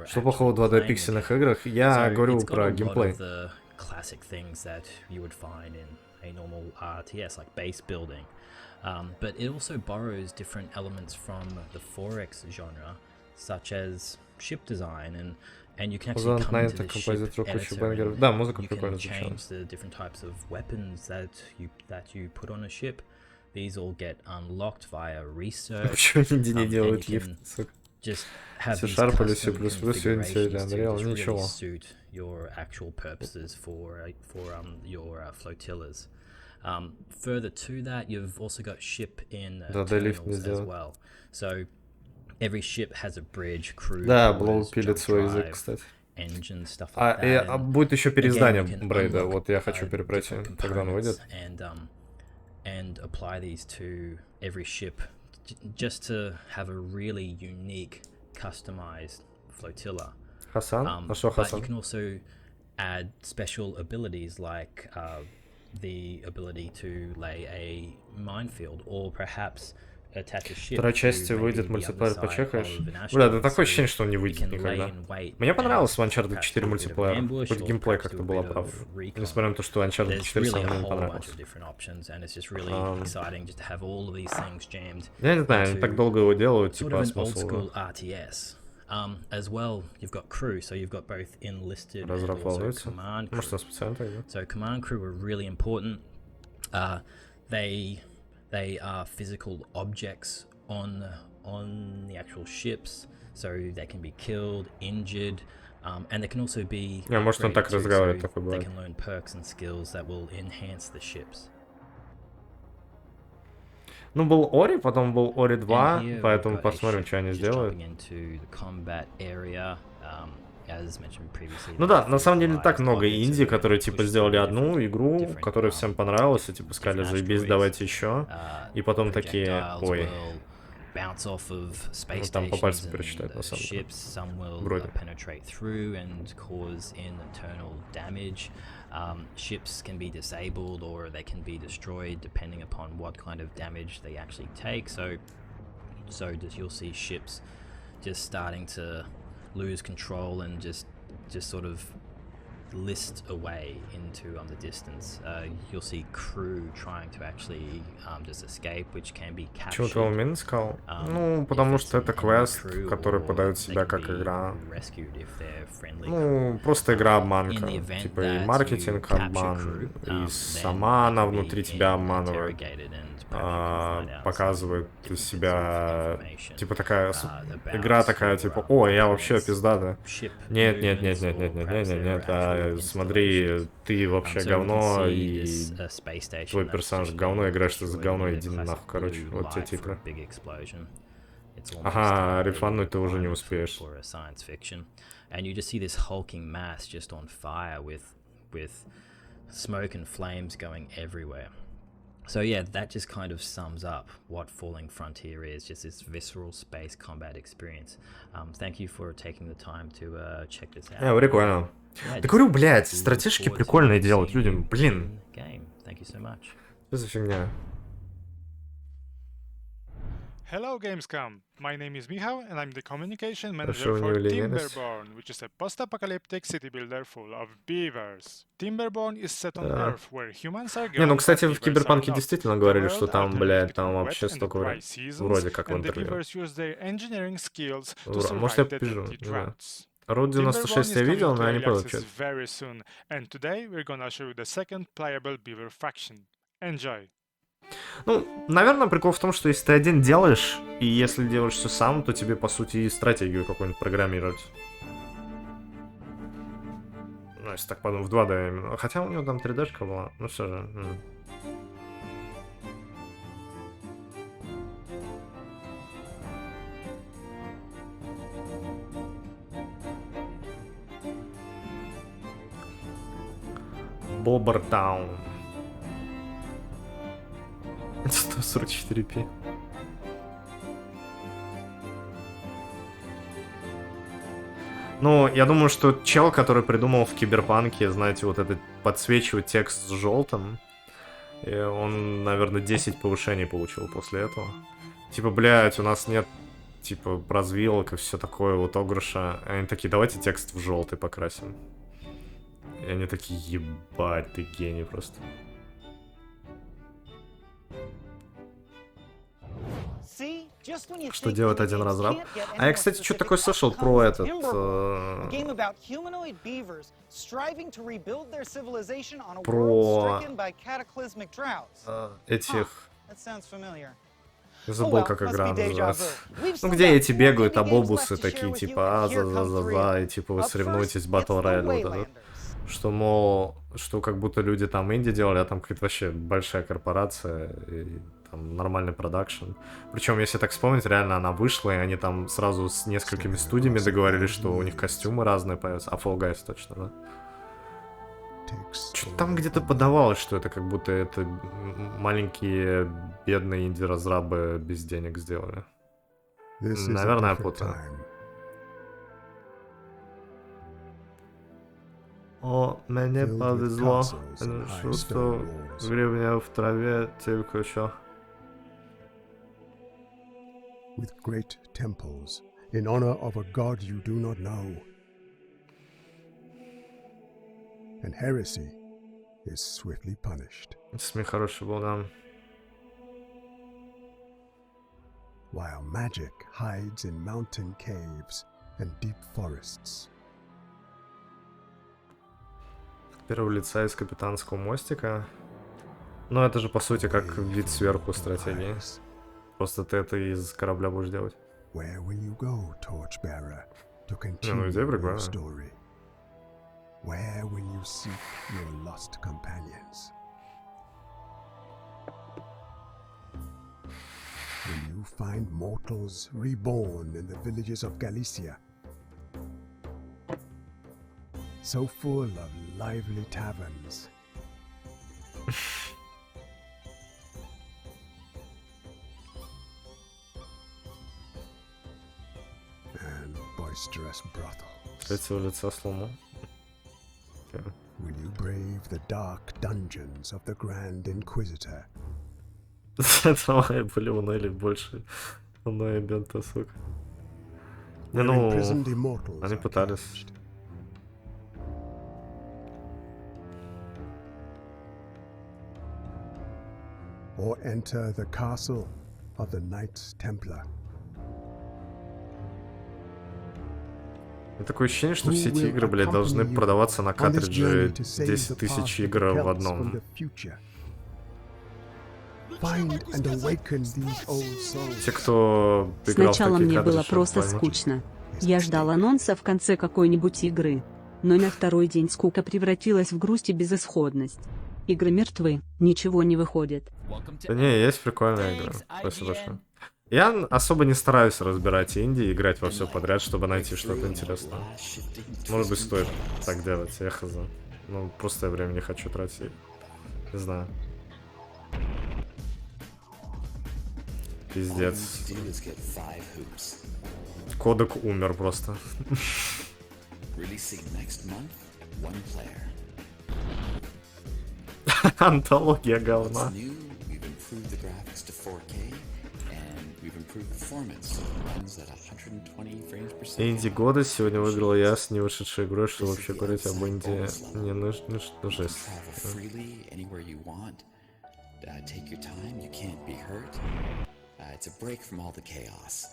S8: Что плохого в 2D пиксельных играх? Я говорю про геймплей.
S13: Classic things that you would find in a normal RTS, like base building. But it also borrows different elements from the 4X genre, such as ship design, and you can actually come into the ship editor and you can change the different types of weapons that you put on a ship. These all get unlocked via research. And you can just have these custom configurations to really suit your actual purposes for your flotillas. Further to that, you've also got ship in terminals as well. So every ship has a bridge, crew, engine, stuff like that.
S8: А будет еще переиздание Брейда, вот я хочу перепройти, когда он выйдет.
S13: And apply these to every ship just to have a really unique customized flotilla.
S8: Хасан? А что Хасан?
S13: But you can also add special abilities like the ability to lay a minefield or perhaps attach a ship.
S8: Вторая часть выйдет, мультиплеер почекаешь. Бля, да такое ощущение, что он не выйдет никогда. Мне понравился в Uncharted 4 мультиплеер. Хоть геймплей как-то был прав. Несмотря на то, что Uncharted 4 самому мне не понравился. Я не знаю, они так долго его делают, типа, смысл.
S13: As well, you've got crew, so you've got both enlisted and also command crew. So command crew are really important. They are physical objects on the actual ships, so they can be killed, injured, and they can also be
S8: upgraded too, so
S13: they can learn perks and skills that will enhance the ships.
S8: Ну, был Ори, потом был Ори 2, поэтому посмотрим, что они сделают. Ну да, на самом деле так много инди, которые типа сделали одну игру, которая всем понравилась, и типа сказали, заебись, давайте еще. И потом такие, ой. Ну там по пальцам пересчитать на самом деле. Вроде.
S13: Ships can be disabled or they can be destroyed depending upon what kind of damage they actually take. So you'll see ships just starting to lose control and just sort of list away into the distance. You'll see crew trying to actually just escape, which can be captured.
S8: Чего ты умен сказал? Ну, потому что это квест, который подает себя как игра. Ну, просто игра-обманка. Типа и маркетинг обман, и сама она внутри тебя обманывает. Показывает из себя, типа такая игра такая, типа, о, я вообще пиздата. Нет, смотри, ты вообще говно, и твой персонаж говно, играешь ты за говно, иди нахуй, короче, вот те титры. Ага, рефануть ты уже не успеешь.
S13: And you just see this hulking mass just on fire with smoke and flames going everywhere. So yeah, that just kind of sums up what Falling Frontier is, just this visceral space combat experience. Thank you for taking the time to check this out.
S8: Прикольно. Да говорю, блядь, стратежки прикольные делать людям, блин.
S13: Thank you so much.
S8: Что за фигня?
S7: Hello Gamescom, my name is Michał and I'm the communication manager for Timberborn, which is a post-apocalyptic city builder full of beavers. Timberborn is set on Earth, where humans are gone.
S8: Не, ну, кстати, в Киберпанке действительно говорили, что там, блядь, там вообще столько вроде как в интервью. Может, я попизжу, не знаю. Род 96 я видел, но я не понял, что это.
S7: And today we're gonna show you the second playable beaver faction. Enjoy!
S8: Ну, наверное, прикол в том, что если ты один делаешь, и если делаешь все сам, то тебе, по сути, и стратегию какую-нибудь программировать. Ну, если так подумать, в 2D именно. Хотя у него там 3D-шка была, ну все же. Бобертаун. 144p. Ну, я думаю, что чел, который придумал в Киберпанке, знаете, вот этот подсвечивать текст с желтым, и он, наверное, 10 повышений получил после этого. Типа, блядь, у нас нет, типа, развилок и все такое, вот огрыша. И они такие, давайте текст в желтый покрасим. И они такие, ебать, ты гений просто. Что делает один разраб? А я, кстати, что такое слышал про этот... про... этих... Забыл, как игра называется. Ну, где эти бегают, абобусы такие, типа, за-за-за-за, и типа вы соревнуетесь в Battle Royale, вот этот. Что, мол, что как будто люди там инди делали, а там какая-то вообще большая корпорация, и там нормальный продакшн. Причем, если так вспомнить, реально она вышла, и они там сразу с несколькими студиями договорились, что у них костюмы разные появятся. А Fall Guys точно, да? Что-то там где-то подавалось, что это как будто это маленькие бедные инди-разрабы без денег сделали. Наверное, я путаю. О, мне повезло. Что гребня в траве только еще.
S14: With great temples, in honor of a god you do not know. And heresy is swiftly punished.
S8: Смех хороший был, да.
S14: While magic hides in mountain caves and deep forests.
S8: Первого лица из капитанского мостика. Но это же по сути как вид сверху стратегии. Просто ты это из корабля будешь делать. Не, ну идея прикольная.
S14: Where will you seek your lost companions? find mortals reborn in the villages of Galicia. So full of lively taverns. And boisterous brothels.
S8: Третьего лица слома.
S14: Will you brave the dark dungeons of the Grand Inquisitor?
S8: Давай, блин, или больше. Оно бента, сука. Не, ну, они пытались.
S14: Or enter the castle of the Knights Templar.
S8: Такое ощущение, что все эти игры, блядь, должны продаваться на картридже 10 тысяч игр в одном. Те, кто играл в
S6: Сначала
S8: такие
S6: мне было
S8: картриджи,
S6: просто
S8: поймут.
S6: скучно. Я ждал анонса в конце какой-нибудь игры. Но на второй день скука превратилась в грусть и безысходность. Игры мертвы, ничего не выходит.
S8: Да не, есть прикольная игра. Спасибо большое. Я особо не стараюсь разбирать инди и играть во все подряд, чтобы найти что-то интересное. Может быть, стоит так делать, я хз. Ну, просто я время не хочу тратить. Не знаю. Пиздец. Кодек умер просто. Антология говна. Инди года сегодня выиграл я с не вышедшей игрой, что вообще говорить об инди не нужно, жесть.
S16: It's a break from all the chaos.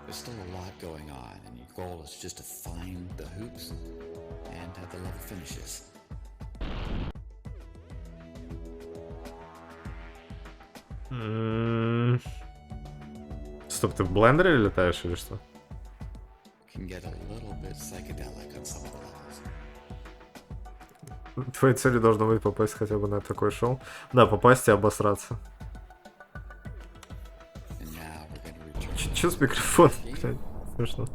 S16: There's still a lot going on, and your goal is just to find the hoops and the level finishes.
S8: Стоп, ты в блендере летаешь или что?
S16: Can get a little bit psychedelic on some of the levels.
S8: Твоей целью должно быть попасть хотя бы на такое шоу. Да, попасть и обосраться. Чё с микрофоном? Блядь, смешно.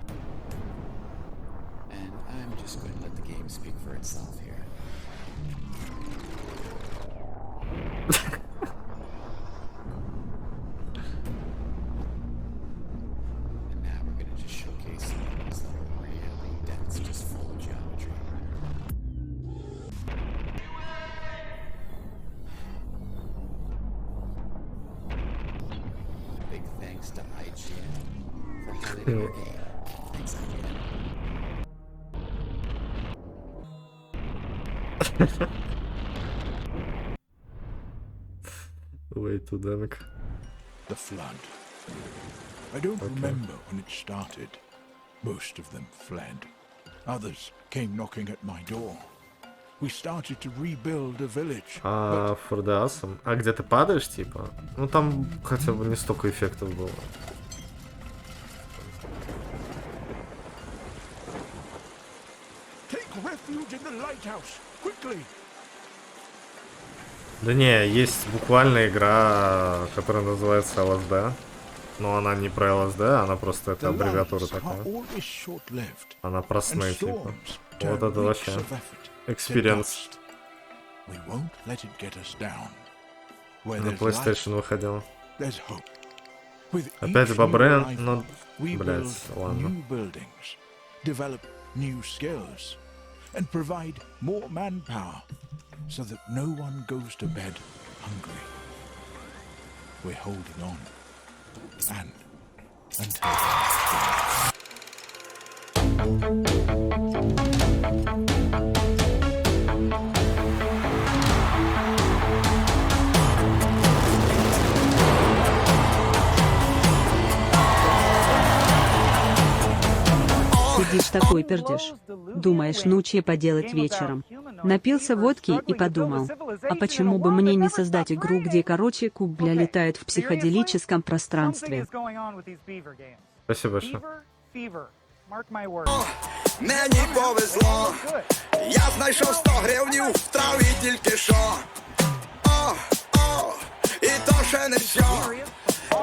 S8: Way too dark.
S23: The flood. I don't remember when it started. Most of them fled. Others came knocking at my door. We started to rebuild a village.
S8: For the awesome. А где ты падаешь, типа? Ну там хотя бы не столько эффектов было.
S23: Take refuge in the lighthouse, quickly.
S8: Да не, есть буквально игра, которая называется LSD. Но она не про LSD, она просто это аббревиатура такая. Она про сны, типа. Вот это вообще экспириенс. На PlayStation выходила. Опять бобры, но, блядь, ладно.
S23: And provide more manpower so that no one goes to bed hungry. We're holding on. And until
S6: Сидишь такой пердишь. Думаешь, ну че поделать вечером. Напился водки и подумал, а почему бы мне не создать игру, где, короче, куб бля летает в психоделическом пространстве.
S8: Спасибо большое.
S24: Мені повезло, я знайшов 100 гривнів в траві тільки що. О, і то ще не все.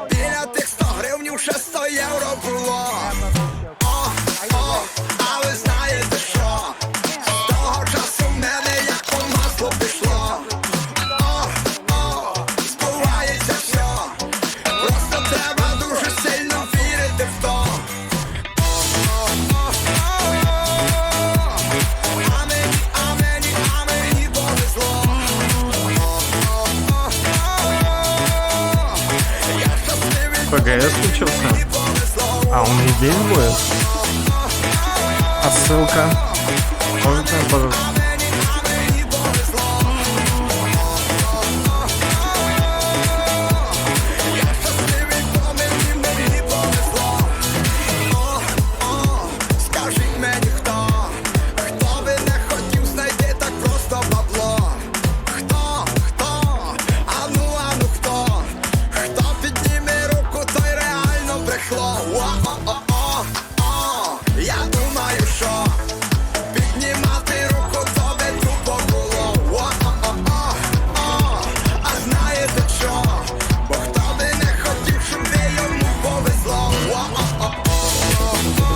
S24: Біля тих 100 гривнів ще 100 євро було. А ви знаєте що? З того часу в мене як по маслу пішло. Збувається все. Просто треба дуже сильно вірити в то. А мені повезло.
S8: ПГС случился? А, он не день будет? А ссылка? Можете, пожалуйста?
S24: Скажіть мені хто би не хотів знайти так просто бабло. Хто, а ну хто підніме руку, той реально брехло. Я думаю, що піднімати руку то би тупо було. А знаєте що? Бо хто би не хотів, щоб йому повезло. А мені повезло.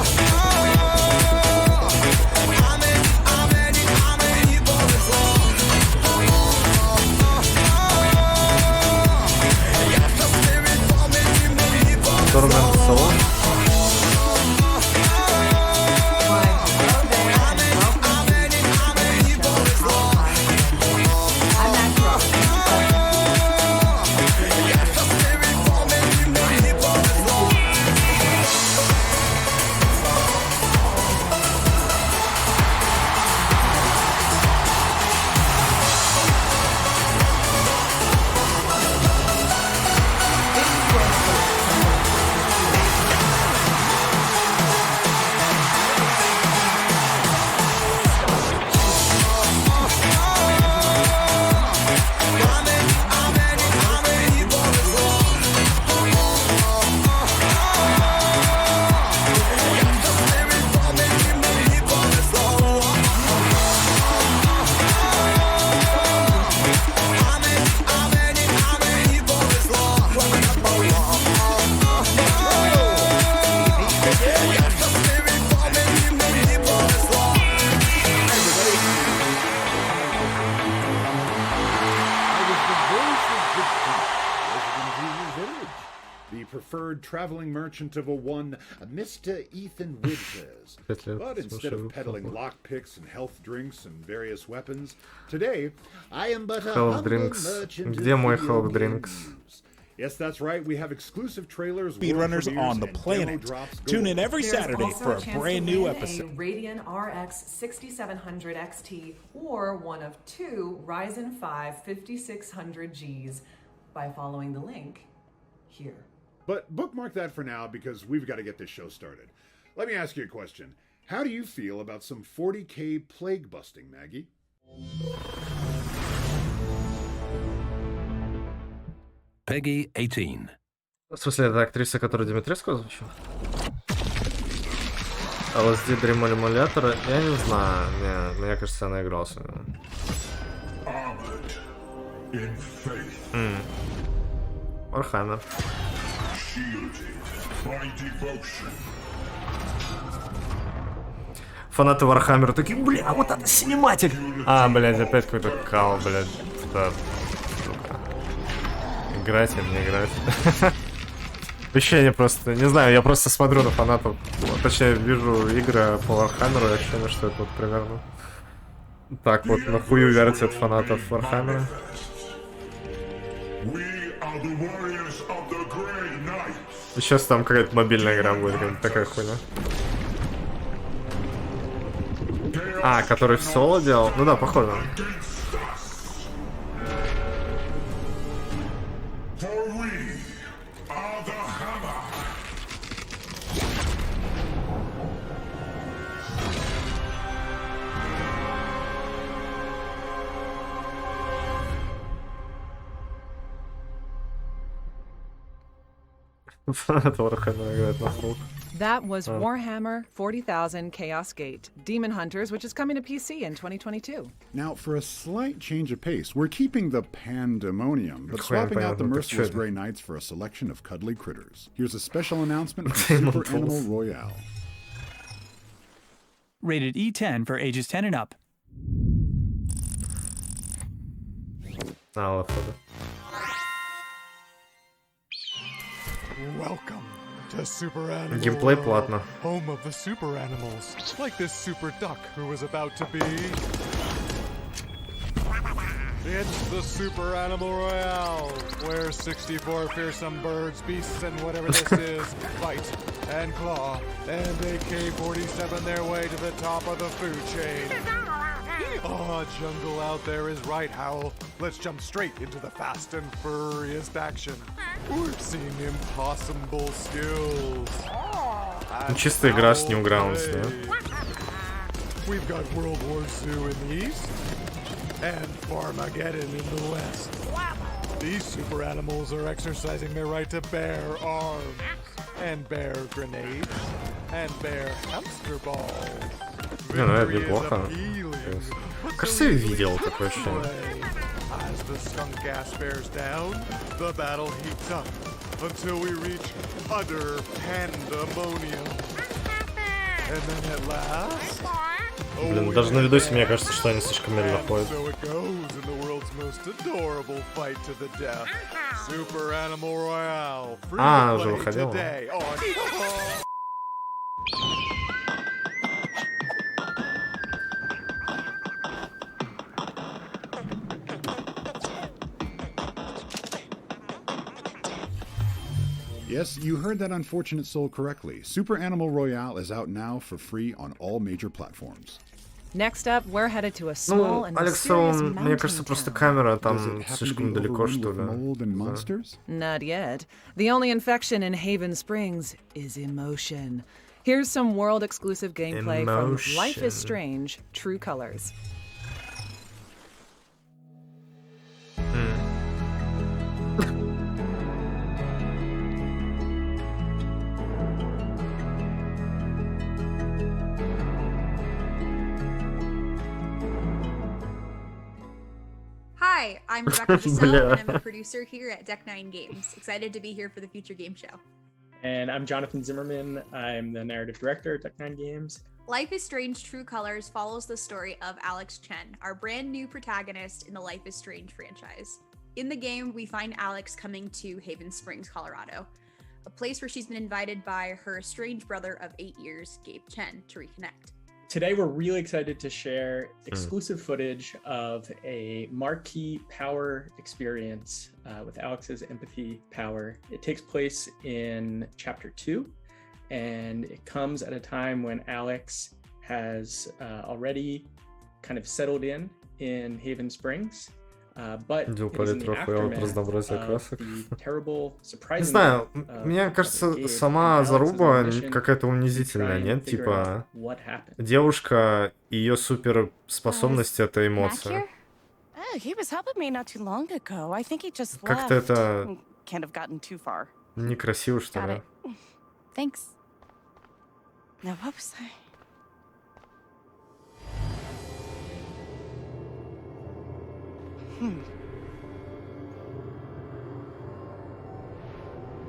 S24: Я щасливий, бо мені повезло.
S2: Traveling merchant of a one, Mr. Ethan Winters. But instead of peddling lockpicks and health drinks and various weapons, today I am but a humble merchant.
S8: Где мой health drinks?
S2: Yes, that's right. We have exclusive trailers,
S9: speedrunners on the planet. Tune in every Saturday for a brand new episode.
S3: A Radeon RX 6700 XT or one of two Ryzen 5 5600Gs by following the link here.
S2: But bookmark that for now because we've got to get this show started. Let me ask you a question. How do you feel about some 40K plague busting, Maggie?
S11: Peggy 18.
S8: В смысле, это актриса, которую Димитреску озвучил? LSD Dream Emulator? Я не знаю. Не, мне кажется, она играла с ним. Warhammer. Фанаты Warhammer такие, бля, вот это синематик! А, блядь, опять какой-то кал, блядь. Да. Играть или не играть? Ощущение просто, не знаю, я просто смотрю на фанатов, точнее вижу игры по Warhammer, и ощущение, что это вот примерно так вот нахую вертят фанатов Warhammer. И сейчас там какая-то мобильная игра будет, какая-то такая хуйня. А, который в соло делал? Ну да, похоже.
S3: That was Warhammer 40,000 Chaos Gate, Demon Hunters, which is coming to PC in 2022.
S2: Now, for a slight change of pace, we're keeping the pandemonium, but swapping out the merciless Grey Knights for a selection of cuddly critters. Here's a special announcement from Super Animal Royale.
S4: Rated E10 for ages 10 and up.
S19: Welcome to Super Animal
S8: Геймплей
S19: World,
S8: платно.
S19: home of the super animals, like this super duck who is about to be in the Super Animal Royale, where 64 fearsome birds, beasts, and whatever this is fight and claw and AK-47 their way to the top of the food chain. Oh, jungle out there is right, Howl. Let's jump straight into the fast and furious action. We've seen impossible skills.
S8: Чисто игра с Newgrounds, да?
S19: We've got World War II in the east and Farmageddon in the west. These super animals are exercising their right to bear arms and bear grenades and bear hamster balls.
S8: Не, ну это неплохо. Кажется, я видел такое ощущение.
S19: As the skunk gas bears down, the battle heats up until we reach utter pandemonium. And then at last...
S8: Блин, даже на видосе мне кажется, что они слишком медленно ходят.
S19: So it goes in the world's most adorable fight to the death. Super Animal Royale. Free to
S8: уже
S19: play
S8: выходило.
S19: today on...
S2: Yes, you heard that unfortunate soul correctly. Super Animal Royale is out now for free on all major platforms.
S3: Next up, we're headed to a small
S8: Ну,
S3: and
S8: Алекса,
S3: mysterious
S8: мне кажется, просто камера там слишком далеко, что ли.
S3: Not yet. The only infection in Haven Springs is emotion. Here's some world-exclusive gameplay from Life is Strange: True Colors.
S20: Hi, I'm Rebecca Giselle, and I'm a producer here at Deck 9 Games. Excited to be here for the future game show.
S21: And I'm Jonathan Zimmerman. I'm the narrative director at Deck 9 Games.
S20: Life is Strange: True Colors follows the story of Alex Chen, our brand new protagonist in the Life is Strange franchise. In the game, we find Alex coming to Haven Springs, Colorado, a place where she's been invited by her estranged brother of 8 years, Gabe Chen, to reconnect.
S21: Today, we're really excited to share exclusive footage of a marquee power experience with Alex's empathy power. It takes place in Chapter 2, and it comes at a time when Alex has already kind of settled in Haven Springs. But it is in the aftermath of the terrible, surprising...
S8: Не знаю, мне кажется, сама заруба какая-то унизительная, нет? Типа, девушка, ее суперспособность — это эмоция. Как-то это некрасиво, что ли?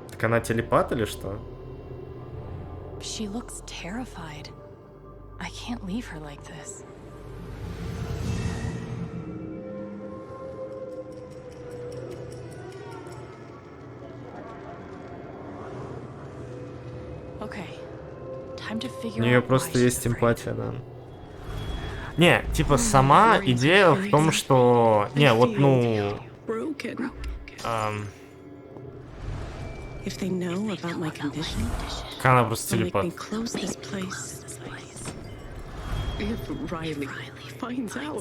S8: Так она телепат или что?
S25: She looks terrified. I can't leave her like this. Okay. Time to figure out.
S8: У нее просто есть эмпатия, да. Не, типа, сама идея в том, что... Не, вот, ну... Она просто телепат.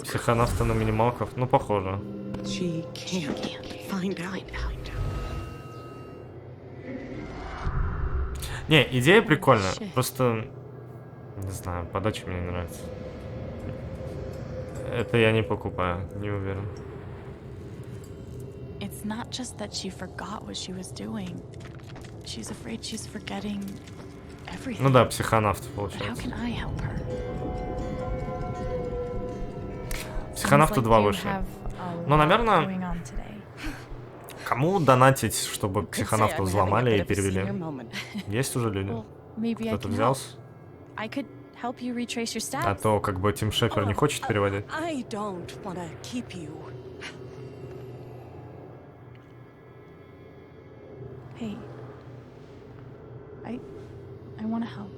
S8: Психонавты на минималках, ну, похоже. Не, идея прикольная, просто... Не знаю, подача мне не нравится. Это я не покупаю, не уверен.
S25: It's not just that she forgot what she was doing. she's afraid she's forgetting everything.
S8: Ну да, психонавт
S25: How
S8: получается.
S25: can I help her?
S8: Психонавта 2 вышли. Ну, наверное,
S25: Going on today.
S8: кому донатить, чтобы
S25: Could say
S8: психонавта
S25: I'm having a
S8: взломали
S25: bit
S8: и
S25: of a senior
S8: перевели?
S25: moment.
S8: Есть уже люди?
S25: Well, maybe I
S8: Кто-то
S25: can help.
S8: взялся?
S25: I could help you retrace your steps.
S8: А то как бы Тим Шефер не хочет переводить.
S25: I don't want to keep you. Hey. I want to help.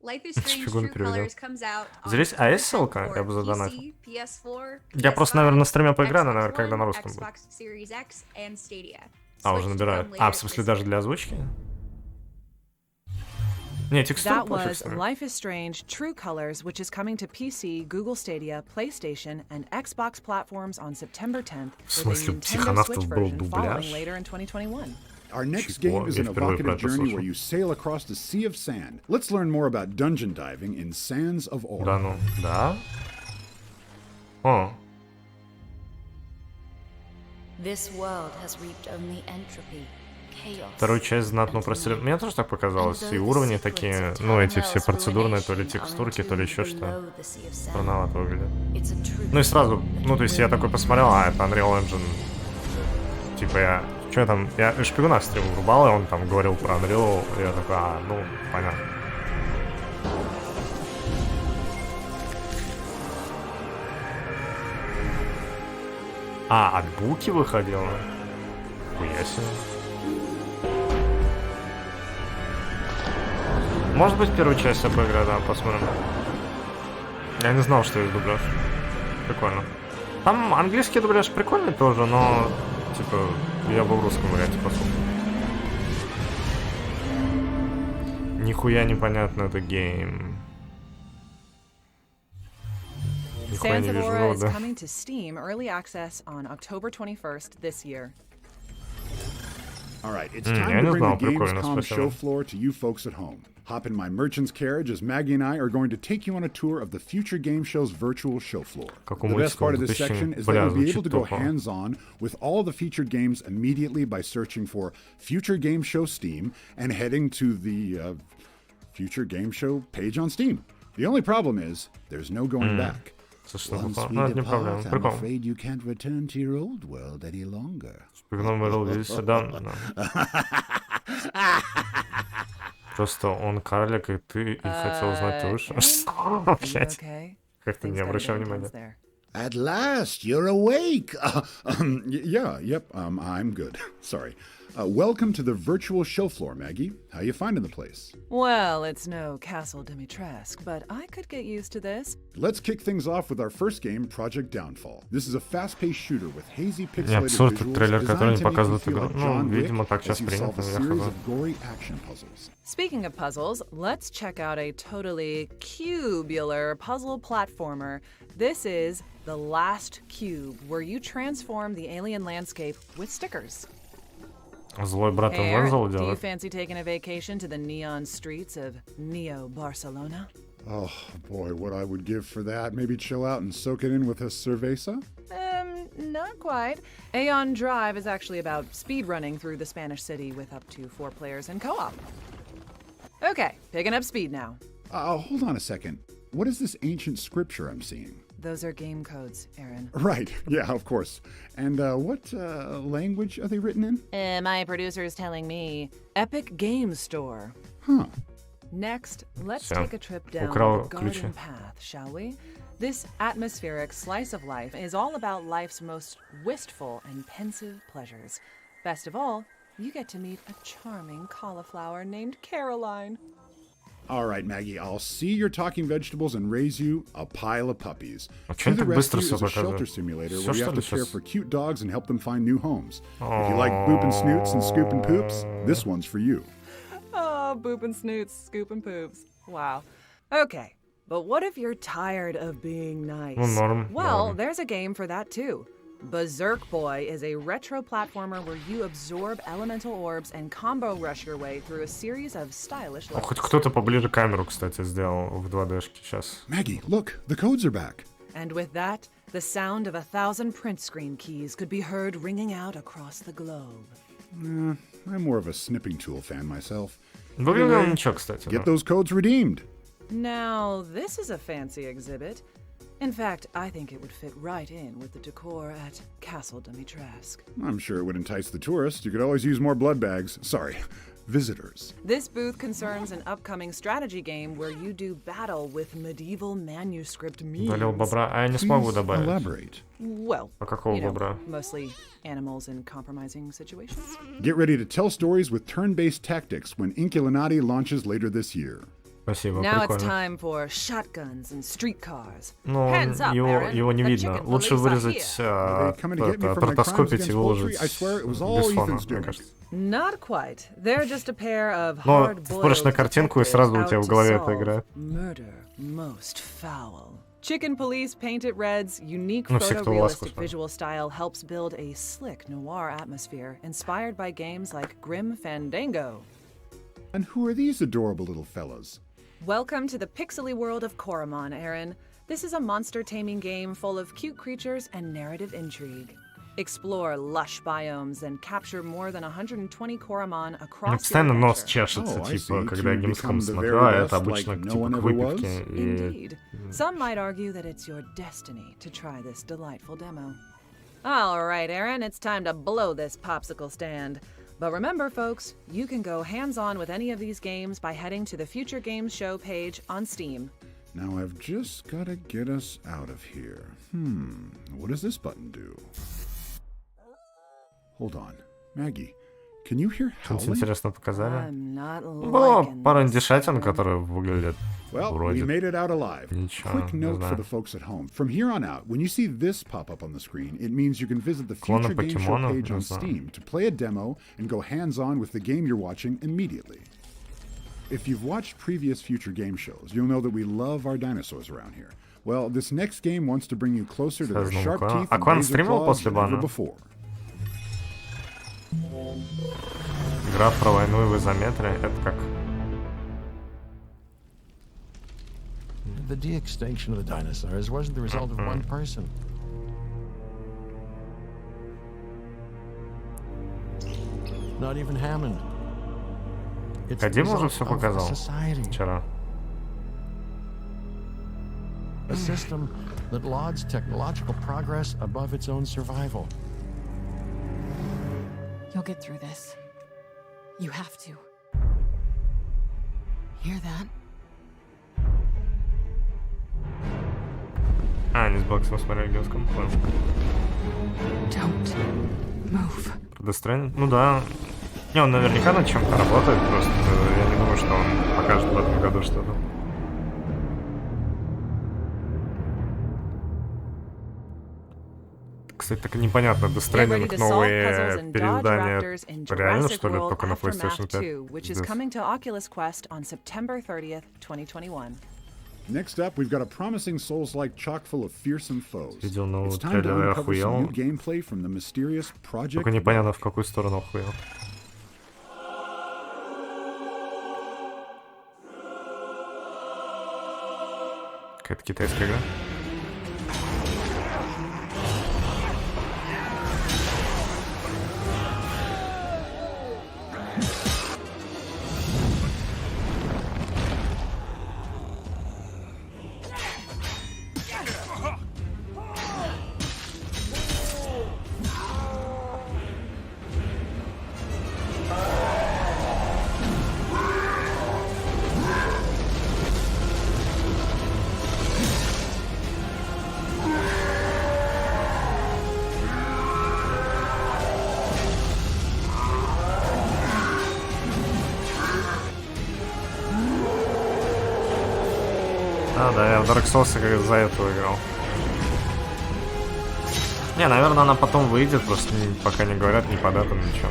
S20: Life is Strange
S8: Шпигун
S20: True
S8: переведёт.
S20: Colors comes out on
S8: Здесь, а есть
S20: October 10th
S8: ссылка?
S20: for
S8: Я бы задонатил.
S20: PC, PS4,
S8: Я просто,
S20: PS5,
S8: наверное, на стриме поиграю, но,
S20: Xbox
S8: наверное, когда
S20: One,
S8: на русском будет.
S20: Xbox Series X, and Stadia.
S8: А,
S20: Switch
S8: уже
S20: to
S8: набирают.
S20: come
S8: А,
S20: later
S8: в смысле,
S20: this
S8: даже
S20: year.
S8: для озвучки? Не, текстура
S3: That
S8: пофиг,
S3: was
S8: что ли.
S3: Life is Strange True Colors, which is coming to PC, Google Stadia, PlayStation, and Xbox platforms on September 10th,
S8: В
S3: with a
S8: смысле,
S3: Nintendo
S8: психонавтов
S3: Switch
S8: был
S3: version
S8: дубляж?
S3: following later in 2021.
S2: Our next
S8: Чего?
S2: game is
S8: Я
S2: an
S8: впервые про
S2: evocative
S8: это
S2: journey
S8: слышу.
S2: where you sail across a sea of sand. Let's learn more about dungeon diving in Sands of Ore.
S8: Да ну, да? О,
S1: This world has reaped only entropy, chaos.
S8: вторую часть знатно упростили. Мне тоже так показалось. И уровни такие, ну, эти все процедурные, то ли текстурки, то ли еще что. Странновато выглядит. Ну и сразу, ну, то есть я такой посмотрел, а, это Unreal Engine. Типа я, что я там, я шпигуна в стрим врубал, и он там говорил про Unreal, и я такой, а, ну, понятно. А, от Буки выходила? Хуя себе. Может быть, первую часть я поиграю, да, посмотрим. Я не знал, что есть дубляж. Прикольно. Там английский дубляж прикольный тоже, но, типа, я бы в русском варианте послушал. Нихуя непонятно, это гейм. Нихуя
S3: Sands
S8: не
S3: of
S8: вижу,
S3: Ore
S8: ну
S3: is
S8: да.
S3: coming to Steam Early Access on October 21st this year.
S2: All right, it's
S8: Я
S2: time
S8: не
S2: to bring
S8: знал,
S2: the
S8: прикольно,
S2: Gamescom
S8: спасибо.
S2: show floor to you folks at home. Hop in my merchant's carriage as Maggie and I are going to take you on a tour of the Future Game Show's virtual show floor.
S8: Как у
S2: The best
S8: мультика
S2: part of this
S8: 2000.
S2: section is that
S8: Бля,
S2: you'll be able
S8: звучит
S2: to go
S8: тупо.
S2: hands-on with all the featured games immediately by searching for Future Game Show Steam and heading to the Future Game Show page on Steam. The only problem is there's no going back. Once we
S8: Ну, это не
S2: depart,
S8: проблема.
S2: I'm
S8: Прикол.
S2: afraid you can't return to your old world any longer.
S8: Шпигуном вырвал здесь сюда. Просто он карлик, и ты и хотел узнать лучше. Что, блядь? Как-то не обращал внимания.
S2: At last, you're awake. I'm good. Sorry. Welcome to the virtual show floor, Maggie. How you finding the place?
S3: Well, it's no Castle Dimitrescu, but I could get used to this.
S2: Let's kick things off with our first game, Project Downfall. This is a fast-paced shooter with hazy
S8: Не,
S2: pixelated
S8: абсурд,
S2: visuals
S8: трейлер, который
S2: designed
S8: не
S2: to make you
S8: показывает
S2: feel
S8: игру.
S2: like
S8: Ну,
S2: John Wick
S8: видимо, так
S2: as
S8: сейчас
S2: you
S8: принято,
S2: solve a
S8: я
S2: series
S8: хз.
S2: of gory action puzzles.
S3: Speaking of puzzles, let's check out a totally cubular puzzle platformer. This is The Last Cube, where you transform the alien landscape with stickers.
S8: Злой брат
S3: Air,
S8: Вензел
S3: do you
S8: делает.
S3: fancy taking a vacation to the neon streets of Neo Barcelona?
S2: Oh boy, what I would give for that. Maybe chill out and soak it in with a cerveza?
S3: Not quite. Aeon Drive is actually about speedrunning through the Spanish city with up to 4 players in co-op. Okay, picking up speed now.
S2: Hold on a second. What is this ancient scripture I'm seeing?
S3: Those are game codes, Aaron.
S2: Right, yeah, of course. And what language are they written in?
S3: My producer's telling me Epic Game Store.
S2: Huh.
S3: Next, let's
S8: Всё.
S3: take a trip down
S8: Украл
S3: the garden
S8: ключи.
S3: path, shall we? This atmospheric slice of life is all about life's most wistful and pensive pleasures. Best of all, you get to meet a charming cauliflower named Caroline.
S2: All right, Maggie, I'll see your talking vegetables and raise you a pile of puppies.
S8: А чё они
S2: To the
S8: так быстро
S2: Rescue
S8: всё
S2: is a
S8: показывают?
S2: shelter simulator
S8: Всё,
S2: where you
S8: что
S2: have
S8: ли,
S2: to care
S8: сейчас?
S2: for cute dogs and help them find new homes. If you like booping snoots and scooping poops, this one's for you.
S3: Oh, boop and snoots, scoop and poops. Wow. Okay, but what if you're tired of being nice?
S8: Ну, норм,
S3: Well,
S8: норм.
S3: there's a game for that too. Berserk Boy is a retro platformer where you absorb elemental orbs and combo rush your way through a series of stylish
S8: О,
S3: levels.
S8: хоть кто-то поближе камеру, кстати, сделал в 2D-шке сейчас.
S2: Maggie, look, the codes are back.
S3: And with that, the sound of 1,000 print screen keys could be heard ringing out across the globe.
S2: I'm more of a snipping tool fan myself.
S8: Выглядел ничего, кстати.
S2: Get those codes redeemed.
S3: Now, this is a fancy exhibit. In fact, I think it would fit right in with the decor at Castle Dimitrescu.
S2: I'm sure it would entice the tourists. You could always use more blood bags. Sorry, visitors.
S3: This booth concerns an upcoming strategy game where you do battle with medieval manuscript memes.
S8: Удалил бобра, а я не смогу добавить.
S2: Elaborate.
S3: Well,
S8: А какого бобра?
S3: Mostly animals in compromising situations.
S2: Get ready to tell stories with turn-based tactics when Inculinati launches later this year.
S8: Спасибо,
S3: Now it's
S8: прикольно.
S3: time for shotguns and streetcars.
S8: Но его не видно. Лучше вырезать, ротоскопить и выложить без фона, мне кажется.
S3: Not quite. They're just a pair of
S8: Но смотришь на картинку, и сразу у тебя в голове это играет.
S3: Murder most foul. Chicken Police Painted Red's unique
S8: Ну,
S3: photorealistic visual style helps build a slick noir atmosphere inspired by games like Grim Fandango.
S2: And who are these adorable little fellas?
S3: Welcome to the pixely world of Koromon, Aaron. This is a monster taming game full of cute creatures and narrative intrigue. Explore lush biomes and capture more than 120 Koromon across your
S8: Постоянно нос
S3: adventure.
S8: чешется, типа, когда я Gamescom смотрю, а это обычно типа к выпивке.
S3: Indeed. Some might argue that it's your destiny to try this delightful demo. All right, Aaron, it's time to blow this popsicle stand. But remember, folks, you can go hands-on with any of these games by heading to the Future Games Show page on Steam.
S2: Now I've just got to get us out of here. What does this button do? Hold on. Maggie, can you hear
S8: Что-нибудь
S2: howling?
S8: интересно показали? Было пара индишатин, которые выглядят
S2: Well,
S8: вроде
S2: we made it out alive.
S8: ничего,
S2: Quick
S8: не
S2: note for
S8: знаю.
S2: the folks at home. From here on out, when you see this pop up on the screen, it means you can visit the
S8: Клоны
S2: Future Game Show
S8: покемонов,
S2: page
S8: не
S2: on
S8: знаю.
S2: Steam to play a demo and go hands-on with the game you're watching immediately. If you've watched previous Future Game Shows, you'll know that we love our dinosaurs around here. Well, this next game wants to bring you closer to their sharp teeth and
S8: Акван
S2: razor
S8: стримил
S2: claws
S8: после
S2: than ever
S8: бана?
S2: before.
S8: Игра про войну и в изометре, это как?
S5: The de-extinction of the dinosaurs wasn't the result of one person. Not even Hammond. It's the
S8: Кадим уже
S5: result
S8: все
S5: of
S8: показал
S5: society.
S8: вчера.
S5: A system that lauds technological progress above its own survival.
S25: You'll get through this. You have to. Hear that?
S8: А, не с боксом смотрели Gamescom, понял.
S25: Don't move.
S8: Про Death Stranding? Ну да. Не, он наверняка над чем-то работает, просто я не думаю, что он покажет в этом году что-то. Кстати, так и непонятно, Death Stranding новые переиздания реально, что ли, только на PlayStation 5?
S3: which is coming to Oculus Quest on September 30th, 2021.
S2: Next up, we've got a promising Souls-like chock full of fearsome foes.
S8: Видел новый
S2: It's time to
S8: трейлер и
S2: uncover some new
S8: охуел.
S2: gameplay from the mysterious Project.
S8: Только непонятно, в какую сторону охуел. Какая-то китайская игра. А, да, я в Dark Souls как из-за этого играл. Не, наверное, она потом выйдет, просто пока не говорят ни по датам, ничего.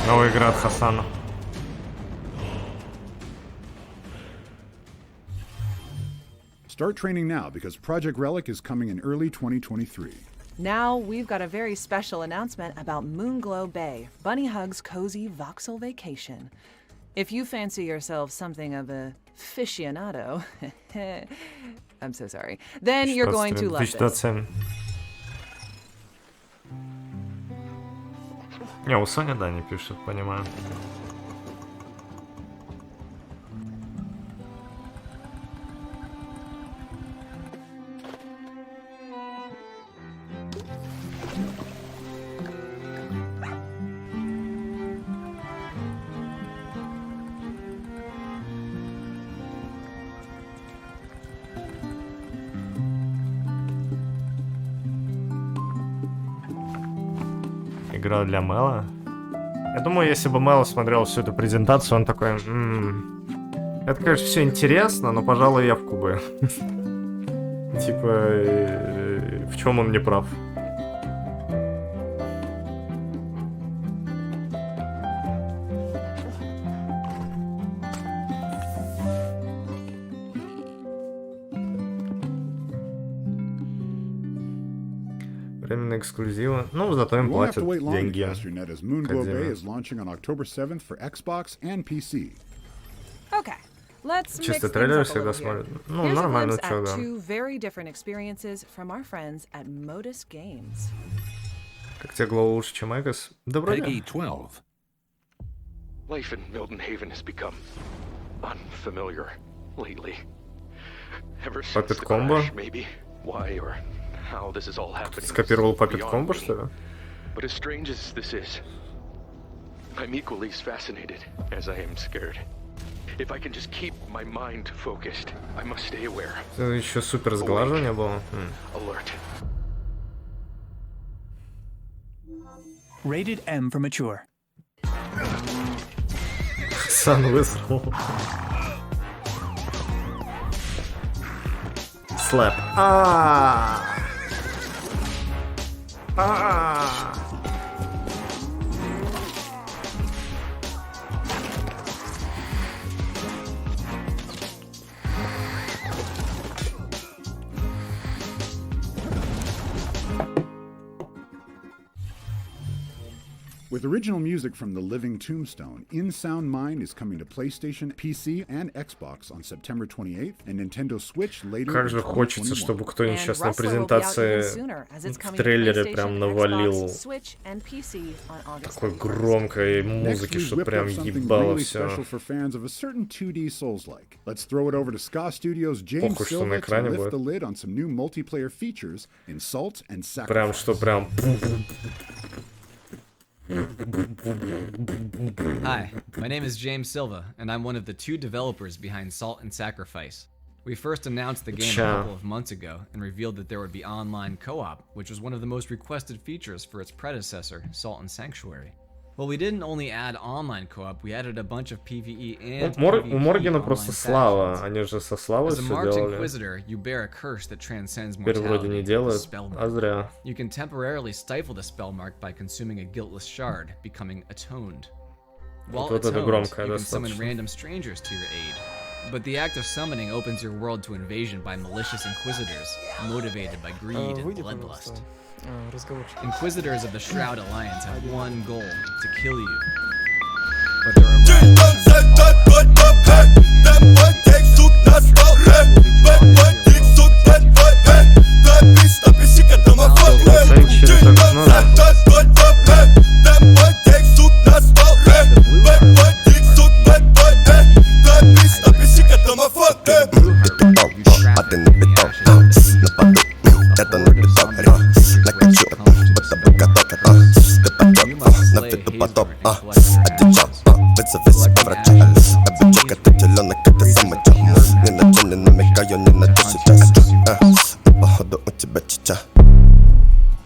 S8: Новая игра от Хасана.
S2: Start training now because Project Relic is coming in early 2023.
S3: Now we've got a very special announcement about Moonglow Bay, Bunny Hug's cozy voxel vacation. If you fancy yourself something of a aficionado, I'm so sorry, then you're going to love this.
S8: Не, у Сони, да, не пишет, понимаю. Игра для Мэла. Я думаю, если бы Мэл смотрел всю эту презентацию, он такой... Это, конечно, все интересно, но, пожалуй, я в кубы. Типа, в чем он не прав? Временные эксклюзивы. Ну, зато им платят деньги.
S2: Moonglow Bay is launching on October 7th for Xbox and PC.
S3: Okay, let's mix
S8: Чисто
S3: things
S8: трейлеры
S3: up a
S8: всегда
S3: little here.
S8: смотрят. Ну,
S3: Here's a
S8: нормально,
S3: glimpse
S8: чё,
S3: at
S8: да.
S3: two very different experiences from our friends at Modus Games.
S8: Как тебе Глоу лучше, чем Эгос? Да вроде.
S11: Peggy 12.
S10: Life in Milton Haven has become unfamiliar lately. Ever since
S8: Puppet
S10: the
S8: Combo?
S10: crash, maybe. Why or how this is all happening.
S8: Скопировал
S10: is
S8: Puppet
S10: beyond
S8: Combo,
S10: me.
S8: что ли?
S10: But as strange as this is, I'm equally as fascinated as I am scared. If I can just keep my mind focused, I must stay aware.
S8: Это еще супер сглаживание было.
S10: Alert.
S4: Rated M for mature.
S8: Сан высрал. Слэп.
S2: With original music from The Living Tombstone, In Sound Mind is coming to PlayStation, PC, and Xbox on September 28th, and Nintendo Switch later
S8: Как
S2: in
S8: же хочется,
S2: 2021.
S8: чтобы кто-нибудь сейчас на презентации в трейлере прям навалил такой громкой музыки,
S2: Next,
S8: что
S2: we've whipped
S8: прям
S2: up something
S8: ебало
S2: really
S8: все.
S2: special for fans of a certain 2D Souls-like. Let's throw it over to Ska Studios' James
S8: Похуй, что на
S2: Silva to
S8: экране
S2: lift
S8: будет.
S2: the lid on some new multiplayer features in Salt and Sacrifice.
S8: Прям что прям.
S12: Hi, my name is James Silva, and I'm one of the two developers behind Salt and Sacrifice. We first announced the game a couple of months ago and revealed that there would be online co-op, which was one of the most requested features for its predecessor, Salt and Sanctuary. Well, we didn't only add online co-op, we added a bunch of PvE and
S8: У Моргена просто слава, они же со славой
S12: As a
S8: все
S12: marked
S8: делали.
S12: Inquisitor, you bear a curse that transcends
S8: Теперь вроде не
S12: mortality,
S8: делают,
S12: spell
S8: а зря.
S12: You can temporarily stifle the spell mark by consuming a guiltless shard, becoming atoned. While
S8: Вот это
S12: atoned,
S8: громкое
S12: you can summon
S8: достаточно.
S12: random strangers to your aid. But the act of summoning opens your world to invasion by malicious inquisitors, motivated by greed and bloodlust. Inquisitors of the Shroud Alliance have one goal, to kill you. But there are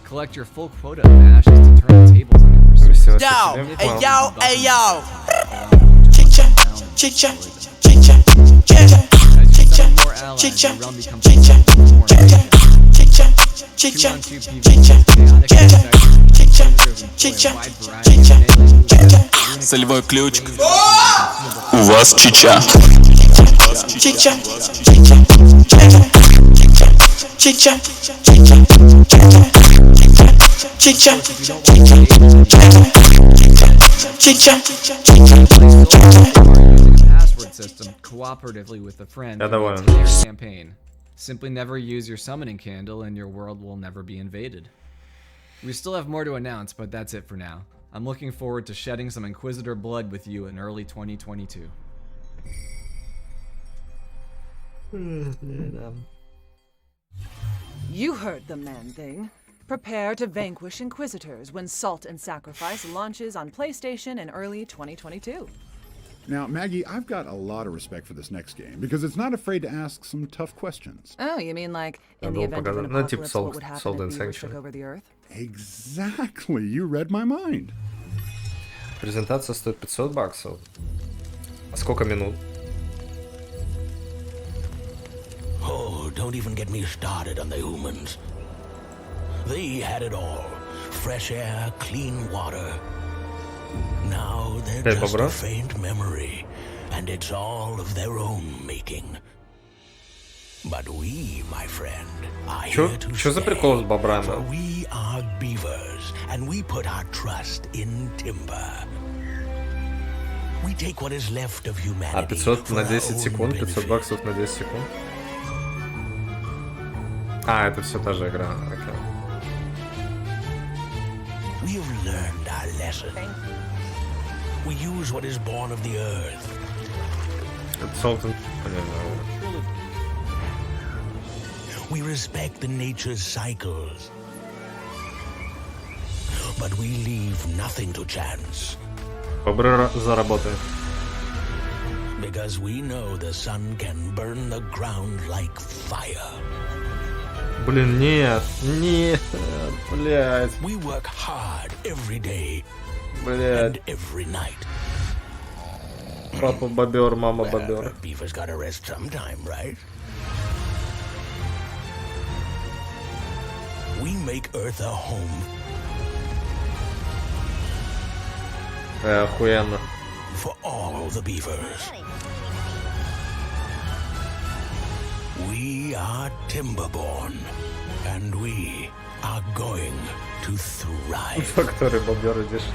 S12: collect your full quota of ashes to turn the tables on your pursuit.
S24: Yo, hey yo, hey yo. Chicha, chicha, chicha, chicha, chicha, chicha, chicha, chicha, chicha, chicha, chicha, chicha.
S15: Солевой ключик. У вас чича.
S24: Chicha, chicha, chicha.
S12: Password system cooperatively with a friend through the entire campaign. Simply never use your summoning candle and your world will never be invaded. We still have more to announce, but that's it for now. I'm looking forward to shedding some Inquisitor blood with you in early 2022.
S3: You heard the man thing. Prepare to vanquish Inquisitors when Salt and Sacrifice launches on PlayStation in early 2022.
S2: Now, Maggie, I've got a lot of respect for this next game because it's not afraid to ask some tough questions.
S3: Oh, you mean like in the event of an apocalypse, what would happen if Beavers took over the Earth?
S2: Exactly, you read my mind.
S8: Презентация стоит $500. А сколько минут?
S13: Oh, don't even get me started on the humans. They had it all. Fresh air, clean water. Now they're just a faint memory, and it's all of their own making. But we, my friend, are here to stay. For we are beavers, and we put our trust in timber. We take what is left of humanity.
S8: А 500 на 10 секунд, $500 на 10 секунд. А, это все та же игра. Okay.
S13: We have learned our lesson. We use what is born of the earth.
S8: It's something.
S13: We respect the nature's cycles. But we leave nothing to chance.
S8: Бобры заработают.
S13: Because we know the sun can burn the ground like fire.
S8: Блин, нет, нет, блядь.
S13: We work hard every day.
S8: Блядь.
S13: And every night.
S8: Папа бобер, мама бобер.
S13: Beavers gotta rest sometime, right? We make Earth a home.
S8: Охуенно.
S13: For all the beavers. We are timberborn, and we are going to thrive.
S8: Factory Bobber Edition.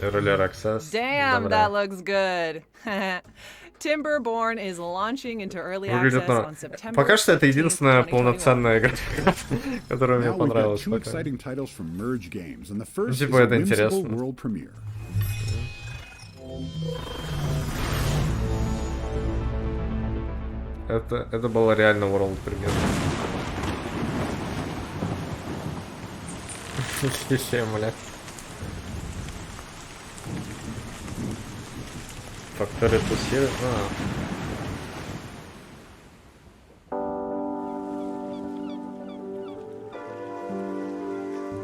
S8: Early access.
S3: Damn, that looks good. Timberborn is launching into early access on September.
S8: Пока что это единственная полноценная игра, которая мне понравилась.
S2: Two exciting titles from Merge Games, and the first
S8: Типа
S2: is a
S8: это
S2: whimsical
S8: интересно.
S2: world premiere.
S8: Это было реально world premiere. Еще, бля. Factory тусили.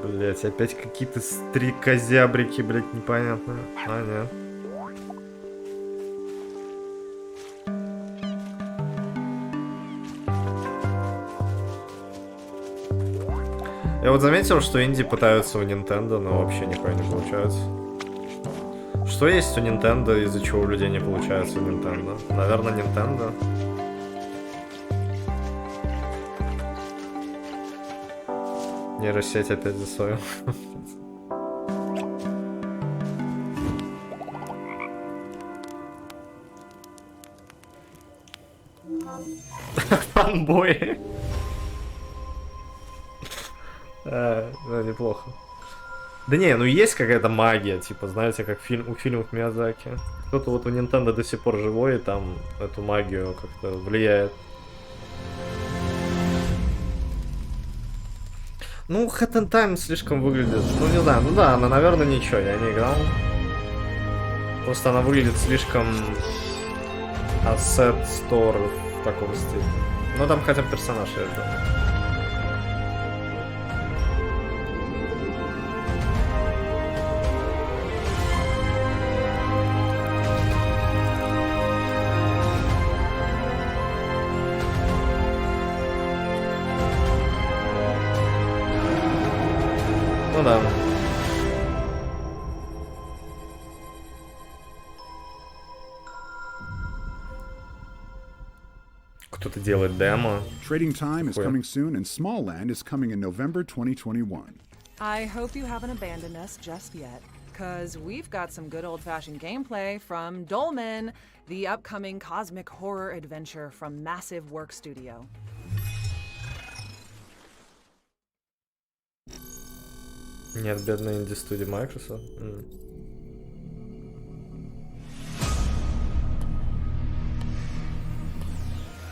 S8: Блять, опять какие-то стрекозябрики, блять, непонятно. А, нет. Я вот заметил, что инди пытаются у Nintendo, но вообще нихуя не получается. Что есть у Nintendo, из-за чего у людей не получается у Nintendo? Наверное, Nintendo. Нейросеть опять за свою. Фанбои. Да, неплохо. Да не, ну есть какая-то магия, типа, знаете, как у фильмов Миядзаки. Кто-то вот у Nintendo до сих пор живой, и там эту магию как-то влияет. Ну, Hat and Time слишком выглядит, ну не знаю, ну да, она, наверное, ничего, я не играл. Просто она выглядит слишком Asset Store в таком стиле. Ну там хотя бы персонаж есть, да. Ну да. Кто-то делает демо.
S2: Trading Time is coming soon, and Small Land is coming in November 2021.
S3: I hope you haven't abandoned us just yet, because we've got some good old-fashioned gameplay from Dolmen, the upcoming cosmic horror adventure from Massive Work Studio.
S8: Нет, бедная инди-студия Microsoft.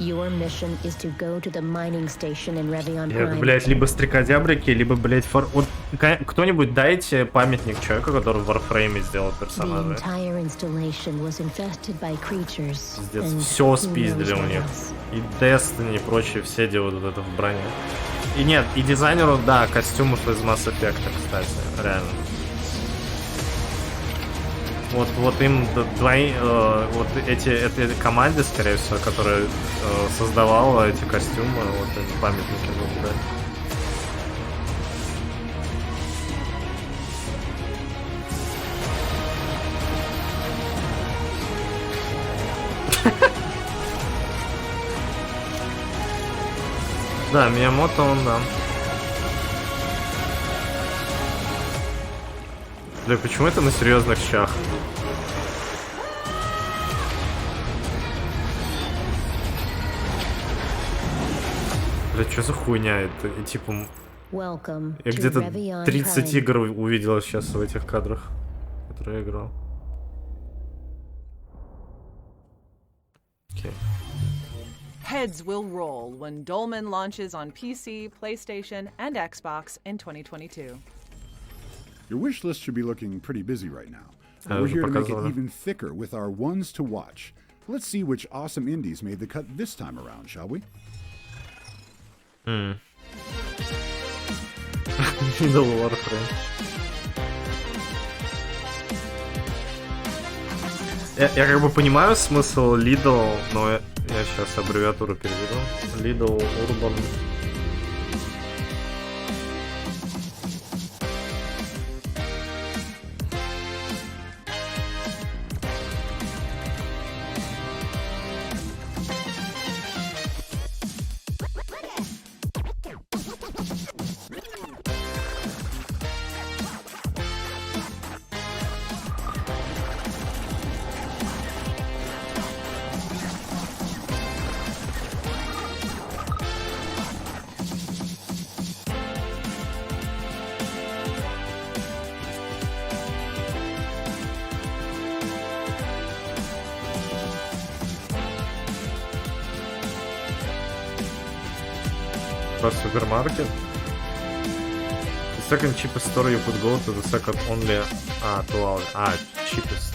S7: Your mission is to go to the mining station in Revion
S8: Это,
S7: Prime.
S8: блядь, либо стрекозябрики, либо, блядь, Вот кто-нибудь дайте памятник человеку, который в Warframe сделал
S7: The
S8: персонажа.
S7: entire installation was infested by creatures.
S8: Пиздец,
S7: and
S8: все
S7: who
S8: спиздили
S7: knows
S8: у
S7: what
S8: них.
S7: else.
S8: И Destiny и прочие все делают вот это в броне. И нет, и дизайнеру, да, костюмов из Mass Effect, кстати, реально. Вот им вот этой команде, скорее всего, которая создавала эти костюмы, вот эти памятники нужны. Да, Миямото, он, да. Бля, почему это на серьезных щах? Бля, что за хуйня? Это типа...
S7: Welcome
S8: Я
S7: to
S8: где-то
S7: Revion
S8: 30
S7: Prime.
S8: игр увидел сейчас в этих кадрах, которые я играл. Окей.
S3: Heads will roll when Dolmen launches on PC, PlayStation, and Xbox in 2022.
S2: Your wish list should be looking pretty busy right now.
S8: I
S2: We're here to make it
S8: показывали.
S2: even thicker with our ones to watch. Let's see which awesome indies made the cut this time around, shall we?
S8: Видел Warframe. Я как бы понимаю смысл Lidl, но я сейчас аббревиатуру переведу. Lidl Urban. Про супермаркет. The second cheapest store you could go to, the second only... cheapest.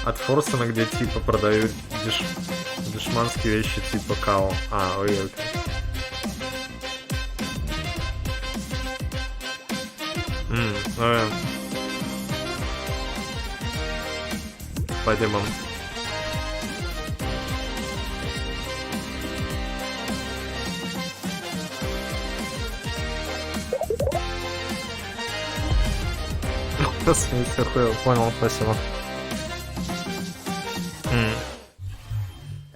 S8: От Форсона, где типа продают дешманские вещи типа као. Окей. Пойдем. Понял, спасибо.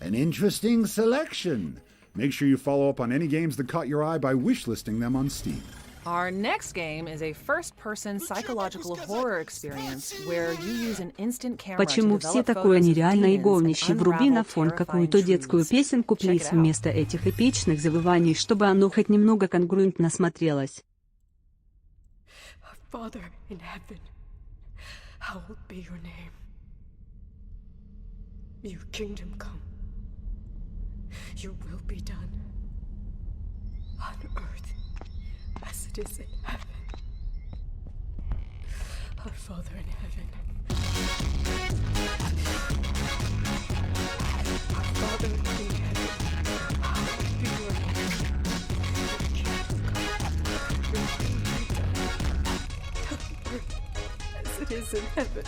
S2: An interesting selection. Make sure you follow up on any games that caught your eye by wishlisting them on Steam.
S3: Our next game is a first-person psychological horror experience where you use an instant camera to
S6: Почему все
S3: develop
S6: такое
S3: photos of
S6: нереально и
S3: demons
S6: говнище?
S3: and
S6: Вруби на
S3: unravel
S6: фон
S3: terrifying
S6: какую-то детскую
S3: truths.
S6: песенку,
S3: Check
S6: плиз,
S3: it out.
S6: вместо этих эпичных завываний, чтобы оно хоть немного конгруентно смотрелось.
S15: Father in heaven, hallowed be your name. Your kingdom come. Your will be done. On earth as it is in heaven. Our Father in heaven. Our Father in heaven, hallowed be your name. Your kingdom come. Your will be done. On earth as it is in heaven.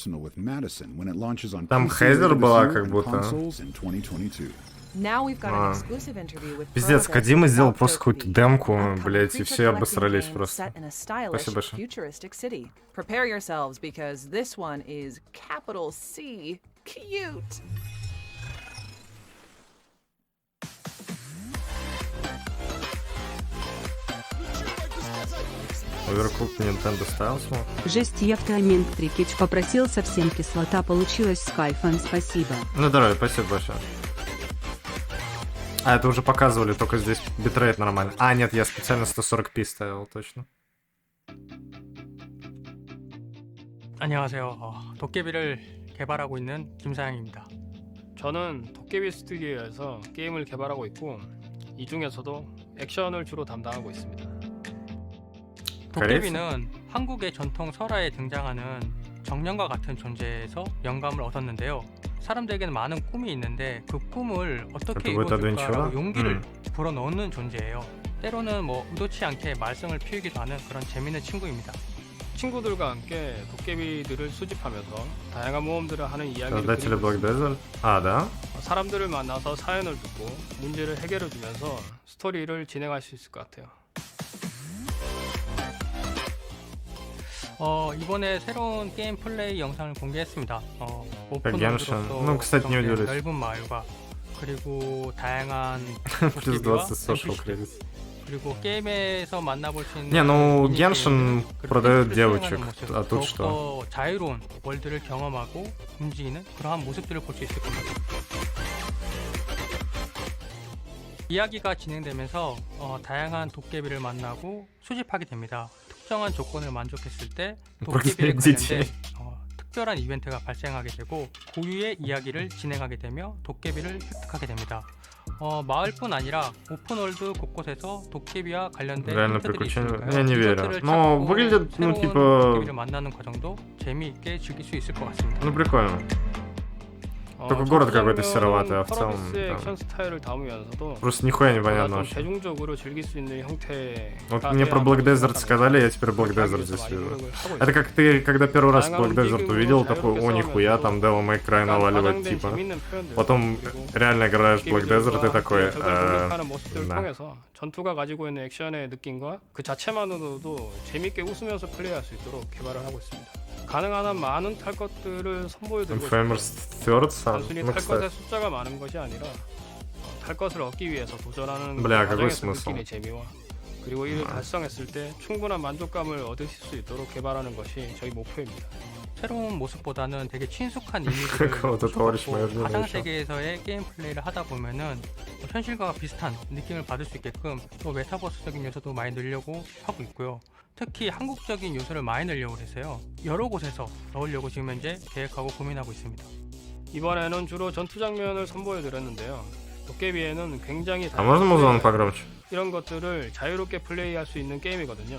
S2: With Madison when it launches on
S8: Там
S2: PC
S8: Хейзер
S2: later this
S8: была
S2: year
S8: как
S2: and
S8: будто.
S2: consoles in 2022.
S3: Now we've got an exclusive interview with
S8: Пиздец,
S3: Pro
S8: Кодима
S3: Evolution
S8: сделал
S3: about
S8: просто какую-то
S3: Dokkaebi,
S8: демку,
S3: upcoming
S8: блять, и
S3: creature
S8: все
S3: collecting
S8: обосрались
S3: game
S8: просто.
S3: set in a stylish,
S8: Спасибо большое.
S3: futuristic city. Prepare yourselves because this one is capital C cute.
S8: Overcooked Nintendo Styles.
S6: Жесть, я в тайминг Трикич попросил, совсем кислота получилась с кайфом, спасибо.
S8: Ну здоровья, спасибо большое. А, это уже показывали, только здесь битрейт нормально. А, нет, я специально 140p ставил, точно.
S14: 안녕하세요. 도깨비를 개발하고 있는 김사양입니다. 저는 도깨비 스튜디오에서 게임을 개발하고 있고 이 중에서도 액션을 주로 담당하고 있습니다. 도깨비는 한국의 전통 설화에 등장하는 정령과 같은 존재에서 영감을 얻었는데요. 사람들에게는 많은 꿈이 있는데 그 꿈을 어떻게 이루어질까라고 용기를 불어넣는 존재예요. 때로는 뭐 의도치 않게 말썽을 피우기도 하는 그런 재밌는 친구입니다. 친구들과 함께 도깨비들을 수집하면서 다양한 모험들을 하는 이야기를 그리고 있습니다. 사람들을 만나서 사연을 듣고 문제를 해결해 주면서 스토리를 진행할 수 있을 것 같아요. 이번에 새로운 게임 플레이 영상을 공개했습니다. 오픈월드로서 넓은 마을과 그리고 다양한 도깨비와 NPC들 그리고 게임에서 만나볼 수 있는
S8: Не, ну Genshin продает девочек, а тут что?
S14: 더욱더 자유로운 월드를 경험하고 움직이는 그러한 모습들을 볼 수 있을 겁니다. 이야기가 진행되면서 다양한 도깨비를 만나고 수집하게 됩니다. 특정한 조건을 만족했을 때 도깨비에 관련된 특별한 이벤트가 발생하게 되고 고유의 이야기를 진행하게 되며 도깨비를 획득하게 됩니다. 마을뿐 아니라 오픈월드 곳곳에서 도깨비와 관련된 힌트들이 있으니까요. 이것들을 찾고 새로운 도깨비를 만나는 과정도 재미있게 즐길 수 있을 것 같습니다.
S8: Ну прикольно. Только город какой-то сероватый, а в целом просто нихуя непонятно вообще. Вот мне про Black Desert сказали, я теперь Black Desert здесь вижу. Это как ты, когда первый раз Black Desert увидел, такой, о нихуя, там Devil May Cry наваливает, типа. Потом реально играешь Black Desert и такой, да.
S14: 전투가 가지고 있는 액션의 느낌과 그 자체만으로도 재밌게 웃으면서 플레이할 수 있도록 개발을 하고 있습니다. 가능한 한 많은 탈 것들을 선보여드리고 싶어요. 단순히 탈 것의 숫자가 많은 것이 아니라 탈 것을 얻기 위해서 도전하는 과정에서 느끼는 재미와 그리고 이를 달성했을 때 충분한 만족감을 얻으실 수 있도록 개발하는 것이 저희 목표입니다. 새로운 모습보다는 되게 친숙한 이미지를 가상 세계에서의 게임 플레이를 하다 보면은 현실과 비슷한 느낌을 받을 수 있게끔 또 메타버스적인 요소도 많이 넣으려고 하고 있고요. 특히 한국적인 요소를 많이 넣으려고 해서요. 여러 곳에서 넣으려고 지금 현재 계획하고 고민하고 있습니다. 이번에는 주로 전투 장면을 선보여드렸는데요. 도깨비에는 굉장히 다양한 이런 것들을 자유롭게 플레이할 수 있는 게임이거든요.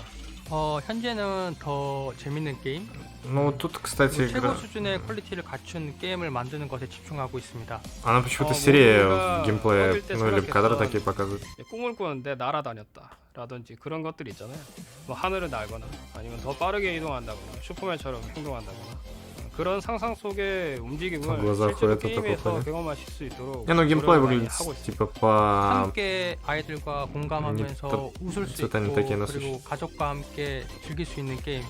S14: 현재는 더 재밌는 게임,
S8: Ну тут, кстати,
S14: 최고 수준의 퀄리티를 갖춘 게임을 만드는 것에 집중하고 있습니다.
S8: Она почему-то серия в геймплее, ну или кадры такие показывают.
S14: 꿈을 꾸는데 날아다녔다라든지 그런 것들이 있잖아요. 뭐 하늘을 날거나 아니면 더 빠르게 이동한다거나 슈퍼맨처럼 행동한다거나 그런 상상 속의 움직임을 실제로 게임에서 경험하실 수 있도록
S8: Не, ну геймплей выглядит типа по...
S14: 함께 아이들과 공감하면서 웃을 수 있고 그리고 가족과 함께 즐길 수 있는 게임.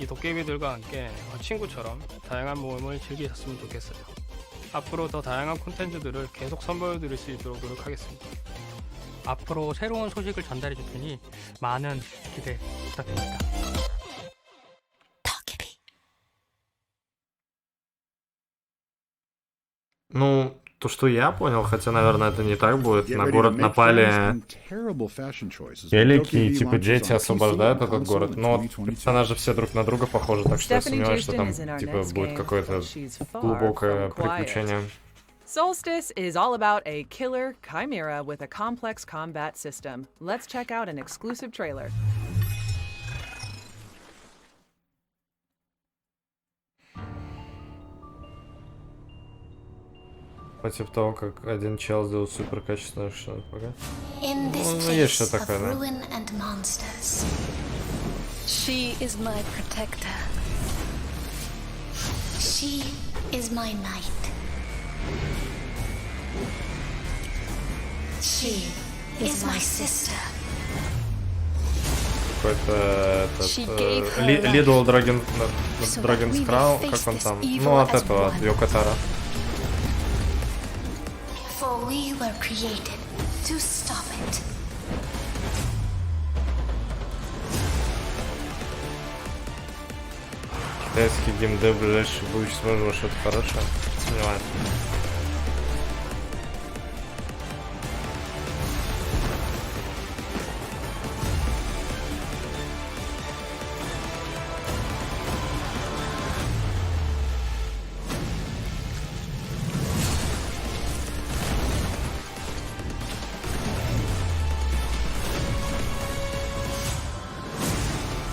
S14: 이 도깨비들과 함께 친구처럼 다양한 모험을 즐기셨으면 좋겠어요. 앞으로 더 다양한 콘텐츠들을 계속 선보여드릴 수 있도록 노력하겠습니다. 앞으로 새로운 소식을 전달해 줄 테니 많은 기대 부탁드립니다.
S8: Ну, То, что я понял, хотя, наверное, это не так будет, на город напали велики, и типа дети освобождают этот город. Но персонажи все друг на друга похожи, так что я сомневаюсь, что там типа будет какое-то глубокое приключение.
S3: Solstice is all about a killer chimera with a complex combat system. Let's check out an exclusive trailer.
S8: По типу того, как один чел сделал супер качественное что-то пока. Ну, есть что такое, да.
S1: She is my protector. She is my knight. She is my sister.
S8: Какой-то этот Little Dragon's Crown, как он там? Ну, от этого, от Йокотара.
S1: For we were created to stop it.
S8: Китайский геймдев в ближайшее будущее, возможно, что-то хорошее. Сомневаюсь.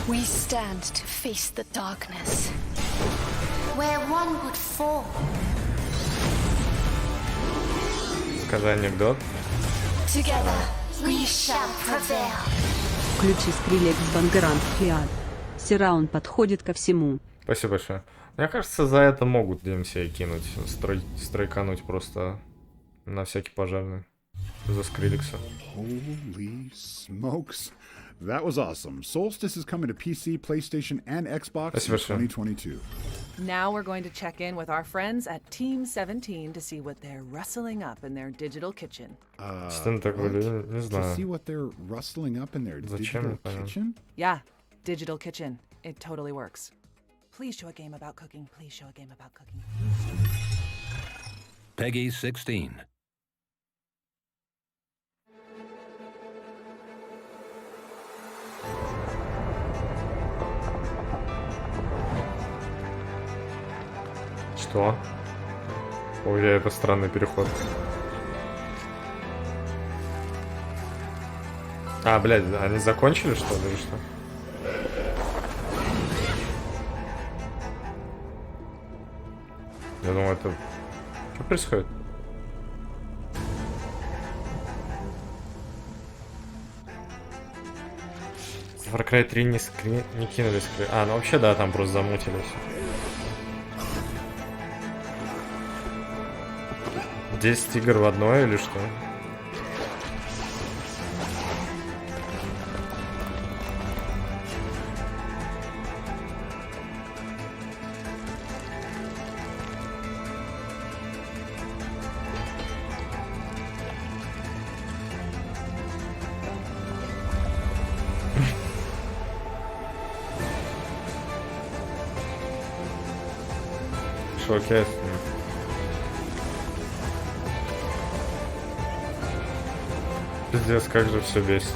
S1: We stand to face the darkness, where one would fall.
S8: Скажи анекдот.
S1: Together we shall prevail.
S6: Включи скриллекс Бангарант Фиат. Сираун подходит ко всему.
S8: Спасибо большое. Мне кажется, за это могут DMCA кинуть, стройкануть просто на всякий пожарный. За скриллекса.
S2: Holy smokes. That was awesome. Solstice is coming to PC, PlayStation, and Xbox in 2022.
S3: Now we're going to check in with our friends at Team 17 to see what they're rustling up in their digital kitchen.
S2: To see what they're rustling up in their digital kitchen?
S3: Yeah, digital kitchen. It totally works. Please show a game about cooking. Please show a game about cooking.
S11: Peggy 16.
S8: Что? Ой, это странный переход. А, блядь, они закончили, что ли, или что? Я думаю, это... Что происходит? Far Cry 3 не кинули скрин. А, ну вообще, да, там просто замутились. 10 игр в одной или что? Шокес. Пиздец, как же все бесит.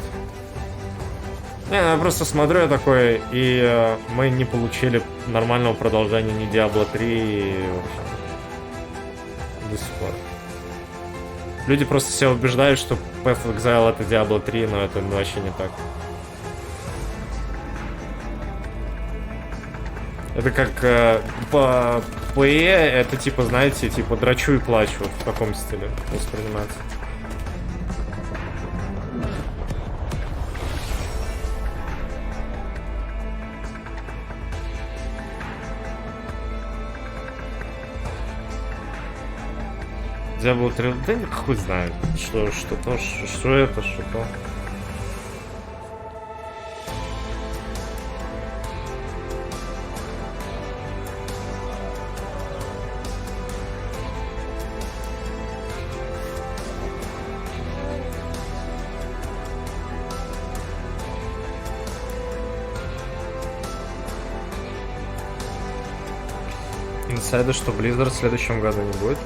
S8: Не, я просто смотрю я такой, и мы не получили нормального продолжения ни Diablo 3, и вообще до сих пор. Люди просто себя убеждают, что Path of Exile это Diablo 3, но это вообще не так. Это как по PE, это типа, знаете, типа драчу и плачу, вот в таком стиле воспринимается. Diablo 3, да хуй знает, что это, что то. Инсайда, что Blizzard в следующем году не будет.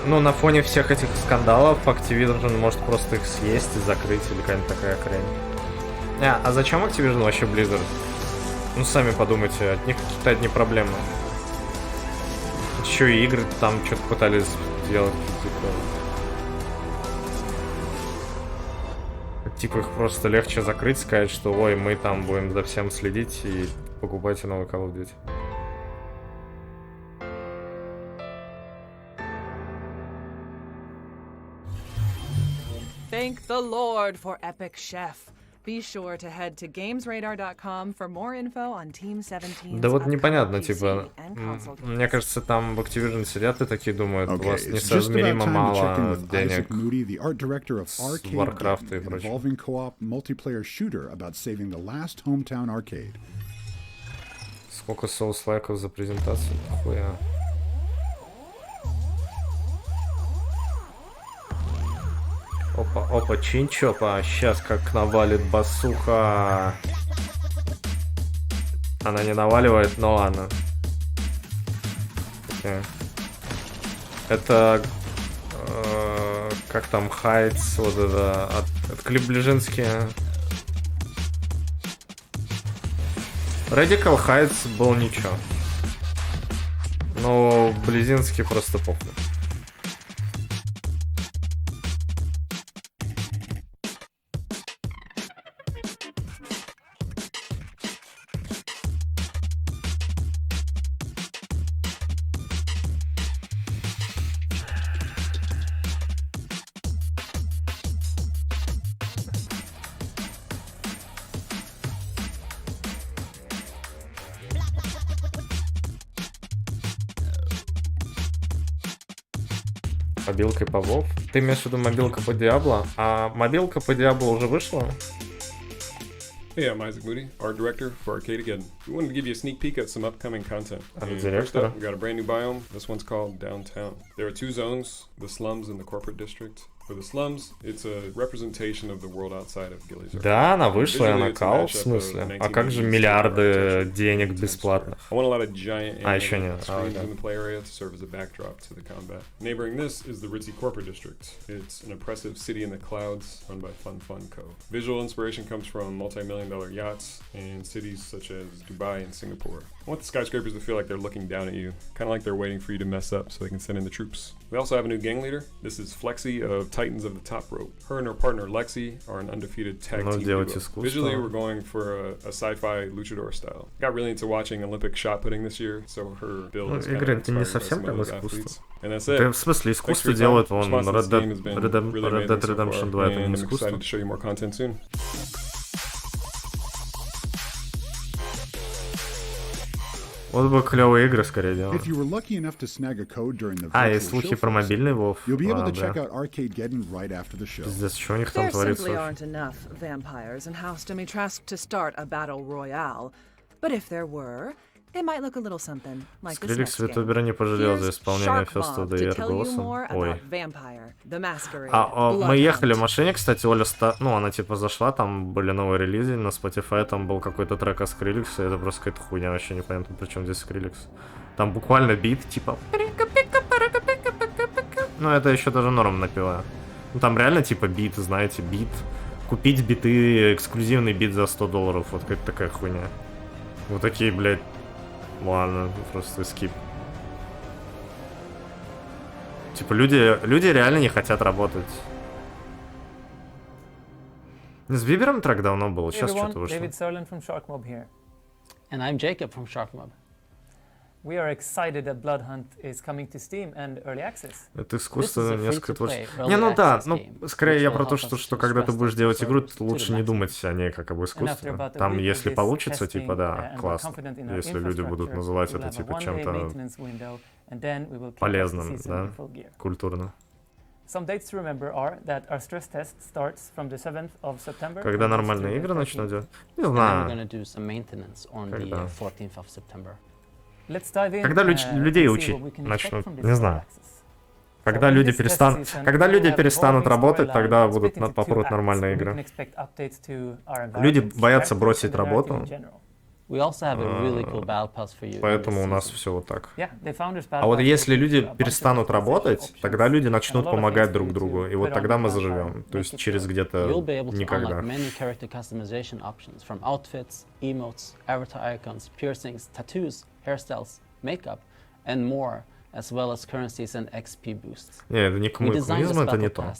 S8: Ну, на фоне всех этих скандалов Activision может просто их съесть и закрыть или какая-нибудь такая хрень. А зачем Activision вообще Blizzard? Ну, сами подумайте, от них какие-то одни проблемы. Еще и игры там что-то пытались сделать. Типа их просто легче закрыть, сказать, что ой, мы там будем за всем следить и покупайте новый Call of Duty.
S3: Thank the Lord for Epic Chef. Be sure to head to gamesradar.com for more info on Team 17.
S8: Да вот непонятно, типа, мне кажется, там в Activision сидят и такие думают, у вас несоизмеримо мало денег с Warcraft и прочее. Сколько соус-лайков за презентацию? Хуя. Опа, чинчопа, сейчас как навалит басуха. Она не наваливает, но ладно. Okay. Это как там Хайтс, вот это от клип Ближинский. Radical Heights был ничего. Но Близинский просто похуй. Мобилкой по WoW. Ты имеешь в виду мобилка по Diablo? А мобилка по Diablo уже вышла?
S16: Hey, I'm Isaac Moody, art director for Arcade Again. We wanted to give you a sneak peek at some upcoming content. First up, we got a brand new biome. This one's called Downtown. There are two zones, the slums and the corporate district. For the slums, it's a representation of the world outside of Gilly's.
S8: Да, она вышла, и она кал, в смысле? А как же миллиарды денег бесплатных? А, еще нет.
S16: Neighboring this is the ritzy corporate district. It's an oppressive city in the clouds run by Fun Co. Visual inspiration comes from multi-million-dollar yachts and cities such as Dubai and Singapore. I want the skyscrapers to feel like they're looking down at you, kind of like they're waiting for you to mess up so they can send in the troops. We also have a new gang leader. This is Flexi of Titans of the Top Rope. Her and her partner Lexi are an undefeated tag team duo. Visually, we're going for a sci-fi luchador style. Got really into watching Olympic shot putting this year, so her build is kind of inspired by some of those athletes. And that's it.
S8: В смысле, искусство делают вон Red Dead Redemption 2, это не искусство.
S16: I'm excited to show you more content soon.
S8: Вот бы клевые игры скорее делали. А, и слухи про мобильный WoW. Пиздец, что у них там творится? Скриликс ютубера не пожалел за исполнение First of the Year голосом. Ой. Мы ехали в машине, кстати, Оля, ну, она типа зашла, там были новые релизы, на Spotify там был какой-то трек от Скриликса, это просто какая-то хуйня, вообще непонятно, при чем здесь Скриликс. Там буквально бит, типа... Ну, это еще даже норм напеваю. Ну, там реально типа бит, знаете, бит. Купить биты, эксклюзивный бит за $100, вот как такая хуйня. Вот такие, блядь. Ладно, просто скип. Типа люди реально не хотят работать. С Бибером трек давно был, сейчас что-то вышло.
S17: And I'm Jacob from Sharkmob. We are excited that Blood Hunt is coming to Steam and Early Access.
S8: Это искусство несколько творчество. Не, ну да, ну скорее я про то, что когда ты будешь делать игру, лучше не думать о ней как об искусстве. Там, если получится, типа, да, классно. Если люди будут называть это, типа, чем-то полезным, да, культурно. Когда нормальные игры начнут делать? Не знаю. Когда? Когда людей учить начнут, не знаю. Когда люди перестанут работать, тогда попрут нормальные игры. Люди боятся бросить работу. Поэтому у нас все вот так. А вот если люди перестанут работать, тогда люди начнут помогать друг другу, и вот тогда мы заживем. То есть через где-то никогда.
S9: as well as currencies and XP boosts.
S8: Не, это не коммунизм, это не то.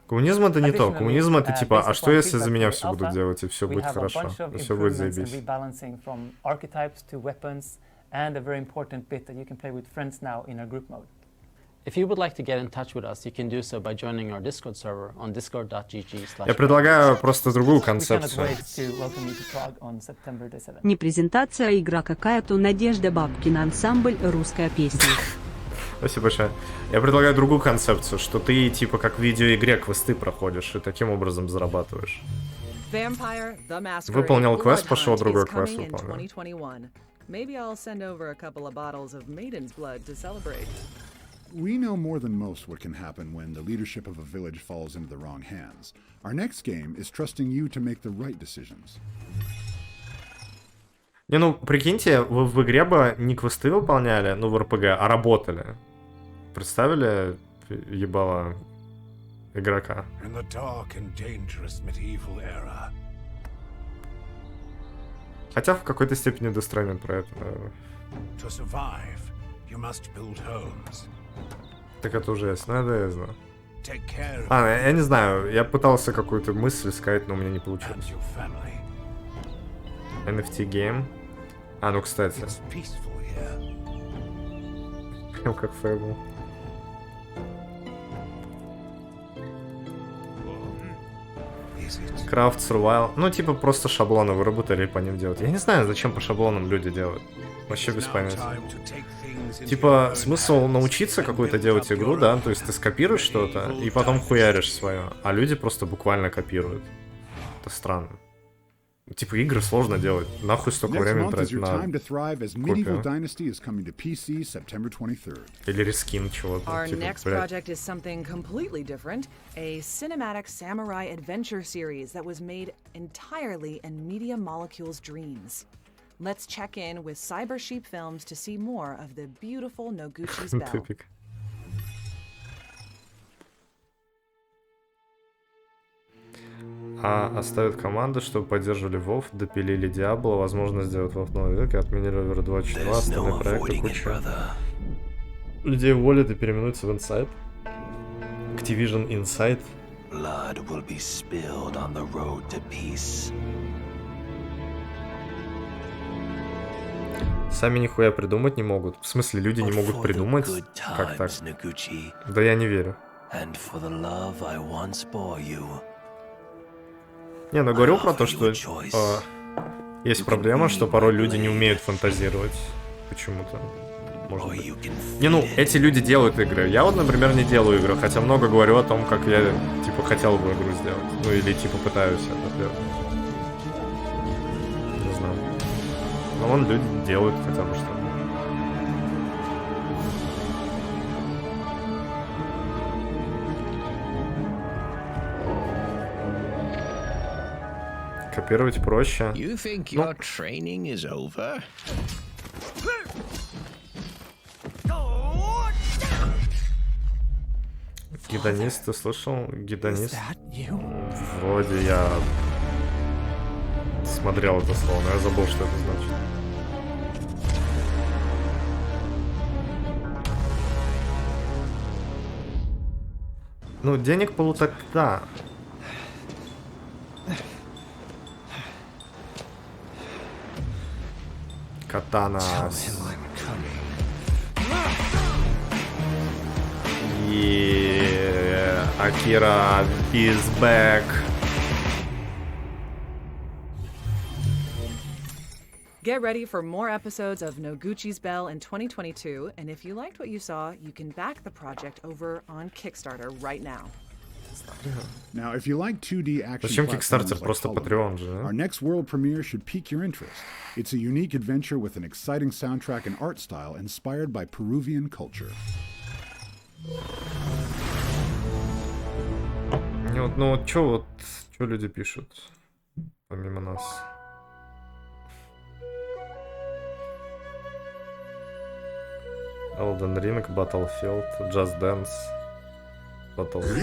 S8: Коммунизм это не то. Коммунизм это типа, а что если за меня все будут делать и все будет хорошо, и все будет заебись.
S9: If you would like to get in touch with us, you can do so by joining our Discord server on discord.gg/.
S8: Я предлагаю просто другую концепцию.
S6: Не презентация, а игра какая-то. Надежда Бабкина, ансамбль «Русская песня».
S8: Спасибо большое. Я предлагаю другую концепцию, что ты типа как в видеоигре квесты проходишь и таким образом зарабатываешь. Выполнил квест, пошел другой квест выполнять.
S2: We know more than most what can happen when the leadership of a village falls into the wrong hands. Our next game is trusting you to make the right decisions.
S8: Не, ну, прикиньте, вы в игре бы не квесты выполняли, ну, в РПГ, а работали. Представили ебало игрока? Хотя в какой-то степени достроен про это. Так это уже ясно, это я знаю. Я не знаю, я пытался какую-то мысль сказать, но у меня не получилось. NFT game. Ну, кстати. Прям как Fable. Craft Survival. Ну, типа, просто шаблоны выработали и по ним делать. Я не знаю, зачем по шаблонам люди делают. Вообще без понятия. Типа, смысл научиться какую-то делать игру, да? То есть ты скопируешь что-то и потом хуяришь свое. А люди просто буквально копируют. Это странно. Типа, игры сложно делать. Нахуй столько времени тратить на копию. Или рескин чего-то.
S3: Our next project is something completely different. A cinematic samurai adventure series that was made entirely in Media Molecule's dreams. Let's check in with Cyber Sheep Films to see more of the beautiful Noguchi's Bell.
S8: Оставят команды, чтобы поддерживали WoW, допилили Diablo, возможно сделать WoW новый век и отменили Overwatch 2, остальные проекты, куча людей уволят и переименуются в Inside. Activision Inside.
S13: Blood will be spilled on the road to peace.
S8: Сами нихуя придумать не могут. В смысле, люди не могут придумать? Как так? Да я не верю. Не, ну говорил про то, что есть проблема, что порой люди не умеют фантазировать. Почему-то. Может быть. Не, ну, эти люди делают игры. Я вот, например, не делаю игры, хотя много говорю о том, как я, типа, хотел бы игру сделать. Ну, или, типа, пытаюсь это делать. Не знаю. Но вон люди делают хотя бы что-то. Копировать проще. Гедонист, ты слышал? Гедонист? Вроде я смотрел это слово, но я забыл, что это значит. Ну, денег полутакта. Катана. И Акира is back.
S3: Get ready for more episodes of Noguchi's Bell in 2022, and if you liked what you saw, you can back the project over on Kickstarter right now.
S2: Now, if you like 2D action
S8: Зачем
S2: platforms
S8: Kickstarter? Просто Patreon же,
S2: our next world premiere should pique your interest. It's a unique adventure with an exciting soundtrack and art style inspired by Peruvian culture.
S8: Ну, чё Что люди пишут, помимо нас? Elden Ring, Battlefield, Just Dance, Battlefield.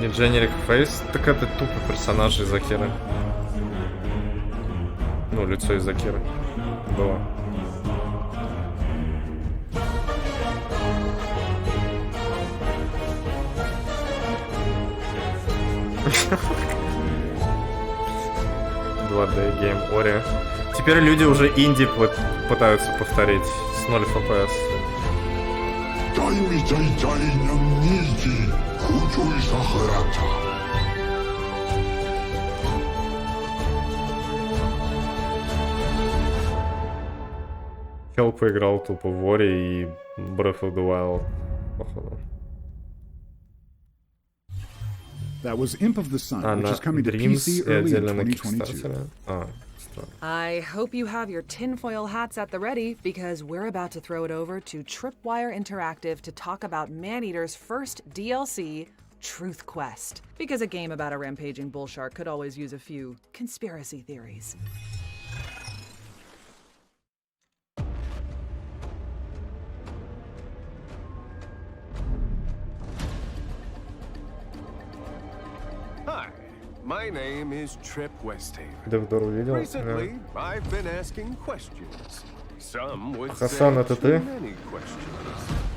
S8: Не Generic Face, так это тупо персонажи из Акиры. Ну, лицо из Акиры было. Game Ori. Теперь люди уже инди пытаются повторить с 0 FPS. Чел поиграл тупо в Ori и Breath of the Wild, походу.
S2: That was Imp of the Sun, which is coming to PC early in 2022.
S3: I hope you have your tinfoil hats at the ready, because we're about to throw it over to Tripwire Interactive to talk about Maneater's first DLC, Truth Quest. Because a game about a rampaging bull shark could always use a few conspiracy theories.
S18: My name is Trip Westhaven.
S8: Recently,
S18: I've been asking questions. Some would
S8: Хасан,
S18: say
S8: это
S18: too
S8: ты?
S18: many questions.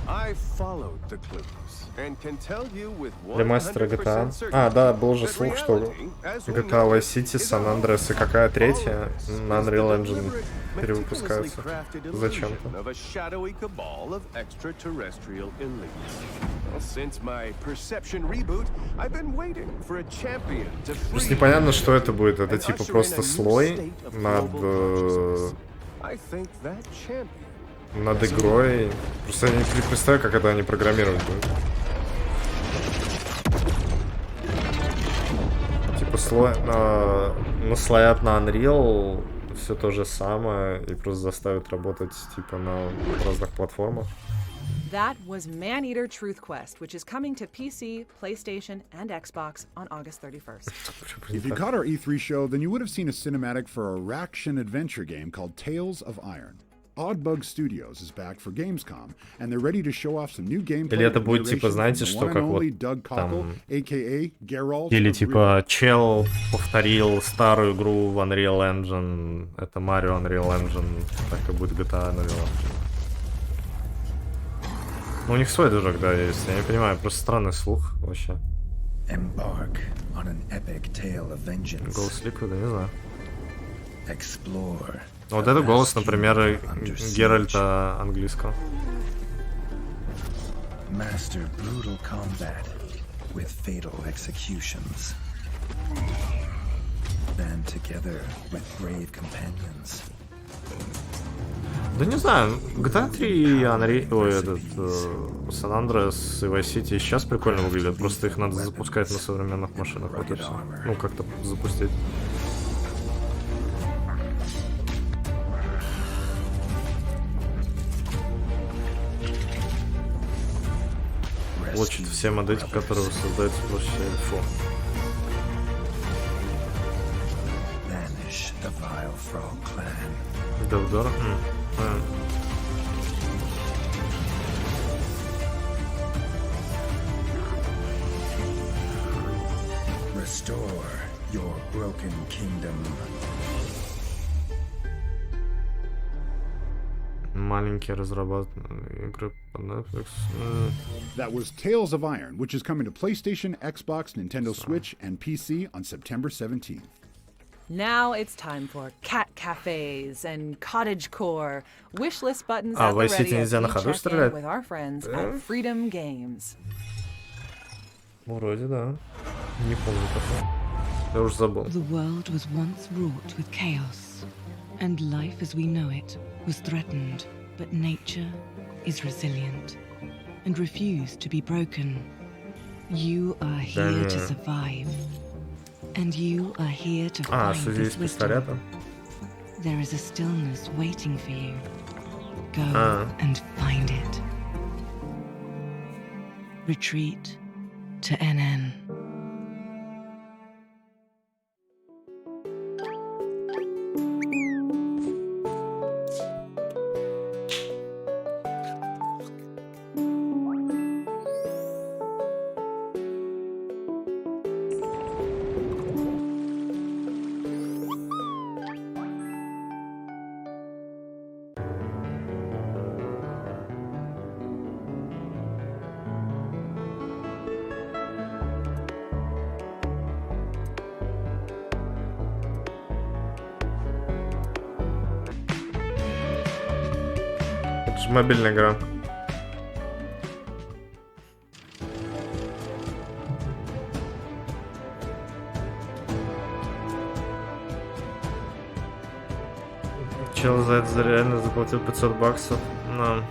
S18: I followed the clues and can tell you with
S8: Ремастер
S18: 100%
S8: GTA.
S18: certainty
S8: А, да, был же
S18: that
S8: слух, что
S18: reality, as we
S8: GTA
S18: know
S8: Vice City, San Andreas и какая третья на Unreal Engine перевыпускаются. Зачем-то.
S18: of a shadowy cabal of extraterrestrial elites. Well, since my perception reboot, I've been waiting for a champion to
S8: Просто
S18: free
S8: непонятно, что это будет. Это типа просто слой над
S18: I think that champion
S8: над игрой. Просто я не представляю, как это они программировать будут. Типа слой наслоят на Unreal все то же самое и просто заставят работать типа на разных платформах.
S3: That was Maneater Truth Quest, which is coming to PC, PlayStation, and Xbox on August 31st.
S2: If you caught our E3 show, then you would have seen a cinematic for a Raction adventure game called Tales of Iron. Oddbug Studios is back for Gamescom, and they're ready to show off some new gameplay.
S8: Или это будет типа, знаете, что как вот там... Или типа чел повторил старую игру в Unreal Engine, это Mario Unreal Engine, так и будет GTA Unreal Engine. Ну, у них свой движок, да, есть. Я не понимаю, просто странный слух вообще. Голос Ликвида, не знаю. Вот это голос, например, Геральта английского.
S19: Master brutal combat with fatal executions. Band together with brave companions.
S8: Да не знаю, GTA 3 и San Andreas и Vice City сейчас прикольно выглядят, просто их надо запускать на современных машинах, вот и все. Ну, как-то запустить. Получить все модельки, которые вы создаете с помощью фо. Давдор?
S19: Restore your broken kingdom.
S8: Маленькие разрабатываемые игры по Netflix.
S2: That was Tales of Iron, which is coming to PlayStation, Xbox, Nintendo Switch, and PC on September 17th.
S3: Now it's time for cat cafes and cottagecore. Wishlist buttons at the ready as we check in with our friends at Freedom Games.
S8: Вроде да. Не помню такого. Я уже забыл.
S21: The world was once wrought with chaos, and life as we know it was threatened. But nature is resilient and refused to be broken. You are here to survive. And you are here to find this wisdom. there is a stillness waiting for you. Go and find it. Retreat to NN.
S8: Это же мобильная игра. Чел за это реально заплатил 500 баксов. Но...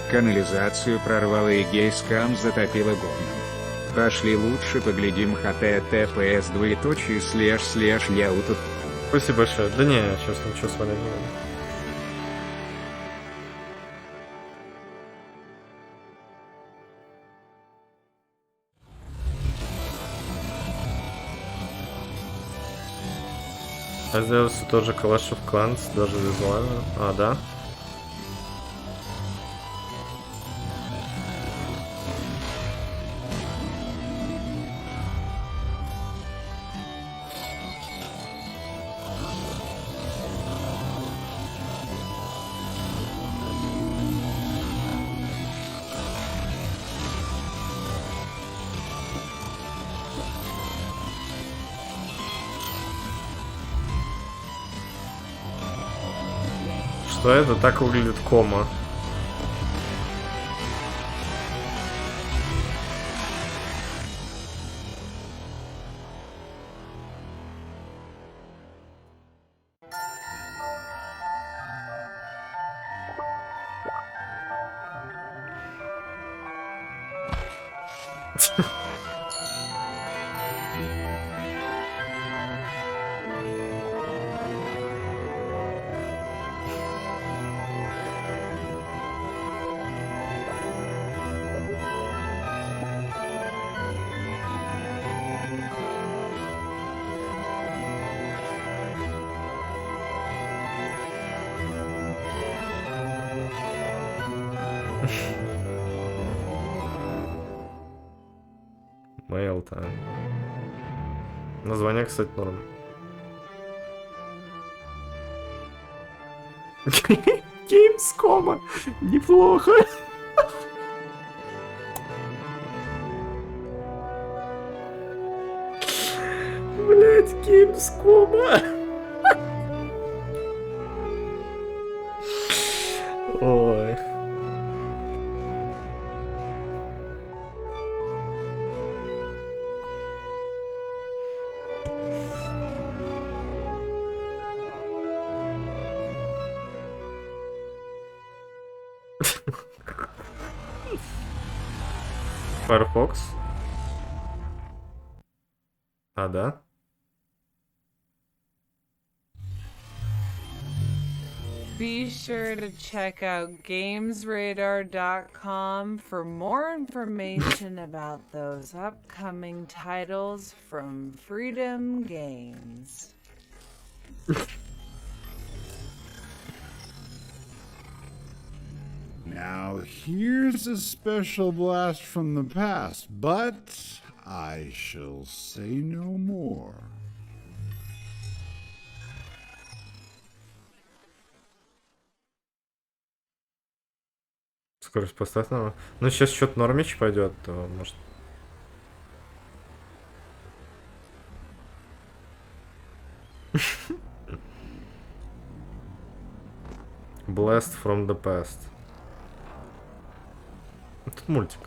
S5: Канализацию прорвало и гей-скам затопило говном. Пошли лучше поглядим https // я утоп.
S8: Спасибо большое. Да не, я сейчас ничего смотреть не буду. А сделал все тот же Clash of Clans, даже визуально. А, да? Что это? Так выглядит кома. Mail-то. Название, кстати, норм. Gamescom. Неплохо. Блять, Gamescom. Ой. Firefox? А, да?
S3: Be sure to check out GamesRadar.com for more information about those upcoming titles from Freedom Games.
S2: Now, here's a special blast from the past, but I shall say no more.
S8: Скорость поставь на. Ну, сейчас что-то нормич пойдет, то может. Blast from the past. Тут мультик.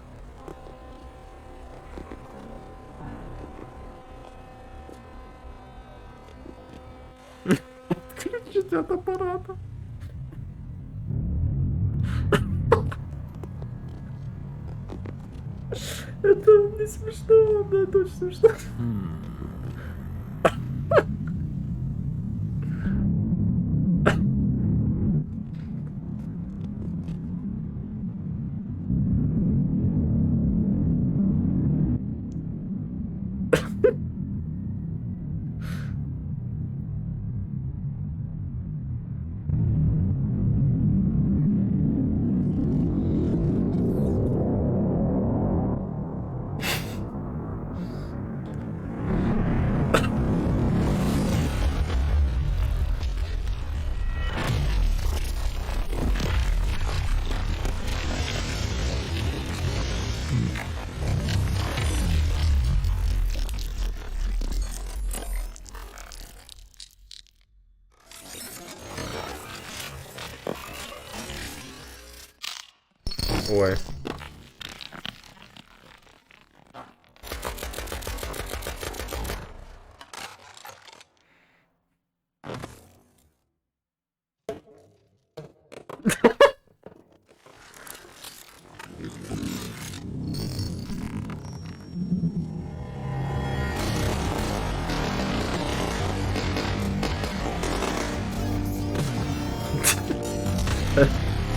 S8: Отключить от аппарата. Это не смешно, да, это очень смешно. Ой.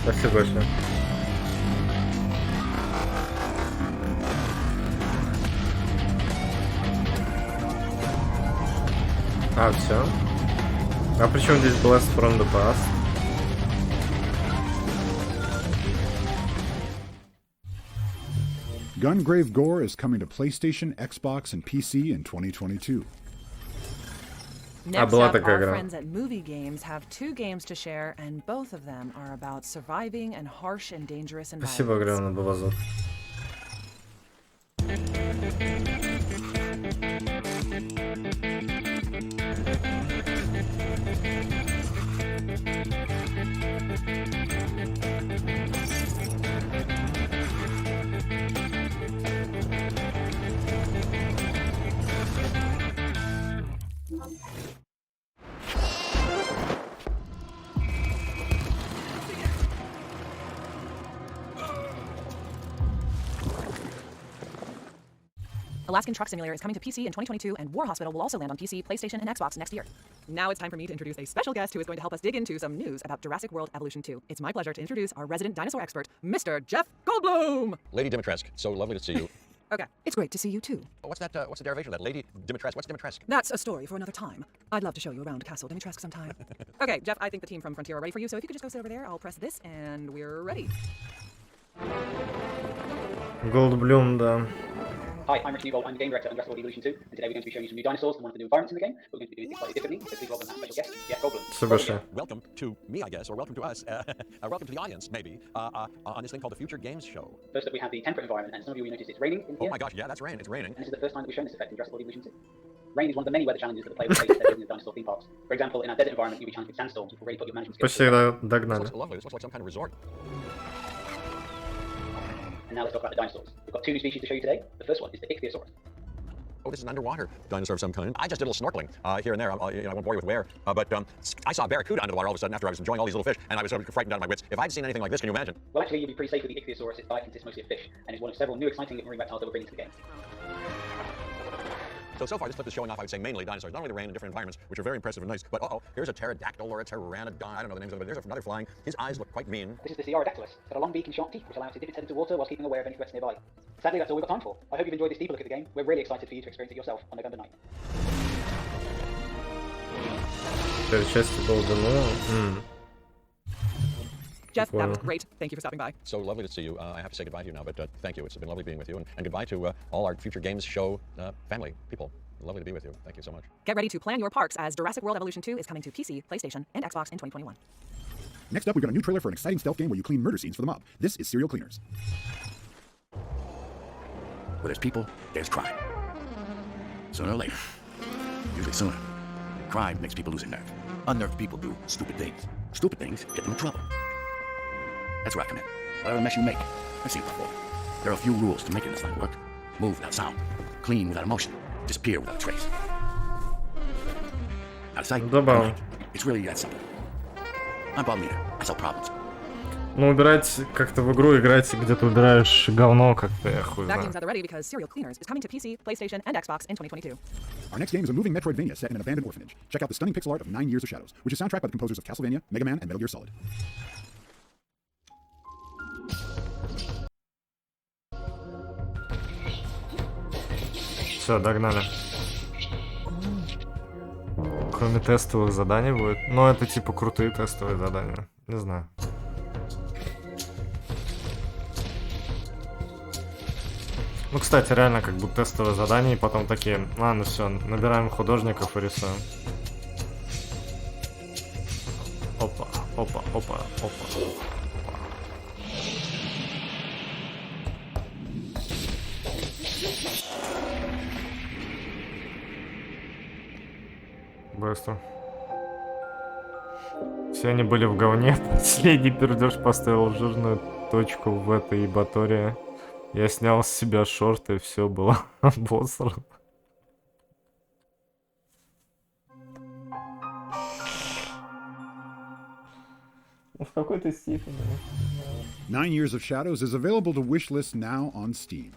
S8: Спасибо большое. А, все. А при чем здесь Blast from the past?
S2: Gungrave Gore is coming to PlayStation, Xbox, and PC in 2022.
S3: Next up, our friends at Movie Games have 2 games to share, and both of them are about surviving in harsh and dangerous environments.
S8: Спасибо огромное, Бавазов.
S3: Alaskan Truck Simulator is coming to PC in 2022, and War Hospital will also land on PC, PlayStation, and Xbox next year. Now it's time for me to introduce a special guest who is going to help us dig into some news about Jurassic World Evolution 2. It's my pleasure to introduce our resident dinosaur expert, Mr. Jeff Goldblum!
S10: Lady Dimitrescu, so lovely to see you.
S3: Okay, it's great to see you too.
S10: What's the derivation of that? Lady Dimitrescu, what's Dimitrescu?
S3: That's a story for another time. I'd love to show you around Castle Dimitrescu sometime. Okay, Jeff, I think the team from Frontier are ready for you, so if you could just go sit over there, I'll press this, and we're ready.
S8: Goldblum, да.
S20: Hi, I'm Rich Newbold. I'm the game director on Jurassic World Evolution 2, and today we're going to be showing you some new dinosaurs and one of the new environments in the game. We're going to be doing things slightly differently, so please welcome our special guest, Jeff Goldblum.
S10: Welcome to me, I guess, or welcome to us. Welcome to the audience, maybe, on this thing called the Future Games Show.
S20: First up, we have the temperate environment, and some of you will notice it's raining in here.
S10: Oh my gosh, yeah, that's rain. It's raining.
S20: And this is the first time that we've shown this effect in Jurassic World Evolution 2. Rain is one of the many weather challenges that the player will face as they visit the dinosaur theme parks. For example, in our desert environment, you'll be challenged with sandstorms, which will really put your management skills.
S8: Почти догнали.
S10: This looks lovely. This looks like some kind of resort.
S20: And now let's talk about the dinosaurs. We've got 2 new species to show you today. The first one is the Ichthyosaurus.
S10: Oh, this is an underwater dinosaur of some kind. I just did a little snorkeling here and there. I won't bore you with where, but I saw a barracuda under the water all of a sudden after I was enjoying all these little fish, and I was frightened out of my wits. If I'd seen anything like this, can you imagine?
S20: Well, actually, you'll be pretty safe with the Ichthyosaurus. Its diet consists mostly of fish, and is one of several new exciting marine reptiles that we're bringing to the game.
S10: So far, this clip is showing off, I would say, mainly dinosaurs. Not only the rain in different environments, which are very impressive and nice, but here's a pterodactyl or a pteranodon. I don't know the names of it, but there's another flying. His eyes look quite mean.
S20: This is the Sciuradactylus. It's got a long beak and sharp teeth, which allow it to dip its head into water whilst keeping aware of any threats nearby. Sadly, that's all we've got time for. I hope you've enjoyed this deeper look at the game. We're really excited for you to experience it yourself on November 9th.
S3: Jeff, that was great. Thank you for stopping by.
S10: So lovely to see you. I have to say goodbye to you now, but thank you. It's been lovely being with you. And goodbye to all our Future Games Show family, people. Lovely to be with you. Thank you so much.
S3: Get ready to plan your parks as Jurassic World Evolution 2 is coming to PC, PlayStation, and Xbox in 2021.
S2: Next up, we've got a new trailer for an exciting stealth game where you clean murder scenes for the mob. This is Serial Cleaners.
S13: Where there's people, there's crime. Sooner or later. Usually sooner. Crime makes people lose their nerve. Unnerved people do stupid things. Stupid things get them in trouble.
S4: That's where I come in. Whatever mess you make, I've seen it before. There are a few rules to making this thing work. Move without sound. Clean without emotion. Disappear without a trace. Out of sight. It's really that simple. I'm Bob Meter. I solve problems.
S8: Ну, убирать как-то в игру, играть, где ты убираешь говно, как-то я хуй знаю.
S3: Vacuums are ready because Serial Cleaners is coming to PC, PlayStation, and Xbox in 2022.
S2: Our next game is a moving Metroidvania set in an abandoned orphanage. Check out the stunning pixel art of 9 Years of Shadows, which is soundtracked by the composers of Castlevania, Mega Man, and Metal Gear Solid.
S8: Все, догнали. Кроме тестовых заданий будет. Но это типа крутые тестовые задания. Не знаю. Ну, кстати, реально как будто тестовые задания, и потом такие, ладно, все, набираем художников и рисуем. Опа, опа, опа, опа. Быстро. Все они были в говне. Последний пердеж поставил жирную точку в этой ебатории. Я снял с себя шорты, и все было обосрано. В какой-то степени.
S2: 9 Years of Shadows is available to wishlist now on Steam.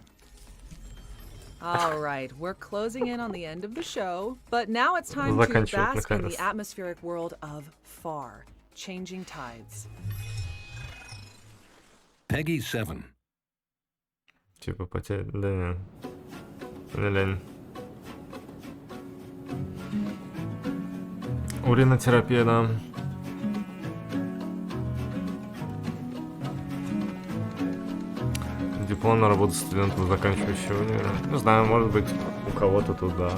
S3: All right, we're closing in on the end of the show, but now it's time to bask in the atmospheric world of Far, Changing Tides.
S11: Peggy 7.
S8: Типа потерять... Да не. Не лень. Уринотерапия, да. Диплом на работу студента, заканчивающего универа. Не знаю, может быть, у кого-то тут, да.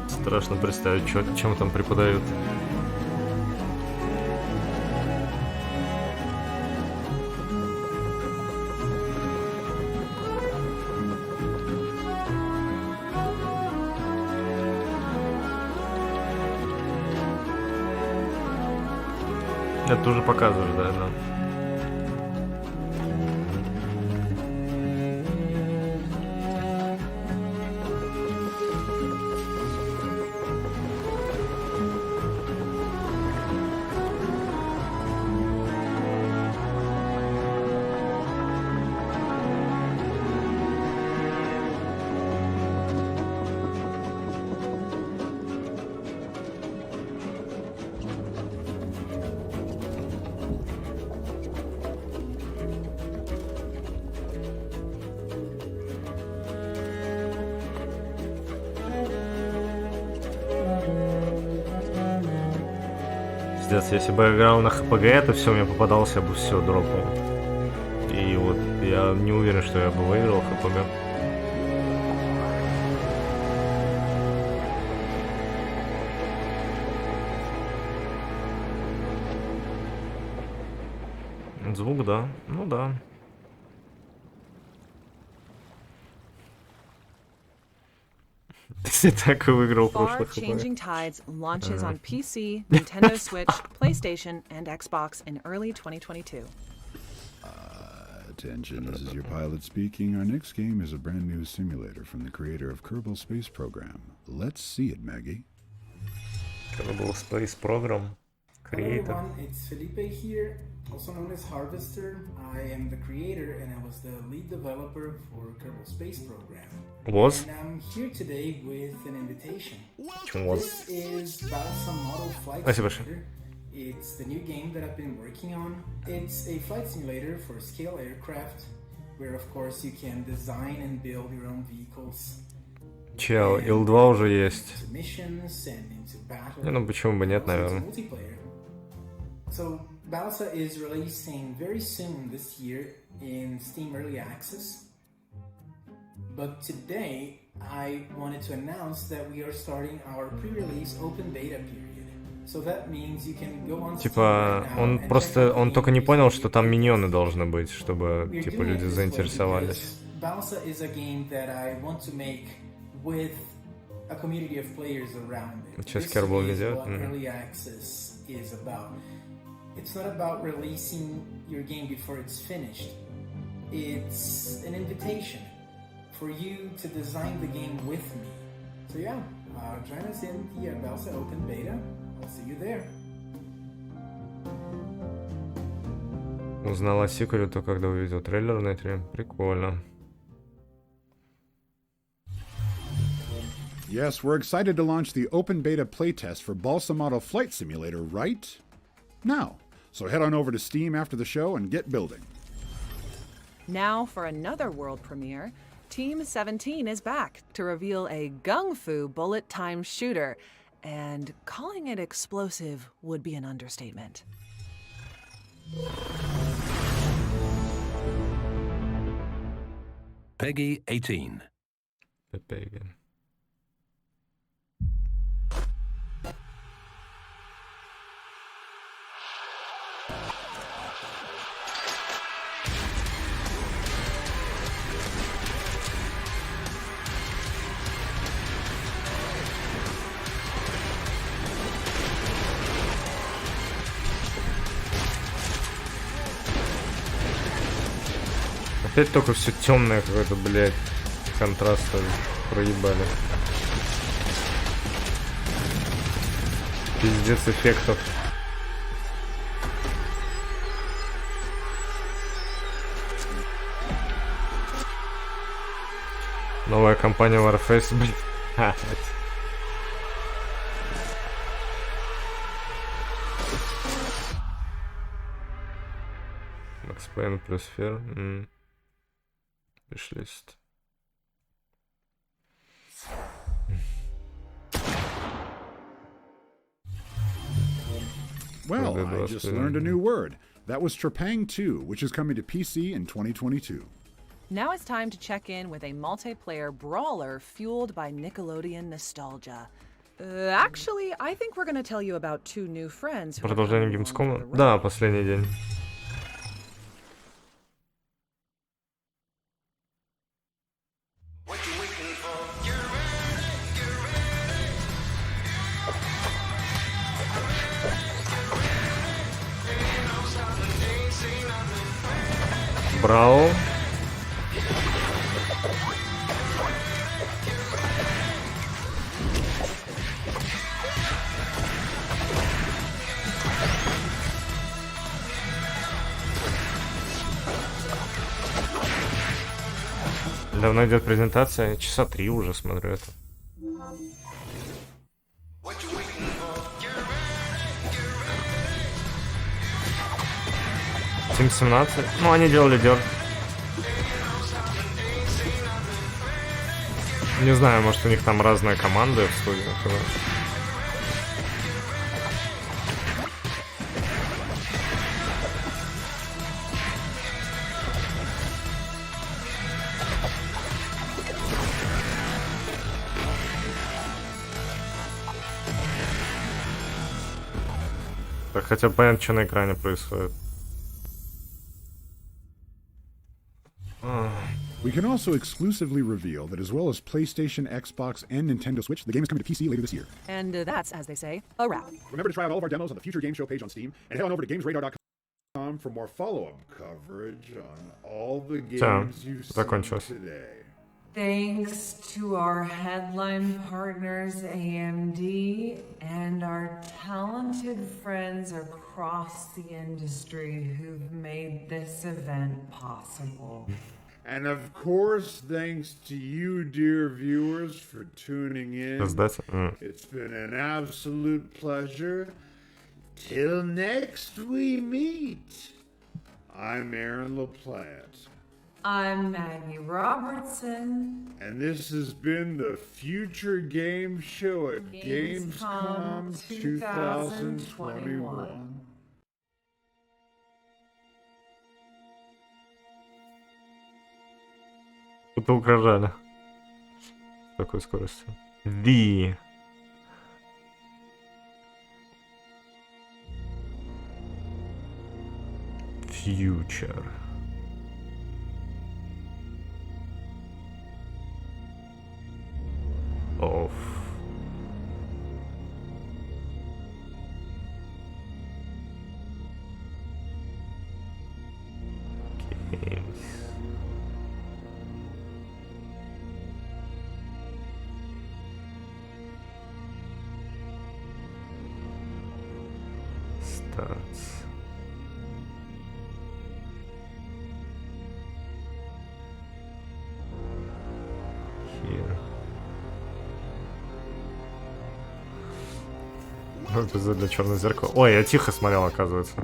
S8: Страшно представить, чем там преподают. Это уже показываешь, да, да. Если бы я играл на ХПГ, это все мне попадался, я бы все дропнул. И вот я не уверен, что я бы выиграл ХПГ. Звук, да. Ну да. Ты так и выиграл прошлый ХП.
S3: Changing Tides launches on PC, Nintendo Switch, PlayStation, and Xbox in early 2022.
S2: Attention, this is your pilot speaking. Our next game is a brand new simulator from the creator of Kerbal Space Program. Let's see it, Maggie.
S8: Kerbal Space Program. Creator.
S22: Hello everyone, it's Felipe here, also known as Harvester. I am the creator and I was the lead developer for Kerbal Space Program.
S8: Was?
S22: And I'm here today with an invitation.
S8: Was?
S22: This is Balsa Model Flight Simulator. It's the new game that I've been working on. It's a flight simulator for scale aircraft, where of course you can design and build your own vehicles.
S8: Чел, Ил-2 уже есть.
S22: Missions and into battle.
S8: Ну почему бы нет, наверное.
S22: So Balsa is releasing very soon this year in Steam Early Access. But today I wanted to announce that we are starting our pre-release open beta period. So that means you can go on
S8: Типа, он только не понял, что там миньоны должны быть, чтобы типа люди заинтересовались.
S22: Balsa is a game that I want to make with a community of players around it.
S8: Сейчас
S22: This
S8: Кербл не
S22: is
S8: делает.
S22: what early access is about. It's not about releasing your game before it's finished. It's an invitation for you to design the game with me. So yeah, join us in the Balsa Open Beta. I'll see you there.
S8: Узнал о сиквеле только когда увидел трейлер на E3. Прикольно.
S2: Yes, we're excited to launch the open beta playtest for Balsa Model Flight Simulator right now. So head on over to Steam after the show and get building.
S3: Now for another world premiere, Team 17 is back to reveal a gung fu bullet time shooter, and calling it explosive would be an understatement.
S11: Peggy 18.
S8: Peggy. Опять только все темное какое-то, блядь, контраст проебали. Пиздец эффектов. Новая компания Warface, блядь. Макс Пейн плюс Фер. Wishlist.
S2: Well, I just learned a new word. That was Trepang 2, which is coming to PC in 2022.
S3: Now it's time to check in with a multiplayer brawler fueled by Nickelodeon nostalgia. Actually, I think we're going to tell you about two new friends.
S8: Продолжение Gamescom. Да, последний день. Браво. Давно идет презентация, часа 3 уже смотрю это. Team 17. Ну, они делали дёрт. Не знаю, может у них там разные команды в студии. Так, хотя бы понятно, что на экране происходит.
S2: We can also exclusively reveal that as well as PlayStation, Xbox, and Nintendo Switch, the game is coming to PC later this year.
S3: And that's, as they say, a wrap.
S2: Remember to try out all of our demos on the Future Game Show page on Steam, and head on over to GamesRadar.com for more follow-up coverage on all the games you've seen today.
S21: Thanks to our headline partners AMD and our talented friends across the industry who've made this event possible.
S2: And of course, thanks to you, dear viewers, for tuning in. It's been an absolute pleasure. Till next we meet. I'm Aaron LaPlante.
S21: I'm Maggie Robertson.
S2: And this has been the Future Game Show at Gamescom 2021.
S8: Это угрожали. С такой скоростью. The Future. Starts. Here. Ну, это для черного зеркала. Ой, я тихо смотрел, оказывается.